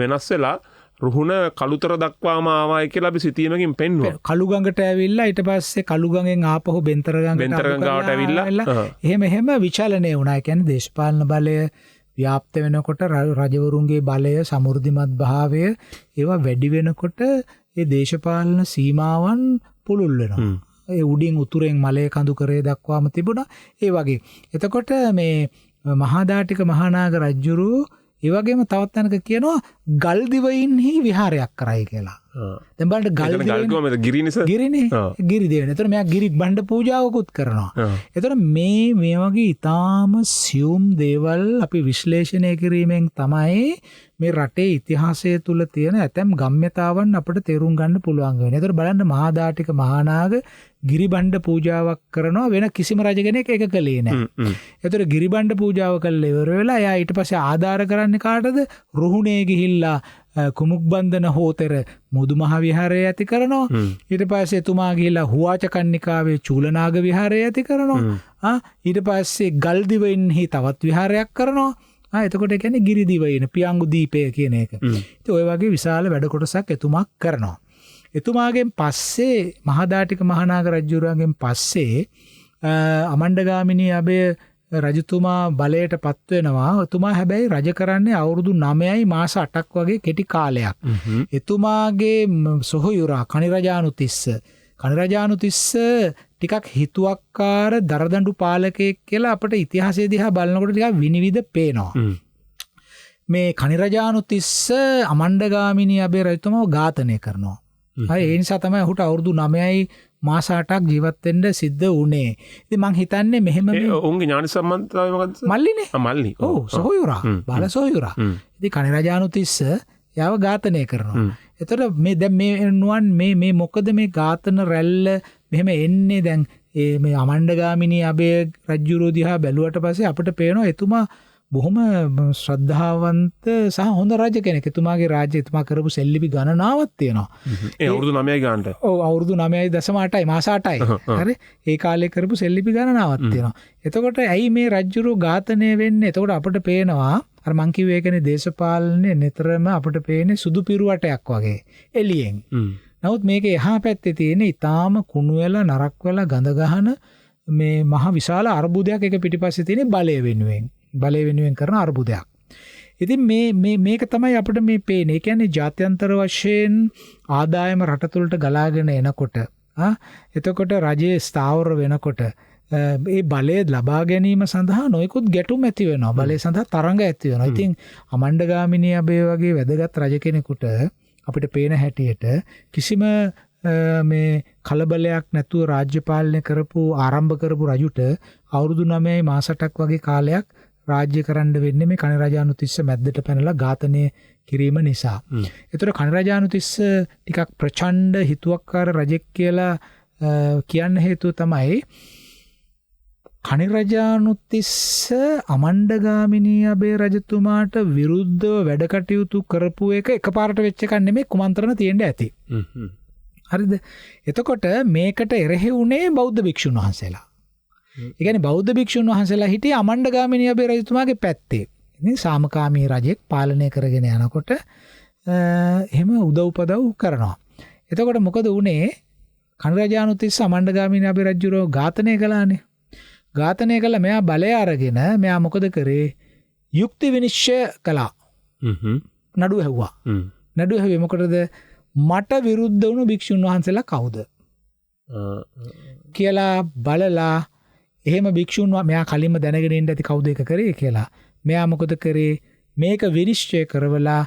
වෙනස් වෙලා රුහුණ කළුතර දක්වාම ආවයි කියලා අපි සිතීමකින් පෙන්වුවා. කළුගඟට ඇවිල්ලා ඊට පස්සේ කළුගඟෙන් ආපහු බෙන්තරගඟට ඇවිල්ලා එහෙම විචලනය වුණා. ඒ කියන්නේ දේශපාලන බලය ව්‍යාප්ත වෙනකොට රජවරුන්ගේ බලය, සමෘද්ධිමත් භාවය ඒවා වැඩි වෙනකොට ඒ දේශපාලන සීමාවන් පුළුල් වෙනවා. ඒ උඩින් උතුරෙන් මලේ කඳු කරේ දක්වාම තිබුණා. ඒ වගේ. එතකොට මේ මහාදාටික මහානාග රජුරු ඒ වගේම තවත් තැනක කියනවා ගල්දිවයින්හි විහාරයක් කරයි කියලා. දැන් බලන්න ගල්දිවයින් ගිරිනේ ගිරි දෙවෙනි. එතකොට මෙයා ගිරි බණ්ඩ පූජාවකුත් කරනවා. එතකොට මේ වගේ ඊටාම සියුම් දේවල් අපි විශ්ලේෂණය කිරීමෙන් තමයි මේ රටේ ඉතිහාසය තුල තියෙන ඇතැම් ගම්‍යතාවන් අපිට තේරුම් ගන්න පුළුවන් වෙන්නේ. එතකොට බලන්න මහාදාටික මහානාග ගිරිබණ්ඩ පූජාවක් කරනවා වෙන කිසිම රජ කෙනෙක් ඒක කළේ නැහැ. එතකොට ගිරිබණ්ඩ පූජාව කළා ඉවර වෙලා එයා ඊට පස්සේ ආධාර කරන්නේ කාටද? රුහුණේ ගිහිල්ලා කුමුක්බන්ධන හෝතර මුදු මහ විහාරය ඇති කරනවා. ඊට පස්සේ එතුමා ගිහිල්ලා හුවාචකන්නිකාවේ චූලනාග විහාරය ඇති කරනවා. ඊට පස්සේ ගල්දිවයින්හි තවත් විහාරයක් කරනවා. එතකොට ඒ කියන්නේ ගිරිදිවයින පියංගු දීපය කියන එක. ඉතින් ওই වගේ විශාල වැඩ කොටසක් එතුමා කරනවා. එතුමාගෙන් පස්සේ මහදාටික මහානාග රජුරුවන්ගෙන් පස්සේ අමණ්ඩගාමිනී අබේ රජතුමා බලයට පත් වෙනවා. එතුමා හැබැයි රජ කරන්නේ අවුරුදු 9යි මාස 8ක් වගේ කෙටි කාලයක්. එතුමාගේ සොහොයුරා කනිරජානුතිස්ස ටිකක් හිතුවක්කාර දරදඬු පාලකයෙක් කියලා අපිට ඉතිහාසය දිහා බලනකොට ටිකක් විනිවිද පේනවා. මේ කනිරජානුතිස්ස අමණ්ඩගාමිනී අබේ රජතුමාව ඝාතනය කරනවා. ඒ නිසා තමයි ඔහුට අවුරුදු 9යි මාස 8ක් ජීවත් වෙන්න සිද්ධ වුණේ. ඉතින් මං හිතන්නේ මෙහෙම මේ උන්ගේ ඥාන සම්බන්ධතාවය මොකද්ද? මල්ලිනේ. මල්ලි. ඔව් සොහොයුරා. බාල සොහොයුරා. ඉතින් කනිරජානුතිස්ස යාව ඝාතනය කරනවා. එතකොට මේ දැන් මේ නුවන් මේ මොකද මේ ඝාතන රැල්ල මෙහෙම එන්නේ දැන් මේ අමණ්ඩගාමිනී අබේ රජුරෝ දිහා බැලුවට පස්සේ අපිට පේනවා එතුමා බොහොම ශ්‍රද්ධාවන්ත සහ හොඳ රජ කෙනෙක්. එතුමාගේ රාජ්‍ය එතුමා කරපු සෙල්ලිපි ගණනාවක් තියෙනවා. ඒ අවුරුදු 9යි ගන්නට. ඔව් අවුරුදු 9.8යි මාස 8යි. හරි. ඒ කාලේ කරපු සෙල්ලිපි ගණනාවක් තියෙනවා. එතකොට ඇයි මේ රජුරෝ ඝාතනය වෙන්නේ? එතකොට අපිට පේනවා අර මං කිව්වේ ඒකනේ දේශපාලනේ නිතරම අපිට පේන්නේ සුදු පිරුවටයක් වගේ එළියෙන්. නමුත් මේක එහා පැත්තේ තියෙන ඊටාම කුණු වෙලා නරක් වෙලා ගඳ ගහන මේ මහ විශාල අර්බුදයක් එක පිටිපස්සේ තියෙන බලය වෙනුවෙන් කරන අර්බුදයක්. ඉතින් මේක තමයි අපිට මේ පේන්නේ. ඒ කියන්නේ ජාත්‍යන්තර වශයෙන් ආදායම රට තුළට ගලාගෙන එනකොට එතකොට රජයේ ස්ථාවර වෙනකොට ඒ බලය ලබා ගැනීම සඳහා නොයෙකුත් ගැටුම් ඇති වෙනවා. බලය සඳහා තරඟ ඇති වෙනවා. ඉතින් අමණ්ඩගාමිනී අබේ වගේ වැදගත් රජ කෙනෙකුට අපිට පේන හැටියට කිසිම මේ කලබලයක් නැතුව රාජ්‍ය පාලනය ආරම්භ කරපු රජුට අවුරුදු 9යි මාස 8ක් වගේ කාලයක් රාජ්‍ය කරන්න වෙන්නේ මේ කනිරජානුතිස්ස මැද්දට පැනලා ඝාතනය කිරීම නිසා. ඒතර කනිරජානුතිස්ස ටිකක් ප්‍රචණ්ඩ හිතුවක්කාර රජෙක් කියලා කියන්න හේතුව තමයි කනිරජානුතිස්ස අමණ්ඩගාමිනී අබේ රජතුමාට විරුද්ධව වැඩ කටයුතු කරපු එක එකපාරට වෙච්ච එකක් නෙමෙයි කුමන්ත්‍රණ තියෙන්න ඇති. හරිද? එතකොට මේකට එරෙහි වුණේ බෞද්ධ භික්ෂුන් වහන්සේලා. ඒ කියන්නේ බෞද්ධ භික්ෂුන් වහන්සේලා හිටියේ අමණ්ඩගාමිනී අබේ රජතුමාගේ පැත්තේ. ඉතින් සාමකාමී රජෙක් පාලනය කරගෙන යනකොට එහෙම උදව්පදව් කරනවා. එතකොට මොකද වුණේ? කනිරජානුතිස්ස අමණ්ඩගාමිනී අබේ රජුරෝ ඝාතනය කළානේ. ඝාතනය කළා මෙයා බලය අරගෙන මෙයා මොකද කරේ? යුක්ති විනිශ්චය කළා. නඩුව ඇහුවා. නඩුව හැවේ මොකටද මට විරුද්ධ වුණු භික්ෂුන් වහන්සේලා කවුද කියලා බලලා එහෙම භික්ෂුන් මෙයා කලින්ම දැනගෙන ඉන්න ඇති කවුද ඒක කරේ කියලා මෙයා මොකද කරේ මේක විනිශ්චය කරවලා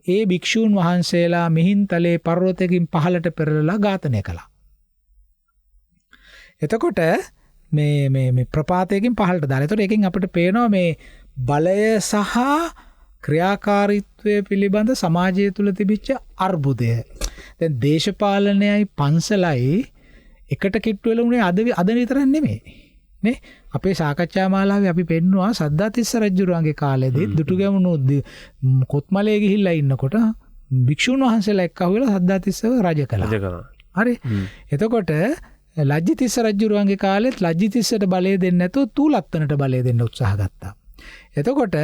ඒ භික්ෂූන් වහන්සේලා මිහින්තලේ පර්වතයකින් පහළට පෙරලලා ඝාතනය කළා. එතකොට මේ ප්‍රපාතයකින් පහළට දාලා. එතකොට එකකින් අපිට පේනවා මේ බලය සහ ක්‍රියාකාරීත්වය පිළිබඳ සමාජය තුළ තිබිච්ච අර්බුදය. දැන් දේශපාලනයයි පන්සලයි එකට කිට්ටු වෙලා උනේ අද විතරක් නෙමෙයි. නේ අපේ සාකච්ඡා මාලාවේ අපි පෙන්නවා සද්ධාතිස්ස රජුරුවන්ගේ කාලේදී දුටුගැමුණු කොත්මලේ ගිහිල්ලා ඉන්නකොට භික්ෂුන් වහන්සේලා එක්කහුවෙලා සද්ධාතිස්සව රජ කළා. හරි. එතකොට ලජ්ජිතිස්ස රජුරුවන්ගේ කාලෙත් ලජ්ජිතිස්සට බලය දෙන්නේ නැතුව තූලත්තනට බලය දෙන්න උත්සාහ ගත්තා. එතකොට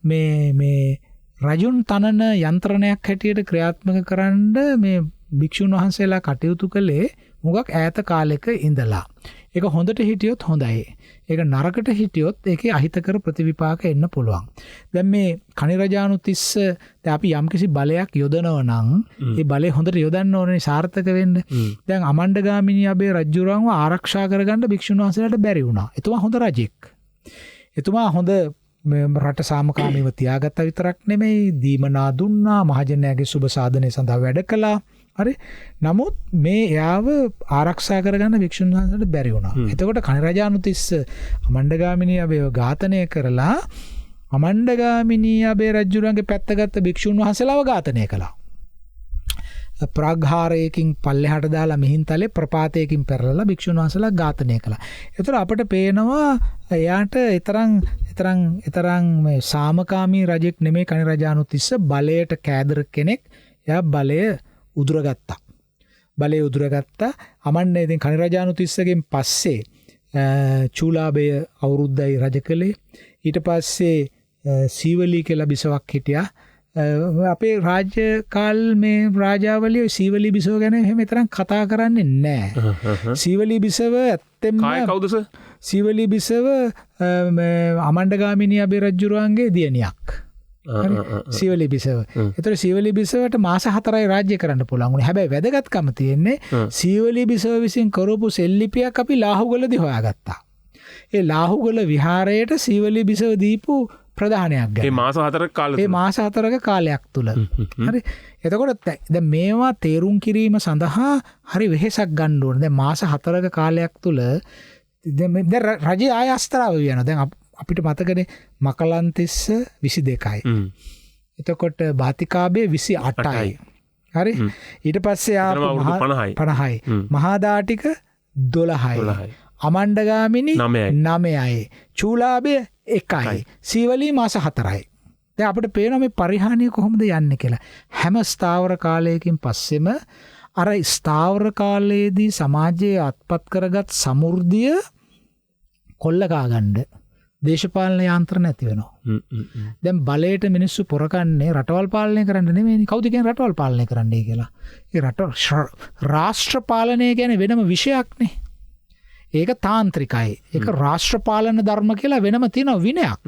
මේ රජුන් තනන යන්ත්‍රණයක් හැටියට ක්‍රියාත්මක කරන්න මේ භික්ෂුන් වහන්සේලා කටයුතු කළේ මොකක් ඈත කාලෙක ඉඳලා. ඒක හොඳට හිටියොත් හොඳයි. ඒක නරකට හිටියොත් ඒකේ අහිතකර ප්‍රතිවිපාක එන්න පුළුවන්. දැන් මේ කණිරජානුතිස්ස දැන් අපි යම්කිසි බලයක් යොදනවා නම් ඒ බලය හොඳට යොදන්න ඕනේ සාර්ථක වෙන්න. දැන් අමණ්ඩගාමිනී අබේ රජුරන්ව ආරක්ෂා කරගන්න භික්ෂුන් වහන්සේලාට බැරි වුණා. එතුමා හොඳ රජෙක්. එතුමා හොඳ රට සාමකාමීව තියාගත්ත විතරක් නෙමෙයි දීමනා දුන්නා මහජනයාගේ සුබ සාධනය සඳහා වැඩ කළා. හරි. නමුත් මේ එයාව ආරක්ෂා කරගන්න භික්ෂුන් වහන්සේලාට බැරි වුණා. එතකොට කණිරජානුතිස්ස අමණ්ඩගාමිනී අබේව ඝාතනය කරලා අමණ්ඩගාමිනී අබේ රජුරන්ගේ පැත්තගත්ත භික්ෂුන් වහන්සේලාව ඝාතනය කළා. ප්‍රාග්හාරයකින් පල්ලෙහාට දාලා මිහින්තලේ ප්‍රපාතයකින් පෙරලලා භික්ෂුන් වහන්සේලා ඝාතනය කළා. ඒතර අපිට පේනවා එයාට ඊතරම් මේ සාමකාමී රජෙක් නෙමෙයි කණිරජානුතිස්ස බලයට කෑදර කෙනෙක්. එයා බලය උදුරගත්තා. බලය උදුරගත්තා. අමන්නේ ඉතින් කණිරජානුතිස්සගෙන් පස්සේ චූලාභය අවුරුද්දයි රජ කළේ. ඊට පස්සේ සීවලී කියලා බිසවක් හිටියා. අපේ රාජ්‍ය කාල් මේ රාජාවලිය සීවලී බිසව ගැන එහෙම තරම් කතා කරන්නේ නැහැ. සීවලී බිසව ඇත්තෙම කවුද සර්? සීවලී බිසව අමණ්ඩගාමිනී අබේ රජුරුවන්ගේ දියණියක්. සීවලී බිසව. ඒතර සීවලී බිසවට මාස 4යි රාජ්‍ය කරන්න පුළුවන් උනේ. හැබැයි වැදගත්කම තියෙන්නේ සීවලී බිසව විසින් කරපු සෙල්ලිපියක් අපි ලාහුගලදී හොයාගත්තා. ඒ ලාහුගල විහාරයට සීවලී බිසව දීපු ප්‍රධානයක් ගැන. ඒ මාස 4ක කාලෙ. ඒ මාස 4ක කාලයක් තුල. හරි. එතකොට දැන් මේවා තේරුම් කිරීම සඳහා හරි වෙහෙසක් ගන්න ඕනේ. දැන් මාස 4ක කාලයක් තුල දැන් රජය ආය අස්තරාව වෙනවා. දැන් අපිට මතකනේ මකලන්තිස්ස 22යි. එතකොට බාතිකාබේ 28යි. හරි. ඊට පස්සේ ආපු 50යි. මහාදාටික 12යි. අමණ්ඩගාමිනී 9යි. චූලාභය 1යි. සීවලී මාස 4යි. දැන් අපිට පේනවා මේ පරිහානිය කොහොමද යන්නේ කියලා. හැම ස්ථාවර කාලයකින් පස්සෙම අර ස්ථාවර කාලයේදී සමාජයේ අත්පත් කරගත් සමෘද්ධිය කොල්ලකා ගන්න දේශපාලන යාන්ත්‍රණ ඇති වෙනවා. දැන් බලයට මිනිස්සු පොරකන්නේ රටවල් පාලනය කරන්න නෙමෙයි. කවුද කියන්නේ රටවල් පාලනය කරන්නයි කියලා. ඒ රාෂ්ට්‍ර පාලනය කියන්නේ වෙනම විෂයක් නේ. ඒක තාන්ත්‍රිකයි. ඒක රාෂ්ට්‍ර පාලන ධර්ම කියලා වෙනම තියෙන විනයක්.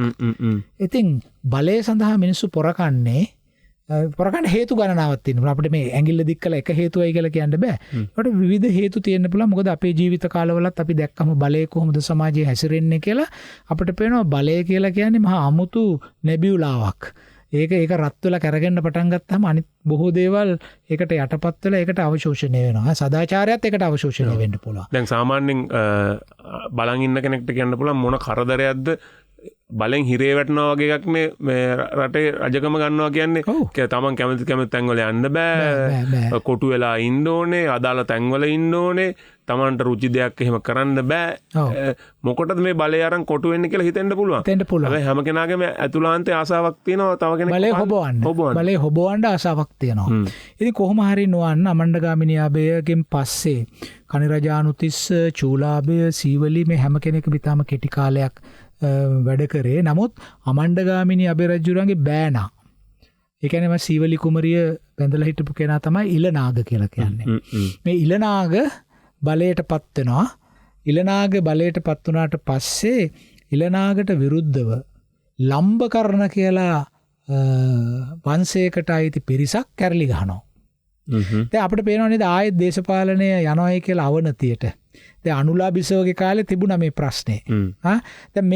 ඉතින් බලය සඳහා මිනිස්සු පොරකන්නේ හේතු ගණනාවක් තියෙනවා. අපිට මේ ඇඟිල්ල දික් කළ එක හේතුවයි කියලා කියන්න බෑ. ඒකට විවිධ හේතු තියෙන්න පුළුවන්. මොකද අපේ ජීවිත කාලවලත් අපි දැක්කම බලය කොහොමද සමාජයේ හැසිරෙන්නේ කියලා අපිට පේනවා බලය කියලා කියන්නේ මහා අමුතු නෙබියුලාවක්. ඒක රත් වෙලා කරගෙන පටන් ගත්තාම අනිත් බොහෝ දේවල් ඒකට යටපත් වෙලා ඒකට අවශෝෂණය වෙනවා. සදාචාරයත් ඒකට අවශෝෂණය වෙන්න පුළුවන්. දැන් සාමාන්‍යයෙන් බලන් ඉන්න කෙනෙක්ට කියන්න පුළුවන් මොන කරදරයක්ද බලෙන් හිරේ වැටෙනවා වගේ එකක් මේ රටේ රජකම ගන්නවා කියන්නේ. තමන් කැමති තැන්වල යන්න බෑ. කොටු වෙලා ඉන්න ඕනේ, අදාළ තැන්වල ඉන්න ඕනේ. තමන්ට රුචි දෙයක් එහෙම කරන්න බෑ. මොකටද මේ බලය අරන් කොටු වෙන්නේ කියලා හිතෙන්න පුළුවන්. හැබැයි හැම කෙනාගේම ඇතුළාන්තයේ ආසාවක් තියෙනවා. තව කෙනෙක් බලය හොබවන්න. බලය හොබවන්න ආසාවක් තියෙනවා. ඉතින් කොහොම හරි නොවන්න අමණ්ඩගාමිනී අබේගෙන් පස්සේ කණිරජානුතිස්ස, චූලාභය, සීවලී මේ හැම කෙනෙක්ම ඉතාම කෙටි කාලයක් වැඩ කරේ. නමුත් අමණ්ඩගාමිනී අබේ රජුරන්ගේ බෑනා. ඒ කියන්නේ මම සීවලී කුමරිය බැඳලා හිටපු කෙනා තමයි ඉලනාග කියලා කියන්නේ. මේ ඉලනාග බලයට පත් වෙනවා. ඉලනාග බලයට පත් වුණාට පස්සේ ඉලනාගට විරුද්ධව ලම්බකර්ණ කියලා වංශයකට අයිති පිරිසක් කැරලි ගහනවා. දැන් අපිට පේනවා නේද ආයෙත් දේශපාලනය යනවායි කියලා අවනතියට. දැන් අනුලා බිසවගේ කාලේ තිබුණා මේ ප්‍රශ්නේ. දැන්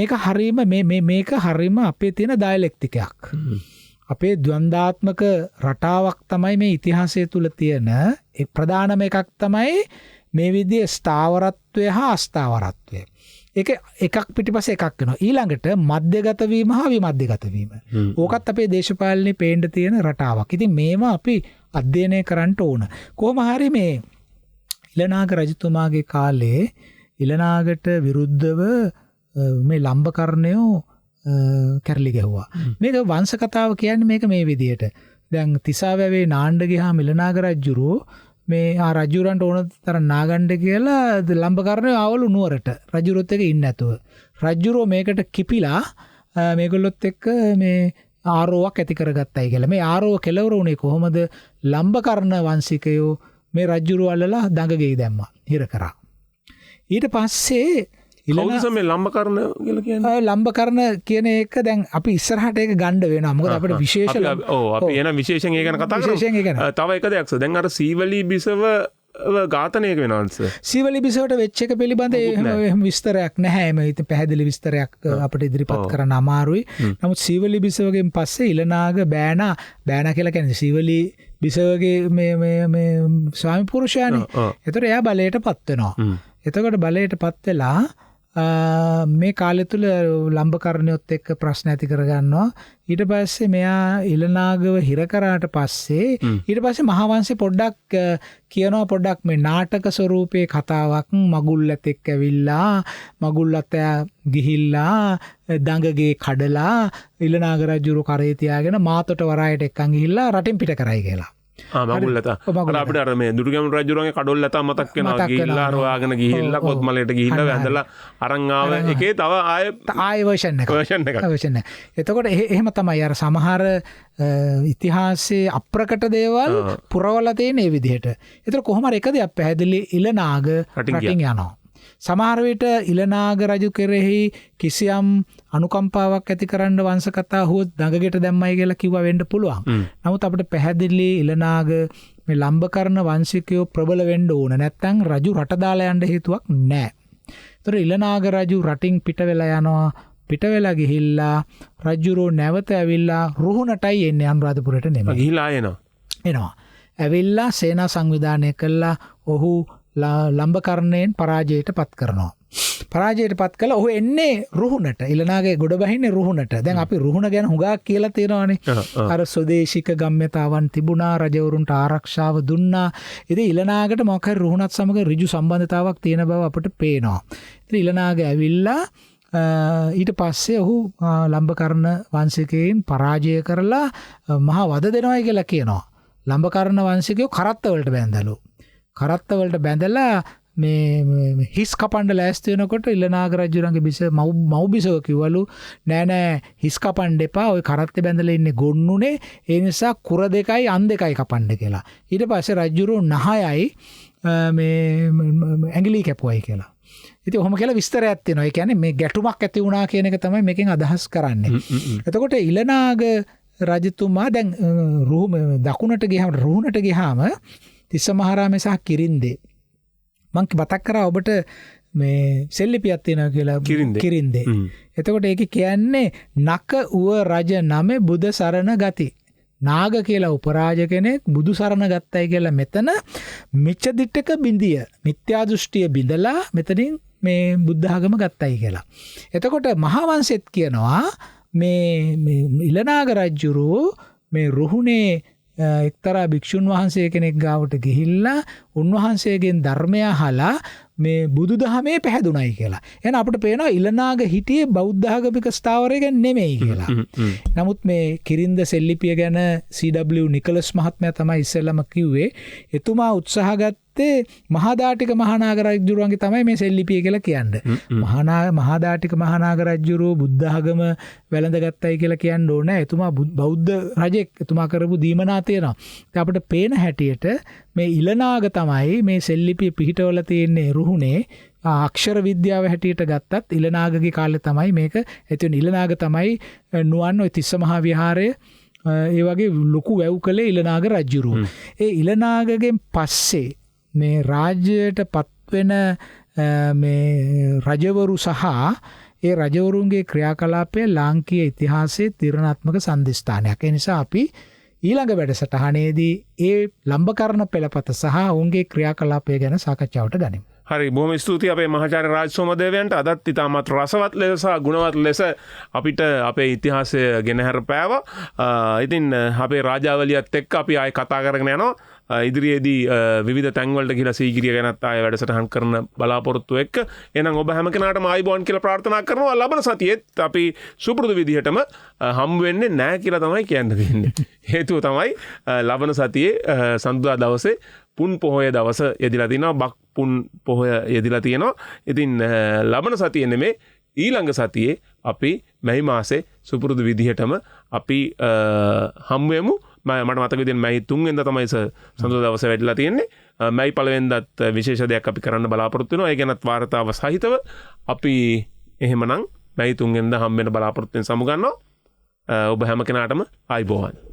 මේක හරීම අපේ තියෙන ඩයලෙක්ටික් එකක්. අපේ ද්වන්දාත්මක රටාවක් තමයි මේ ඉතිහාසය තුල තියෙන ප්‍රධානම එකක් තමයි මේ විදිහේ ස්ථාවරත්වය හා අස්ථාවරත්වය. ඒක එකක් පිටිපස්සේ එකක් වෙනවා. ඊළඟට මධ්‍යගත වීම හා විමධ්‍යගත වීම. ඕකත් අපේ දේශපාලනේ පේන්න තියෙන රටාවක්. ඉතින් මේවා අපි අධ්‍යයනය කරන්න ඕන. කොහොම හරි මේ ඉලනාග රජතුමාගේ කාලේ ඉලනාගට විරුද්ධව මේ ලම්බකර්ණයෝ කැරලි ගැහුවා. මේක වංශ කතාව කියන්නේ මේක මේ විදිහට. දැන් තිසාවැවේ නාණ්ඩ ගියාම ඉලනාග රජුරෝ මේ රජුරන්ට ඕන තරම් නාගන්න කියලා ලම්බකර්ණයෝ ආවලු නුවරට රජුරොත් එක ඉන්නේ නැතුව. රජුරෝ මේකට කිපිලා මේගොල්ලොත් එක්ක මේ ආරෝවක් ඇති කරගත්තයි කියලා. මේ ආරෝව කෙලවර වුණේ කොහොමද? ලම්බකර්ණ වංශිකයෝ මේ රජුරෝ අල්ලලා දඟගෙයි දැම්මා. හිර කරා. ඊට පස්සේ මේ ලම්බකර්ණ කියලා කියන්නේ ලම්බකර්ණ කියන එක දැන් අපි ඉස්සරහට ඒක ගන්න වෙනවා. මොකද අපිට විශේෂ අපි එන විශේෂයෙන් ඒක ගැන කතා කරමු. තව එක දෙයක් දැන් අර සීවලී බිසව ඝාතනය වෙනවන්ස. සීවලී බිසවට වෙච්ච එක පිළිබඳ එහෙම විස්තරයක් නැහැ. මේක පැහැදිලි විස්තරයක් අපිට ඉදිරිපත් කරන්න අමාරුයි. නමුත් සීවලී බිසවගෙන් පස්සේ ඉලනාග බෑනා කියලා කියන්නේ සීවලී බිසවගේ මේ ස්වාමි පුරුෂයානේ. ඒතර එයා බලයට පත් වෙනවා. එතකොට බලයට පත් වෙලා මේ කාලය තුල ලම්බකර්ණයොත් එක්ක ප්‍රශ්න ඇති කරගන්නවා. ඊට පස්සේ මෙයා ඉලනාගව හිර කරාට පස්සේ ඊට පස්සේ මහාවංශේ පොඩ්ඩක් කියනවා පොඩ්ඩක් මේ නාටක ස්වරූපයේ කතාවක් මගුල්ලත් එක්ක ඇවිල්ලා මගුල්ලත් ගිහිල්ලා දඟගේ කඩලා ඉලනාග රජුරු කරේ තියාගෙන මාතොට වරායට එක්කන් ගිහිල්ලා රටින් පිට කරයි කියලා. මගුල්ලත අපිට අර මේ දුර්ගම රජුරන්ගේ කඩොල් ලතා මතක් වෙනවා. ගිහිල්ලා රෝයාගෙන ගිහිල්ලා කොත්මලයට ගිහිල්ලා වැඳලා අරන් ආව එකේ තව ආයෙ වර්ෂන් එක. එතකොට එහෙම තමයි අර සමහර ඉතිහාසයේ අප්‍රකට දේවල් පුරවලා තියෙන මේ විදිහට. ඒතර කොහොම හරි එක දෙයක් පැහැදිලි ඉලනාග රටින් යනවා. සමහර විට ඉලනාග රජු කෙරෙහි කිසියම් අනුකම්පාවක් ඇති කරන්න වංශ කතා හොත් දඟගෙට දැම්මයි කියලා කිව්වා වෙන්න පුළුවන්. නමුත් අපිට පැහැදිලි ඉලනාග මේ ලම්බකර්ණ වංශිකයෝ ප්‍රබල වෙන්න ඕන. නැත්නම් රජු රට දාලා යන්න හේතුවක් නැහැ. ඒතර ඉලනාග රජු රටින් පිට වෙලා යනවා. පිට වෙලා ගිහිල්ලා රජුරෝ නැවත ඇවිල්ලා රුහුණටයි එන්නේ අනුරාධපුරයට නෙමෙයි. ගිහිල්ලා එනවා. ඇවිල්ලා සේනා සංවිධානය කළා. ඔහු ලම්බකර්ණයෙන් පරාජයට පත් කරනවා. පරාජයට පත් කළා ඔහු එන්නේ රුහුණට. ඉලනාගේ ගොඩ බහින්නේ රුහුණට. දැන් අපි රුහුණ ගැන හුඟක් කියලා තියෙනවානේ. අර ස්වදේශික ගම්‍යතාවන් තිබුණා, රජවරුන්ට ආරක්ෂාව දුන්නා. ඉතින් ඉලනාගට මොකක් හරි රුහුණත් සමග ඍජු සම්බන්ධතාවක් තියෙන බව අපිට පේනවා. ඉතින් ඉලනාග ඇවිල්ලා ඊට පස්සේ ඔහු ලම්බකර්ණ වංශිකයන් පරාජය කරලා මහා වද දෙනවායි කියලා කියනවා. ලම්බකර්ණ වංශිකයෝ කරත්තවලට බැඳලු. කරත්තවලට බැඳලා මේ හිස් කපන්න ලෑස්ති වෙනකොට ඉලනාග රජුරන්ගේ මව් බිසව කිව්වලු නෑ හිස් කපන්න එපා. ඔය කරත්තේ බැඳලා ඉන්නේ ගොන්නුනේ. ඒ නිසා කුර දෙකයි අන් දෙකයි කපන්න කියලා. ඊට පස්සේ රජුරු නහයයි මේ ඇඟිලි කැපුවයි කියලා. ඉතින් ඔහොම කියලා විස්තරයක් තියෙනවා. ඒ කියන්නේ මේ ගැටුමක් ඇති වුණා කියන එක තමයි මේකෙන් අදහස් කරන්නේ. එතකොට ඉලනාග රජතුමා දැන් දකුණට ගියාම රුහුණට ගියාම තිස්ස මහරාමේ සහ කිරින්දේ මං මතක් කරා ඔබට මේ සෙල්ලිපියක් තියෙනවා කියලා කිරින්දේ. එතකොට ඒක කියන්නේ නක උව රජ නමේ බුද සරණ ගති. නාග කියලා උපරාජ කෙනෙක් බුදු සරණ ගත්තයි කියලා මෙතන මිච්ඡ දිට්ඨක බිඳිය මිත්‍යා දෘෂ්ටිය බිඳලා මෙතනින් මේ බුද්ධ ආගම ගත්තයි කියලා. එතකොට මහාවංශෙත් කියනවා මේ ඉලනාග රජුරෝ මේ රුහුණේ එක්තරා භික්ෂුන් වහන්සේ කෙනෙක් ගාවට ගිහිල්ලා උන්වහන්සේගෙන් ධර්මය අහලා මේ බුදුදහමේ පැහැදුණයි කියලා. එහෙනම් අපිට පේනවා ඉලනාග හිටියේ බෞද්ධ ආගමික ස්ථාවරය ගැන නෙමෙයි කියලා. නමුත් මේ කිරින්ද සෙල්ලිපිය ගැන CW නිකලස් මහත්මයා තමයි ඉස්සෙල්ලම කිව්වේ. එතුමා උත්සාහ ගත්තේ මහාදාටික මහානාග රජුරුවන්ගේ තමයි මේ සෙල්ලිපිය කියලා කියන්නේ. මහාදාටික මහානාග රජුරුව බුද්ධ ආගම වැළඳගත්තයි කියලා කියන්න ඕනේ. එතුමා බෞද්ධ රජෙක්. එතුමා කරපු දීමනා තියෙනවා. ඉතින් අපිට පේන හැටියට මේ ඉලනාග තමයි මේ සෙල්ලිපිය පිහිටවල තියෙන්නේ රුහුණේ. අක්ෂර විද්‍යාව හැටියට ගත්තත් ඉලනාගගේ කාලේ තමයි මේක. එතන ඉලනාග තමයි නුවන් ඔය තිස්ස මහා විහාරය ඒ වගේ ලොකු වැව් කළේ ඉලනාග රජ්ජුරුව. ඒ ඉලනාගගෙන් පස්සේ මේ රාජ්‍යයට පත්වෙන රජවරු සහ ඒ රජවරුන්ගේ ක්‍රියාකලාපය ලාංකීය ඉතිහාසයේ තිරණාත්මක සන්ධිස්ථානයක්. ඒ නිසා අපි ඊළඟ වැඩසටහනේදී ඒ ලම්බකරණ පෙළපත සහ ඔවුන්ගේ ක්‍රියාකලාපය ගැන සාකච්ඡාවට ගනිමු. හරි බොහොම ස්තුතියි අපේ මහාචාර්ය රාජ් සෝමදේවයන්ට අදත් ඉතාමත් රසවත් ලෙස සහ ගුණවත් ලෙස අපිට අපේ ඉතිහාසය ගෙනහැර පෑවා. ඉතින් අපේ රාජාවලියත් එක්ක අපි ආයේ කතා කරගෙන යනවා. ඉදිරියේදී විවිධ තැන්වලට ගිහිලා සීගිරිය ගැනත් ආයේ වැඩසටහන් කරන බලාපොරොත්තු එක්ක. එහෙනම් ඔබ හැම කෙනාටම ආයිබෝන් කියලා ප්‍රාර්ථනා කරනවා. ලබන සතියේත් අපි සුපුරුදු විදිහටම හම් වෙන්නේ නැහැ කියලා තමයි කියන්න තියෙන්නේ. හේතුව තමයි ලබන සතියේ සඳුදා දවසේ පුන් පොහොය දවස යෙදිලා තිනවා. බක් පුන් පොහොය යෙදිලා තියෙනවා. ඉතින් ලබන සතියේ නෙමේ ඊළඟ සතියේ අපි මැයි මාසේ සුපුරුදු විදිහටම අපි හම් වෙමු. මට මතක විදිහට මැයි 3 වෙනිදා තමයි සඳුදා දවසේ වැඩිලා තියෙන්නේ. මැයි 1 වෙනිදාත් විශේෂ දෙයක් අපි කරන්න බලාපොරොත්තු වෙනවා. ඒ ගැනත් වාර්තාව සහිතව අපි එහෙමනම් මැයි 3 වෙනිදා හම් වෙන බලාපොරොත්තුෙන් සමුගන්නවා. ඔබ හැම කෙනාටම ආයිබෝවන්.